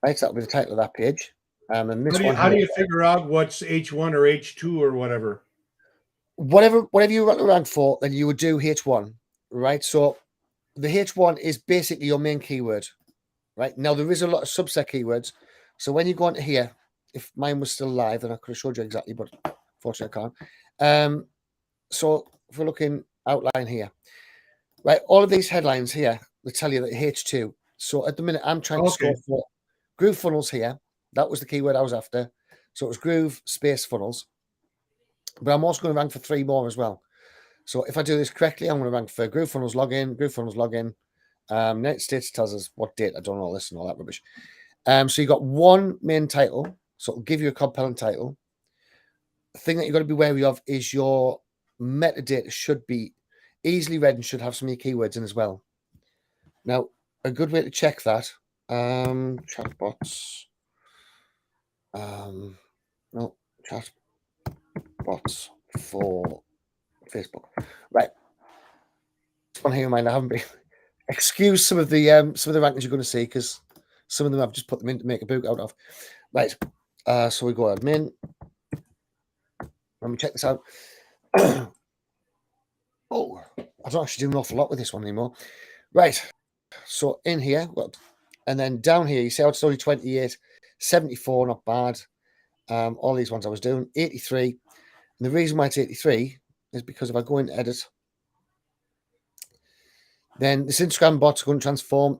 S1: Right, so that'll be the title of that page. And this
S2: How do you figure out what's H1 or H2 or whatever?
S1: Whatever you want to rank for, then you would do H1, right? So the H1 is basically your main keyword, right? Now there is a lot of subset keywords. So when you go into here, if mine was still live, then I could have showed you exactly, but unfortunately I can't. So if we're looking outline here, right? All of these headlines here, they tell you that H2. So at the minute, I'm trying to score for Groove Funnels here. That was the keyword I was after. So it was Groove space funnels. But I'm also going to rank for 3 more as well. So if I do this correctly, I'm going to rank for Groove Funnels login, Groove Funnels login. United States tells us what date. I don't know all this and all that rubbish. So you got one main title. So it'll give you a compelling title. The thing that you've got to be wary of is your metadata should be easily read and should have some of your keywords in as well. Now, a good way to check that, chatbots. No, chatbots for Facebook. Right. This one here, mine, I haven't been. Excuse some of the rankings you're going to see, because some of them I've just put them in to make a book out of. Right. So we go admin. Let me check this out. Oh, I don't actually do an awful lot with this one anymore. Right. So in here, well, and then down here, you see how it's only 28, 74, not bad. All these ones I was doing, 83. And the reason why it's 83 is because if I go into edit, then this Instagram bot's going to transform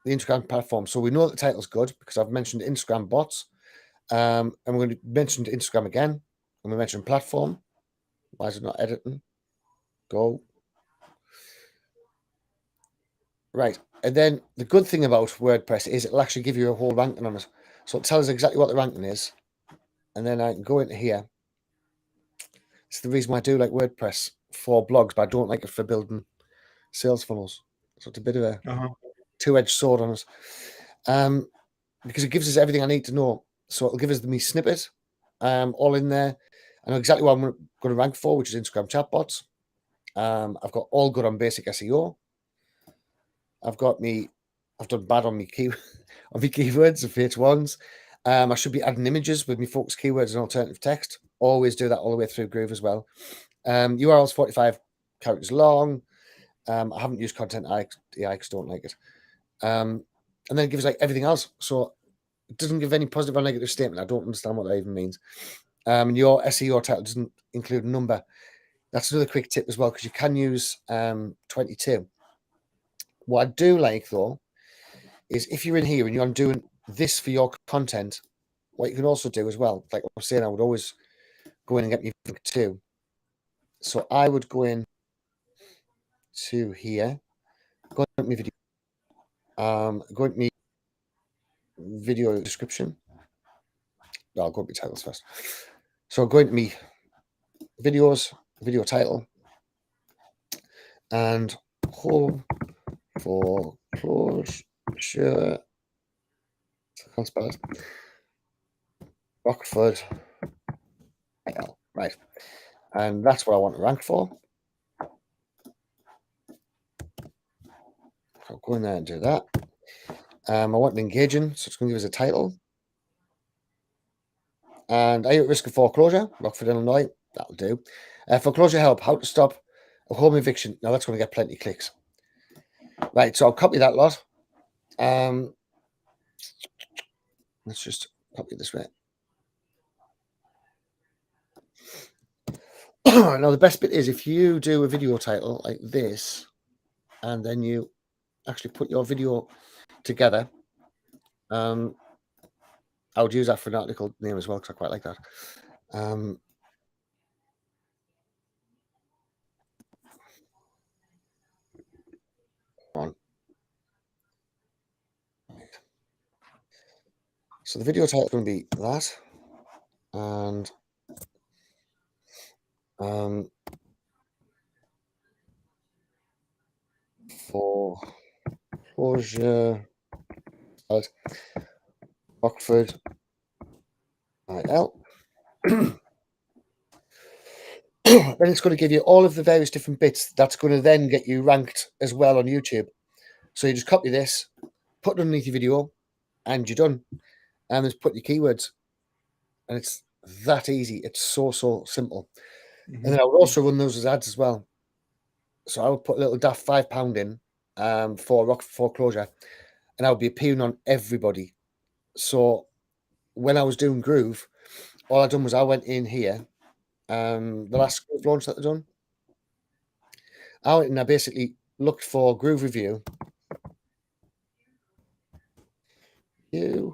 S1: the Instagram platform. So we know that the title's good because I've mentioned Instagram bots. And we're going to mention Instagram again. And we mentioned platform. Why is it not editing? Go. Right. And then the good thing about WordPress is it'll actually give you a whole ranking on it. So it tells us exactly what the ranking is. And then I can go into here. It's the reason why I do like WordPress for blogs, but I don't like it for building sales funnels. So it's a bit of a two-edged sword on us. Because it gives us everything I need to know. So it'll give us me snippet all in there. I know exactly what I'm going to rank for, which is Instagram chatbots. I've got all good on basic SEO. I've done bad on my keywords of H1s. I should be adding images with my focus keywords and alternative text. Always do that all the way through Groove as well. URL's 45 characters long. I haven't used content AI because I don't like it. And then it gives like everything else. So it doesn't give any positive or negative statement. I don't understand what that even means. And your SEO title doesn't include a number. That's another quick tip as well, because you can use 22. What I do like though is if you're in here and you're doing this for your content, what you can also do as well, like I was saying, I would always go in and get me link 2. So I would go in to here, go into my video, go into my video description. No, I'll go into my titles first. So I'll go into my videos, video title, and home foreclosure. I can't spell it. Rockford. Right. And that's what I want to rank for. I'll go in there and do that. I want engaging, so it's going to give us a title. And are you at risk of foreclosure? Rockford, Illinois. That'll do. Foreclosure help. How to stop a home eviction. Now that's going to get plenty of clicks. Right, so I'll copy that lot. Let's just copy it this way. Now the best bit is if you do a video title like this, and then you actually put your video together. I would use that for an article name as well, because I quite like that. So the video title is going to be that, and foreclosure Rockford IL. Then it's going to give you all of the various different bits. That's going to then get you ranked as well on YouTube. So you just copy this, put it underneath your video, and you're done. And just put your keywords. And it's that easy. It's so simple. And then I would also run those as ads as well. So I would put a little daft £5 in for Rockford foreclosure, and I would be appearing on everybody. So when I was doing Groove, all I done was I went in here, the last Groove launch that they've done. I went and I basically looked for Groove review. And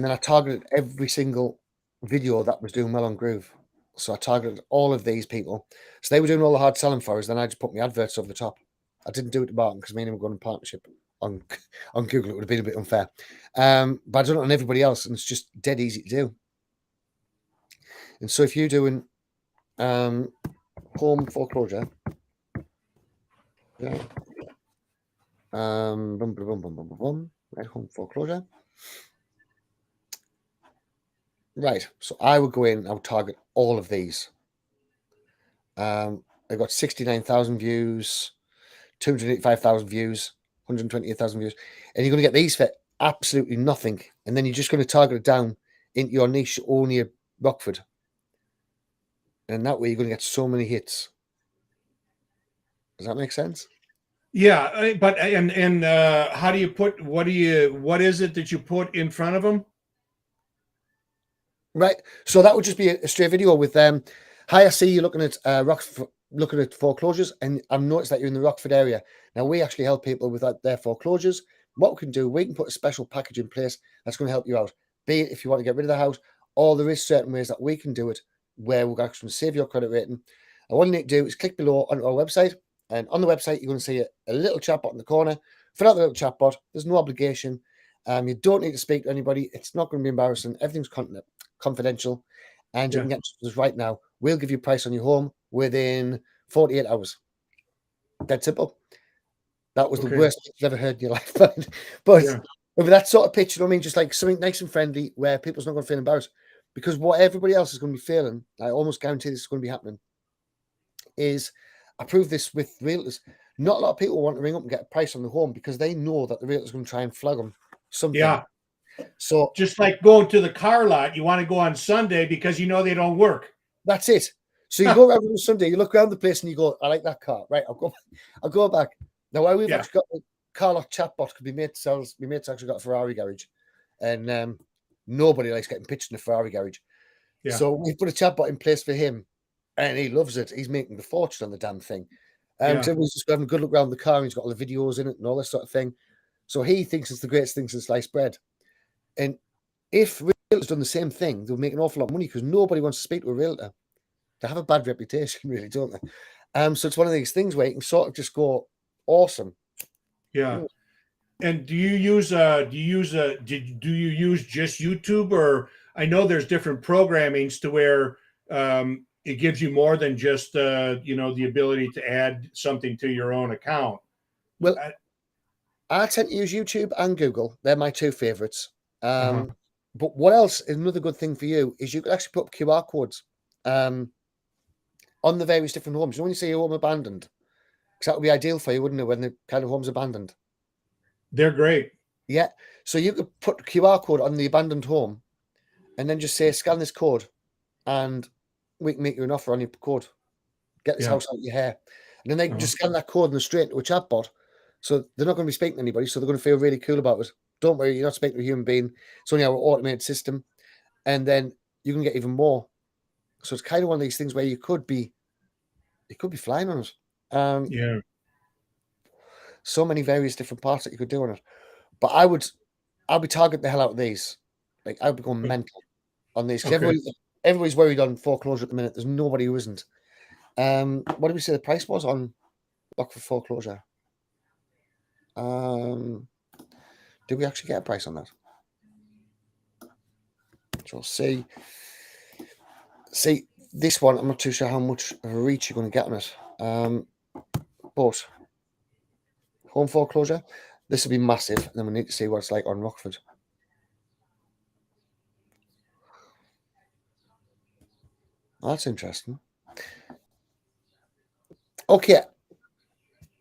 S1: then I targeted every single video that was doing well on Groove. So I targeted all of these people. So they were doing all the hard selling for us. Then I just put my adverts over the top. I didn't do it to Barton because me and him were going in partnership on Google. It would have been a bit unfair. But I done it on everybody else, and it's just dead easy to do. And so if you're doing home foreclosure, right, home foreclosure. Right, so I would go in, I would target all of these. I got 69,000 views, 285,000 views, 128,000 views, and you're going to get these for absolutely nothing. And then you're just going to target it down into your niche, only at Rockford. And that way you're going to get so many hits. Does that make sense?
S2: Yeah, but how do you put, what is it that you put in front of them?
S1: Right. So that would just be a straight video with hi, I see you looking at looking at foreclosures, and I've noticed that you're in the Rockford area. Now we actually help people with their foreclosures. What we can do, we can put a special package in place that's going to help you out. Be it if you want to get rid of the house, or there is certain ways that we can do it where we're actually save your credit rating. And what you need to do is click below on our website, and on the website you're going to see a little chatbot in the corner. Fill out the little chatbot. There's no obligation. You don't need to speak to anybody. It's not going to be embarrassing. Everything's confidential, and you can get to us right now. We'll give you a price on your home within 48 hours. Dead simple. That was the worst pitch you've ever heard in your life. But with that sort of pitch, you know what I mean? Just like something nice and friendly where people's not going to feel embarrassed. Because what everybody else is going to be feeling, I almost guarantee this is going to be happening, is I prove this with realtors. Not a lot of people want to ring up and get a price on the home because they know that the realtor's going to try and flag them something.
S2: Yeah.
S1: So
S2: just like going to the car lot, you want to go on Sunday because you know they don't work.
S1: That's it. So you go around on Sunday, you look around the place and you go, I like that car. Right, I'll go back. Now we've
S2: Yeah.
S1: actually got a car lot chatbot because my mate's actually got a Ferrari garage. And nobody likes getting pitched in a Ferrari garage.
S2: Yeah.
S1: So we put a chatbot in place for him and he loves it. He's making the fortune on the damn thing.
S2: Yeah.
S1: So he's just having a good look around the car and he's got all the videos in it and all this sort of thing. So he thinks it's the greatest thing since sliced bread. And if realtors done the same thing, they'll make an awful lot of money because nobody wants to speak to a realtor. They have a bad reputation, really, don't they? So it's one of these things where you can sort of just go, awesome.
S2: Yeah. And do you use just YouTube, or I know there's different programmings to where it gives you more than just the ability to add something to your own account.
S1: Well, I tend to use YouTube and Google. They're my two favorites. But what else is another good thing for you is you can actually put up QR codes on the various different homes. You know, when you see your home abandoned, because that would be ideal for you, wouldn't it, when the kind of home's abandoned?
S2: They're great.
S1: Yeah. So you could put QR code on the abandoned home and then just say, scan this code and we can make you an offer on your code. Get this house out of your hair. And then they can just scan that code and they're straight into a chatbot. So they're not going to be speaking to anybody. So they're going to feel really cool about it. Don't worry, you're not speaking to a human being. It's only our automated system. And then you can get even more. So it's kind of one of these things where you could be flying on it.
S2: Yeah.
S1: So many various different parts that you could do on it. But I'll be targeting the hell out of these. Like I'll be going mental on these. Everybody's worried on foreclosure at the minute. There's nobody who isn't. What did we say the price was on Rockford foreclosure? Did we actually get a price on that? So see this one. I'm not too sure how much of a reach you're going to get on it. But home foreclosure, this will be massive. And then we need to see what it's like on Rockford. That's interesting. Okay.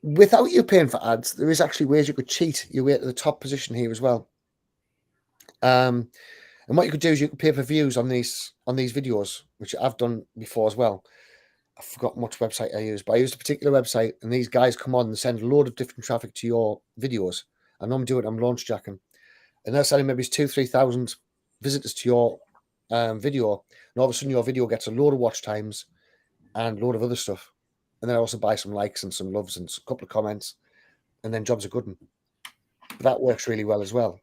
S1: Without you paying for ads, there is actually ways you could cheat your way to the top position here as well. And what you could do is you could pay for views on these videos, which I've done before as well. I've forgotten which website I used, but I used a particular website, and these guys come on and send a load of different traffic to your videos. And I'm doing it, I'm launch jacking. And they're selling maybe 2,000-3,000 visitors to your video. And all of a sudden your video gets a load of watch times and a load of other stuff. And then I also buy some likes and some loves and a couple of comments. And then jobs are good. But that works really well as well.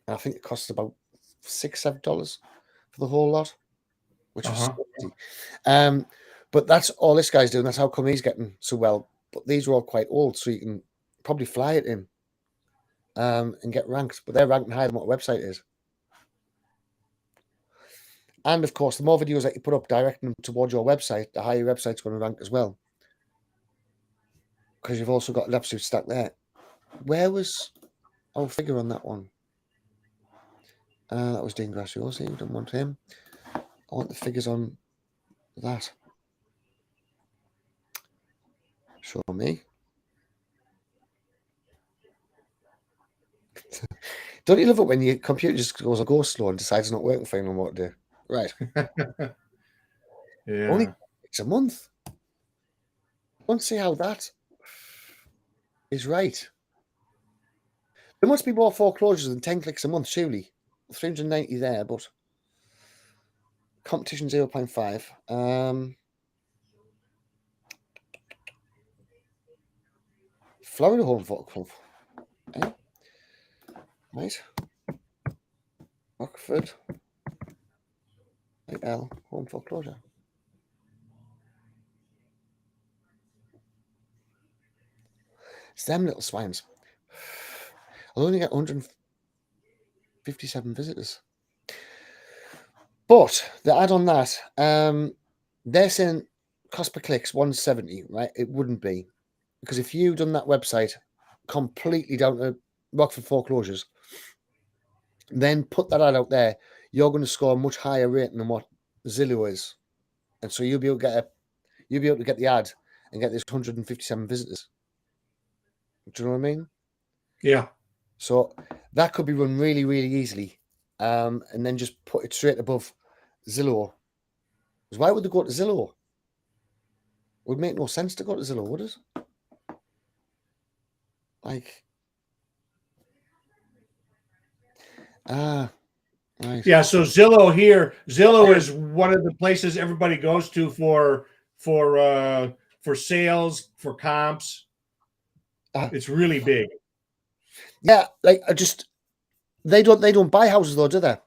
S1: And I think it costs about $6-7 for the whole lot, which is but that's all this guy's doing. That's how come he's getting so well. But these are all quite old, so you can probably fly it in and get ranked. But they're ranking higher than what a website is. And of course, the more videos that you put up directing them towards your website, the higher your website's going to rank as well. Because you've also got an absolute stack there. Where was our figure on that one? That was Dean Graciosi. We don't want him. I want the figures on that. Show me. Don't you love it when your computer just goes slow and decides not working for you no more to do? Right.
S2: Yeah.
S1: Only it's a month. I want to see how that is right. There must be more foreclosures than 10 clicks a month, surely. 390 there, but competition 0.5. Florida Home Foreclosure. Okay. Right. Rockford. L Home Foreclosure. It's them little swines. I'll only get 157 visitors. But the add on that, they're saying cost per click's 170, right? It wouldn't be. Because if you've done that website completely down to Rockford foreclosures, then put that ad out there, you're going to score a much higher rating than what Zillow is. And so you'll be able to get the ad and get this 157 visitors. Do you know what I mean?
S2: Yeah.
S1: So that could be run really, really easily. And then just put it straight above Zillow. Because why would they go to Zillow? Would make no sense to go to Zillow, would it? Like, right.
S2: Yeah, so Zillow is one of the places everybody goes to for sales, for comps. It's really big.
S1: Yeah, like they don't buy houses though, do they?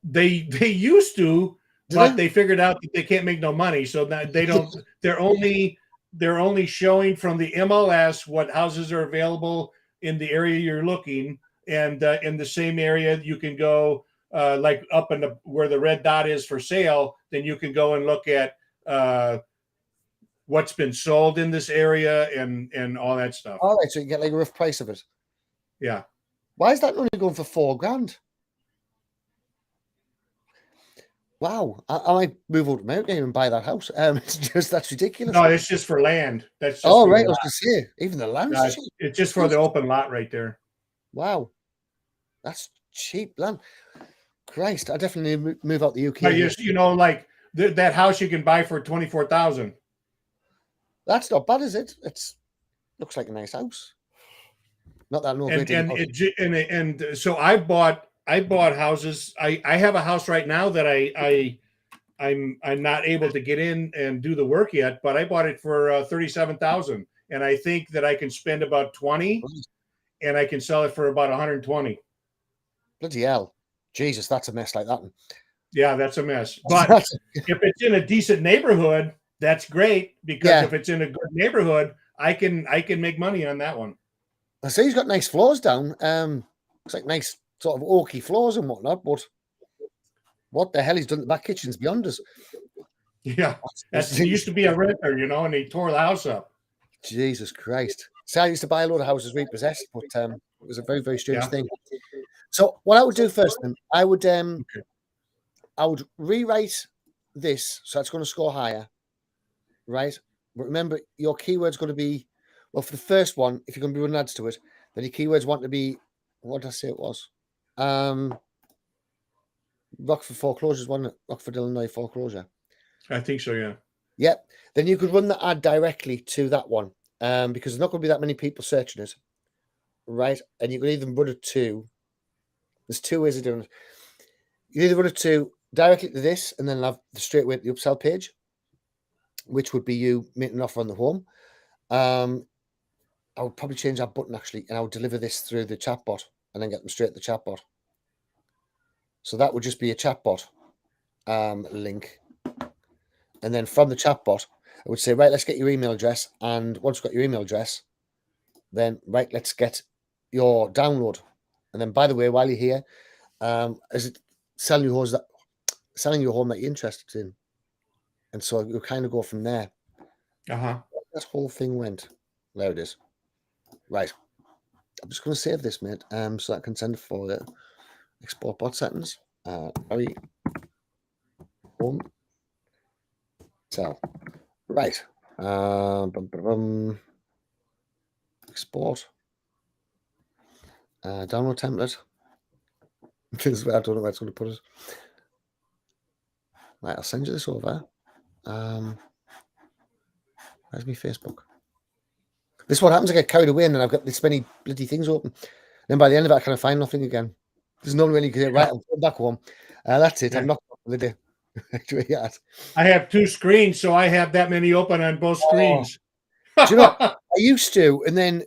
S2: They used to,
S1: Do
S2: but
S1: they?
S2: they figured out that they can't make no money, so that they don't. They're only showing from the MLS what houses are available in the area you're looking, and in the same area you can go, like up in where the red dot is for sale. Then you can go and look at what's been sold in this area and all that stuff.
S1: All right, so you get like a rough price of it.
S2: Yeah.
S1: Why is that only going for $4,000? Wow, I might move out to America and buy that house. It's just that's ridiculous.
S2: No, it's just for land. That's just
S1: Oh
S2: for
S1: right, I
S2: the
S1: was
S2: lot.
S1: going to say even the land's cheap.
S2: It's just for the open lot right there.
S1: Wow, that's cheap land. Christ, I definitely move out the UK.
S2: But like that house you can buy for $24,000.
S1: That's not bad, is it? It's looks like a nice house. Not that no
S2: And so I bought houses. I have a house right now that I'm not able to get in and do the work yet, but I bought it for $37,000, and I think that I can spend about 20, and I can sell it for about 120.
S1: Bloody hell, Jesus, that's a mess like that one.
S2: Yeah, that's a mess. But if it's in a decent neighborhood, that's great, because if it's in a good neighborhood, I can make money on that one.
S1: I see he's got nice floors down. Looks like nice sort of oaky floors and whatnot, but what the hell he's done to the back kitchen's beyond us.
S2: Yeah, he used to be a renter, and he tore the house up.
S1: Jesus Christ. See, I used to buy a lot of houses repossessed, but it was a very, very strange thing. So what I would do first, then, I would rewrite this so it's going to score higher, right? But remember, your keyword's going to be, well, for the first one, if you're going to be running ads to it, then your keywords want to be, what did I say it was? Rockford foreclosures, wasn't it? Rockford, Illinois foreclosure.
S2: I think so, yeah.
S1: Yep. Then you could run the ad directly to that one, because there's not going to be that many people searching it, right? And you could even run it to, there's two ways of doing it. You either run it to directly to this, and then have the straight away to the upsell page, which would be you making an offer on the home. I would probably change that button actually, and I would deliver this through the chatbot and then get them straight to the chatbot. So that would just be a chatbot link. And then from the chatbot, I would say, right, let's get your email address. And once we've got your email address, then, right, let's get your download. And then, by the way, while you're here, is it selling your home that you're interested in? And so you'll kind of go from there.
S2: Uh-huh.
S1: That whole thing went. There it is. Right. I'm just going to save this, mate, so I can send it for the export bot settings. Very home. So, right. Export. Download template. This is where I don't know where it's going to put it. Right, I'll send you this over. Where's my Facebook? This is what happens. I get carried away, and then I've got this many bloody things open. Then by the end of it, I kind of find nothing again. There's no really good. Right, I'm going back home. That's it. I'm not for the day.
S2: I have two screens, so I have that many open on both screens.
S1: Do you know? I used to, and then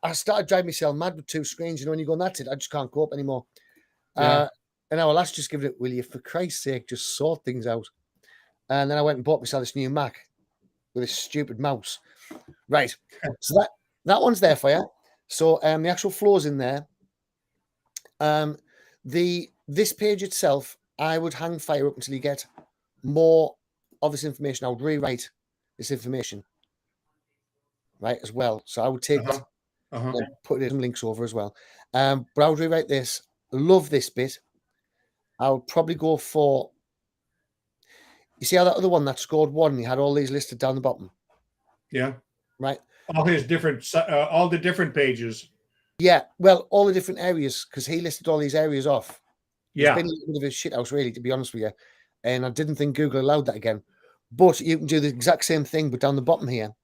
S1: I started driving myself mad with two screens. When you go, that's it. I just can't cope anymore. And I will just give it, will you, for Christ's sake, just sort things out. And then I went and bought myself this new Mac with this stupid mouse. Right. So that one's there for you. So the actual floor's in there. This page itself, I would hang fire up until you get more of this information. I would rewrite this information, right, as well. So I would take that and put some links over as well. But I would rewrite this. Love this bit. I would probably go for, you see how that other one that scored 1, you had all these listed down the bottom?
S2: Yeah.
S1: Right.
S2: All his different, all the different pages.
S1: Yeah. Well, all the different areas, because he listed all these areas off.
S2: Yeah.
S1: It's been a little bit of a shit house, really, to be honest with you. And I didn't think Google allowed that again. But you can do the exact same thing, but down the bottom here.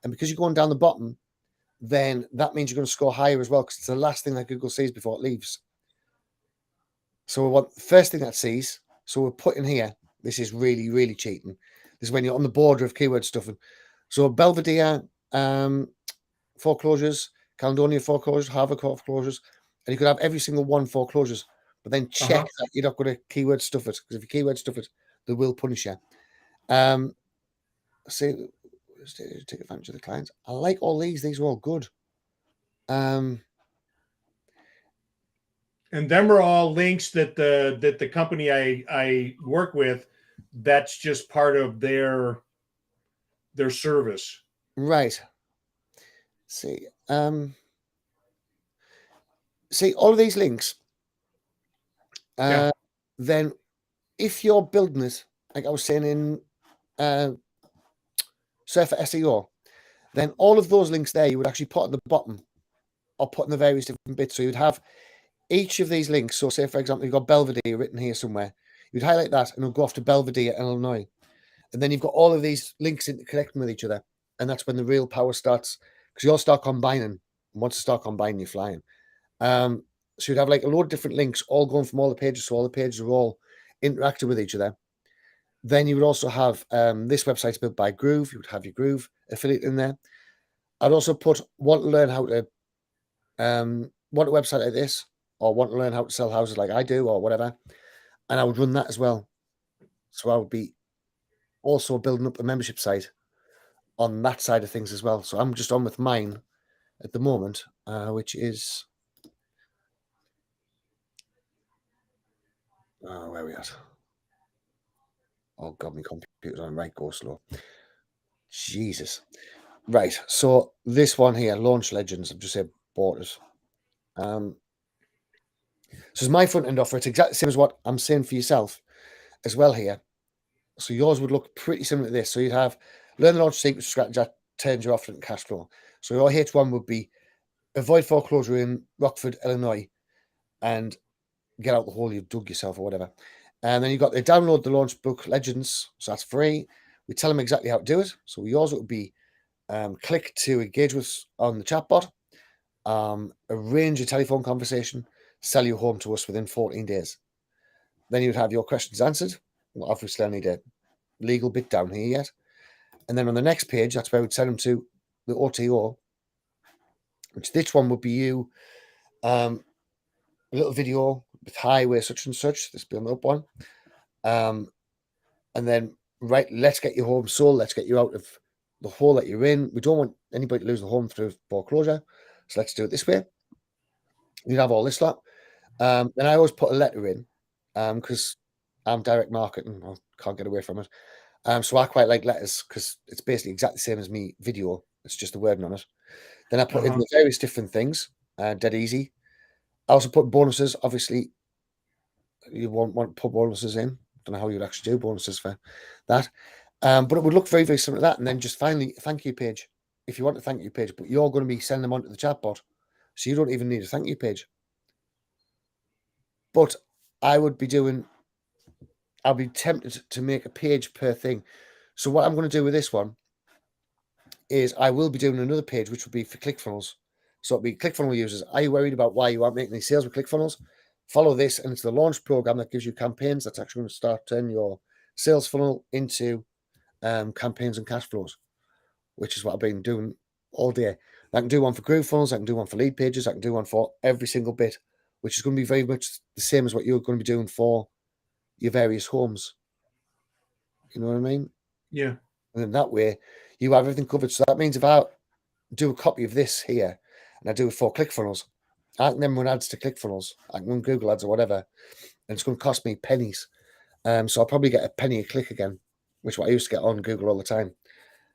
S1: And because you're going down the bottom, then that means you're going to score higher as well, because it's the last thing that Google sees before it leaves. So we want the first thing that sees. So we're putting here, this is really, really cheating. This is when you're on the border of keyword stuffing. So Belvedere foreclosures, Caledonia foreclosures, Harvard foreclosures, and you could have every single one foreclosures, but then check that you're not going to keyword stuff it, because if you keyword stuff it, they will punish you. See, take advantage of the clients. I like all these. These are all good.
S2: And them are all links that the company I work with, that's just part of their service.
S1: Right. See, see all of these links. Then if you're building it, like I was saying in Surfer SEO, then all of those links there you would actually put at the bottom or put in the various different bits. So you'd have each of these links. So say, for example, you've got Belvedere written here somewhere. You'd highlight that and it'll go off to Belvedere, Illinois. And then you've got all of these links connecting with each other. And that's when the real power starts, because you'll start combining. And once you start combining, you're flying. So you'd have like a load of different links all going from all the pages. So all the pages are all interacting with each other. Then you would also have this website's built by Groove. You would have your Groove affiliate in there. I'd also put want to learn how to want a website like this, or want to learn how to sell houses like I do, or whatever. And I would run that as well. So I would be also building up a membership site on that side of things as well. So I'm just on with mine at the moment, which is where are we at? Oh god, my computer's on right go slow. Jesus. Right. So this one here, Launch Legends, I've just said bought it. So it's my front end offer. It's exactly the same as what I'm saying for yourself as well here. So yours would look pretty similar to this. So you'd have learn the launch secret strategy that turns your offer into cash flow. So your H1 would be avoid foreclosure in Rockford, Illinois, and get out the hole you've dug yourself or whatever. And then you've got to download the launch book Legends. So that's free. We tell them exactly how to do it. So yours would be click to engage with on the chatbot, arrange a telephone conversation, sell your home to us within 14 days. Then you'd have your questions answered. Well, obviously, I need a legal bit down here yet. And then on the next page, that's where we'd send them to the OTO, which this one would be you, a little video with highway such and such, this being the up one. And then, right, let's get your home sold. Let's get you out of the hole that you're in. We don't want anybody to lose the home through foreclosure. So let's do it this way. You'd have all this lot. And I always put a letter in because I'm direct marketing. I can't get away from it. So I quite like letters because it's basically exactly the same as me video. It's just the wording on it. Then I put in the various different things, dead easy. I also put bonuses. Obviously, you won't want to put bonuses in. Don't know how you'd actually do bonuses for that. But it would look very, very similar to that. And then just finally, a thank you page. If you want a thank you page, but you're going to be sending them onto the chatbot. So you don't even need a thank you page. But I would be doing, I'll be tempted to make a page per thing. So what I'm going to do with this one is I will be doing another page, which will be for ClickFunnels. So it'll be ClickFunnels users. Are you worried about why you aren't making any sales with ClickFunnels? Follow this, and it's the launch program that gives you campaigns. That's actually going to start turning your sales funnel into campaigns and cash flows, which is what I've been doing all day. I can do one for Groove Funnels. I can do one for lead pages. I can do one for every single bit, which is going to be very much the same as what you're going to be doing for your various homes. You know what I mean?
S2: Yeah.
S1: And then that way, you have everything covered. So that means if I do a copy of this here, and I do it for ClickFunnels, I can then run ads to ClickFunnels. I can run Google ads or whatever, and it's going to cost me pennies. So I'll probably get a penny a click again, which is what I used to get on Google all the time.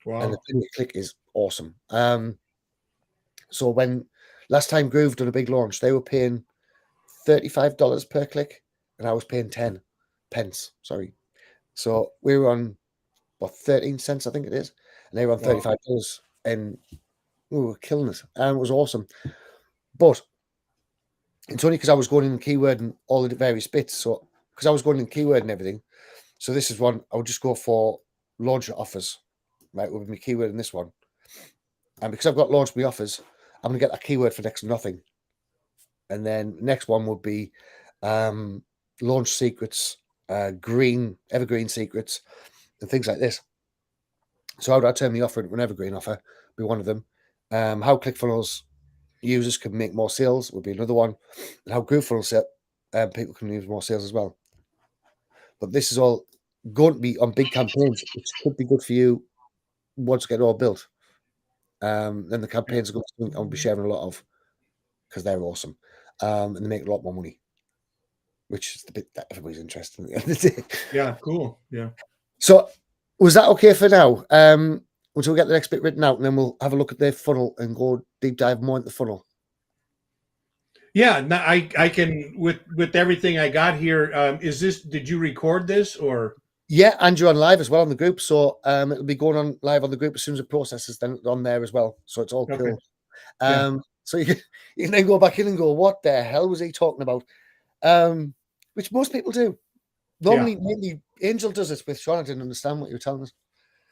S2: Wow.
S1: And the penny a click is awesome. So when last time Groove done a big launch, they were paying $35 per click, and I was paying 10 pence. Sorry. So we were on what 13 cents, I think it is, and they were on $35, and we were killing it, and it was awesome. But it's only because I was going in keyword and all the various bits. So because I was going in keyword and everything. So this is one I would just go for launch offers, right? Will be my keyword in this one. And because I've got launch my offers, I'm going to get that keyword for next to nothing. And then next one would be launch secrets, evergreen secrets, and things like this. So how do I turn the offer into an evergreen offer? Be one of them. How ClickFunnels users can make more sales would be another one. And how GroupFunnels people can use more sales as well. But this is all going to be on big campaigns, which could be good for you once you get it all built. Then the campaigns are going to be sharing a lot of, because they're awesome. And they make a lot more money, which is the bit that everybody's interested in at the end of the day.
S2: Yeah, cool. Yeah.
S1: So was that okay for now? Until we get the next bit written out, and then we'll have a look at the funnel and go deep dive more into the funnel.
S2: Yeah, no, I can with everything I got here. Is this? Did you record this or?
S1: Yeah, and you're on live as well on the group, so it'll be going on live on the group as soon as it processes. Then on there as well, so it's all cool. So you can then go back in and go, "What the hell was he talking about?" Which most people do. Normally, mainly Angel does this with Sean. I didn't understand what you were telling us.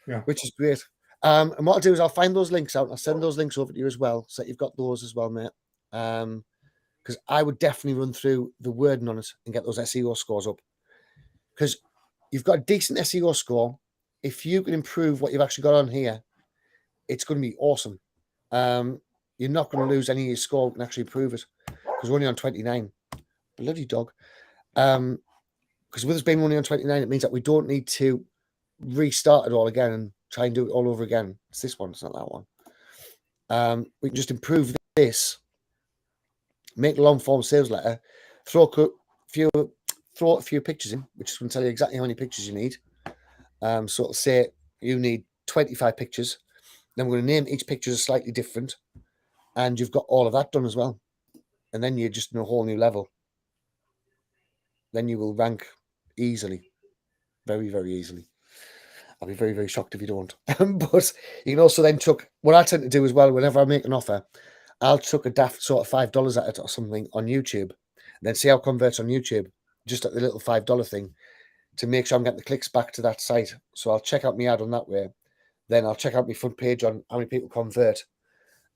S2: Yeah,
S1: which is great. And what I'll do is I'll find those links out and I'll send those links over to you as well, so that you've got those as well, mate. Because I would definitely run through the wording on it and get those SEO scores up. Because you've got a decent SEO score. If you can improve what you've actually got on here, it's going to be awesome. You're not going to lose any of your score and actually improve it, because we're only on 29. Bloody dog. Because with us being only on 29, it means that we don't need to restart it all again and try and do it all over again. It's this one, it's not that one. We can just improve this, make a long form sales letter, throw a few pictures in, which is going to tell you exactly how many pictures you need. So it'll say you need 25 pictures. Then we're going to name each picture slightly different, and you've got all of that done as well. And then you're just in a whole new level. Then you will rank easily, very, very easily. I'll be very, very shocked if you don't. But you can also then chuck, what I tend to do as well, whenever I make an offer, I'll chuck a daft sort of $5 at it or something on YouTube, and then see how it converts on YouTube, just at the little $5 thing, to make sure I'm getting the clicks back to that site. So I'll check out my ad on that way. Then I'll check out my front page on how many people convert.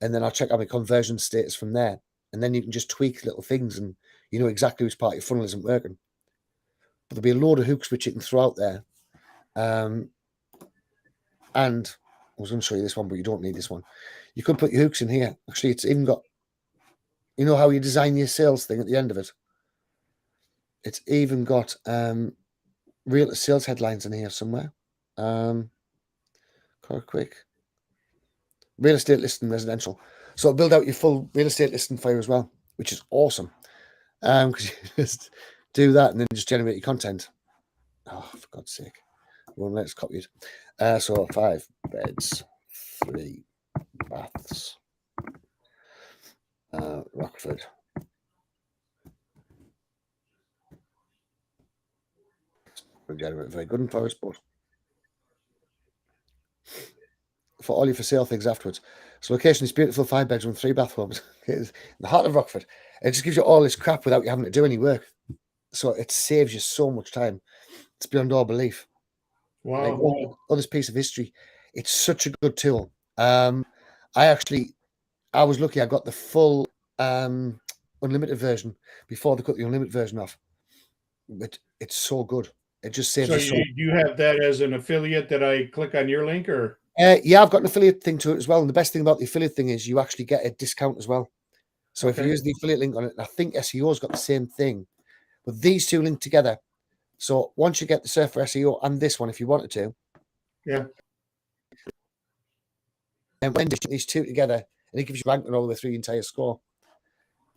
S1: And then I'll check out my conversion status from there. And then you can just tweak little things and you know exactly which part of your funnel isn't working. But there'll be a load of hooks which you can throw out there. And I was going to show you this one, but you don't need this one. You could put your hooks in here. Actually, it's even got, you know how you design your sales thing at the end of it? It's even got real sales headlines in here somewhere. Quick. Real estate listing residential. So it'll build out your full real estate listing for you as well, which is awesome. Because you just do that and then just generate your content. Oh, for God's sake. Well, let's copy it. So 5 beds, 3 baths. Rockford. Generate very good for us, but for all your for sale things afterwards. So location is beautiful, 5 bedroom, 3 bathrooms. It's in the heart of Rockford. It just gives you all this crap without you having to do any work. So it saves you so much time. It's beyond all belief.
S2: Wow.
S1: Like all this piece of history. It's such a good tool. I was lucky I got the full unlimited version before they cut the unlimited version off. But it's so good. It just saves
S2: So you have that as an affiliate that I click on your link, or?
S1: Yeah, I've got an affiliate thing to it as well. And the best thing about the affiliate thing is you actually get a discount as well. So if you use the affiliate link on it, I think SEO's got the same thing. But these two link together. So once you get the Surfer SEO and this one, if you wanted to,
S2: yeah,
S1: and when these two together, and it gives you ranking all the way through your entire score.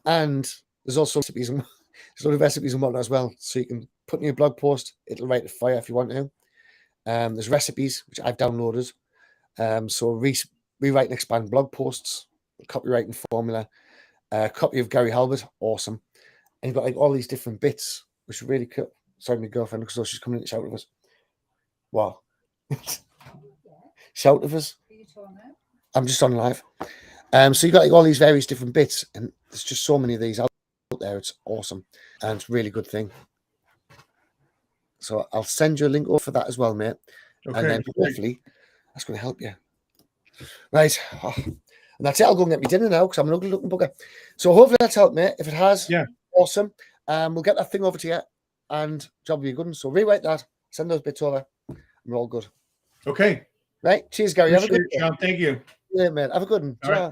S1: And there's also recipes and there's a lot of recipes and whatnot as well. So you can put in your blog post, it'll write it for you if you want to. There's recipes which I've downloaded. So rewrite and expand blog posts, copywriting formula, copy of Gary Halbert, awesome. And you've got like all these different bits, which are really cool. Sorry, my girlfriend looks as though she's coming in to shout at us. Wow. Shout at us. I'm just on live. So you've got like all these various different bits, and there's just so many of these out there. It's awesome. And it's a really good thing. So I'll send you a link over for that as well, mate.
S2: Okay.
S1: And then hopefully that's going to help you. Right. Oh, and that's it. I'll go and get me dinner now because I'm an ugly looking bugger. So hopefully that's helped, mate. If it has,
S2: Yeah.
S1: awesome. We'll get that thing over to you and job will be good. So rewrite that, send those bits over, and we're all good.
S2: Okay.
S1: Right. Cheers, Gary. Have a good
S2: Appreciate it, Sean. Thank you.
S1: day, mate. Have a good one.
S2: All right.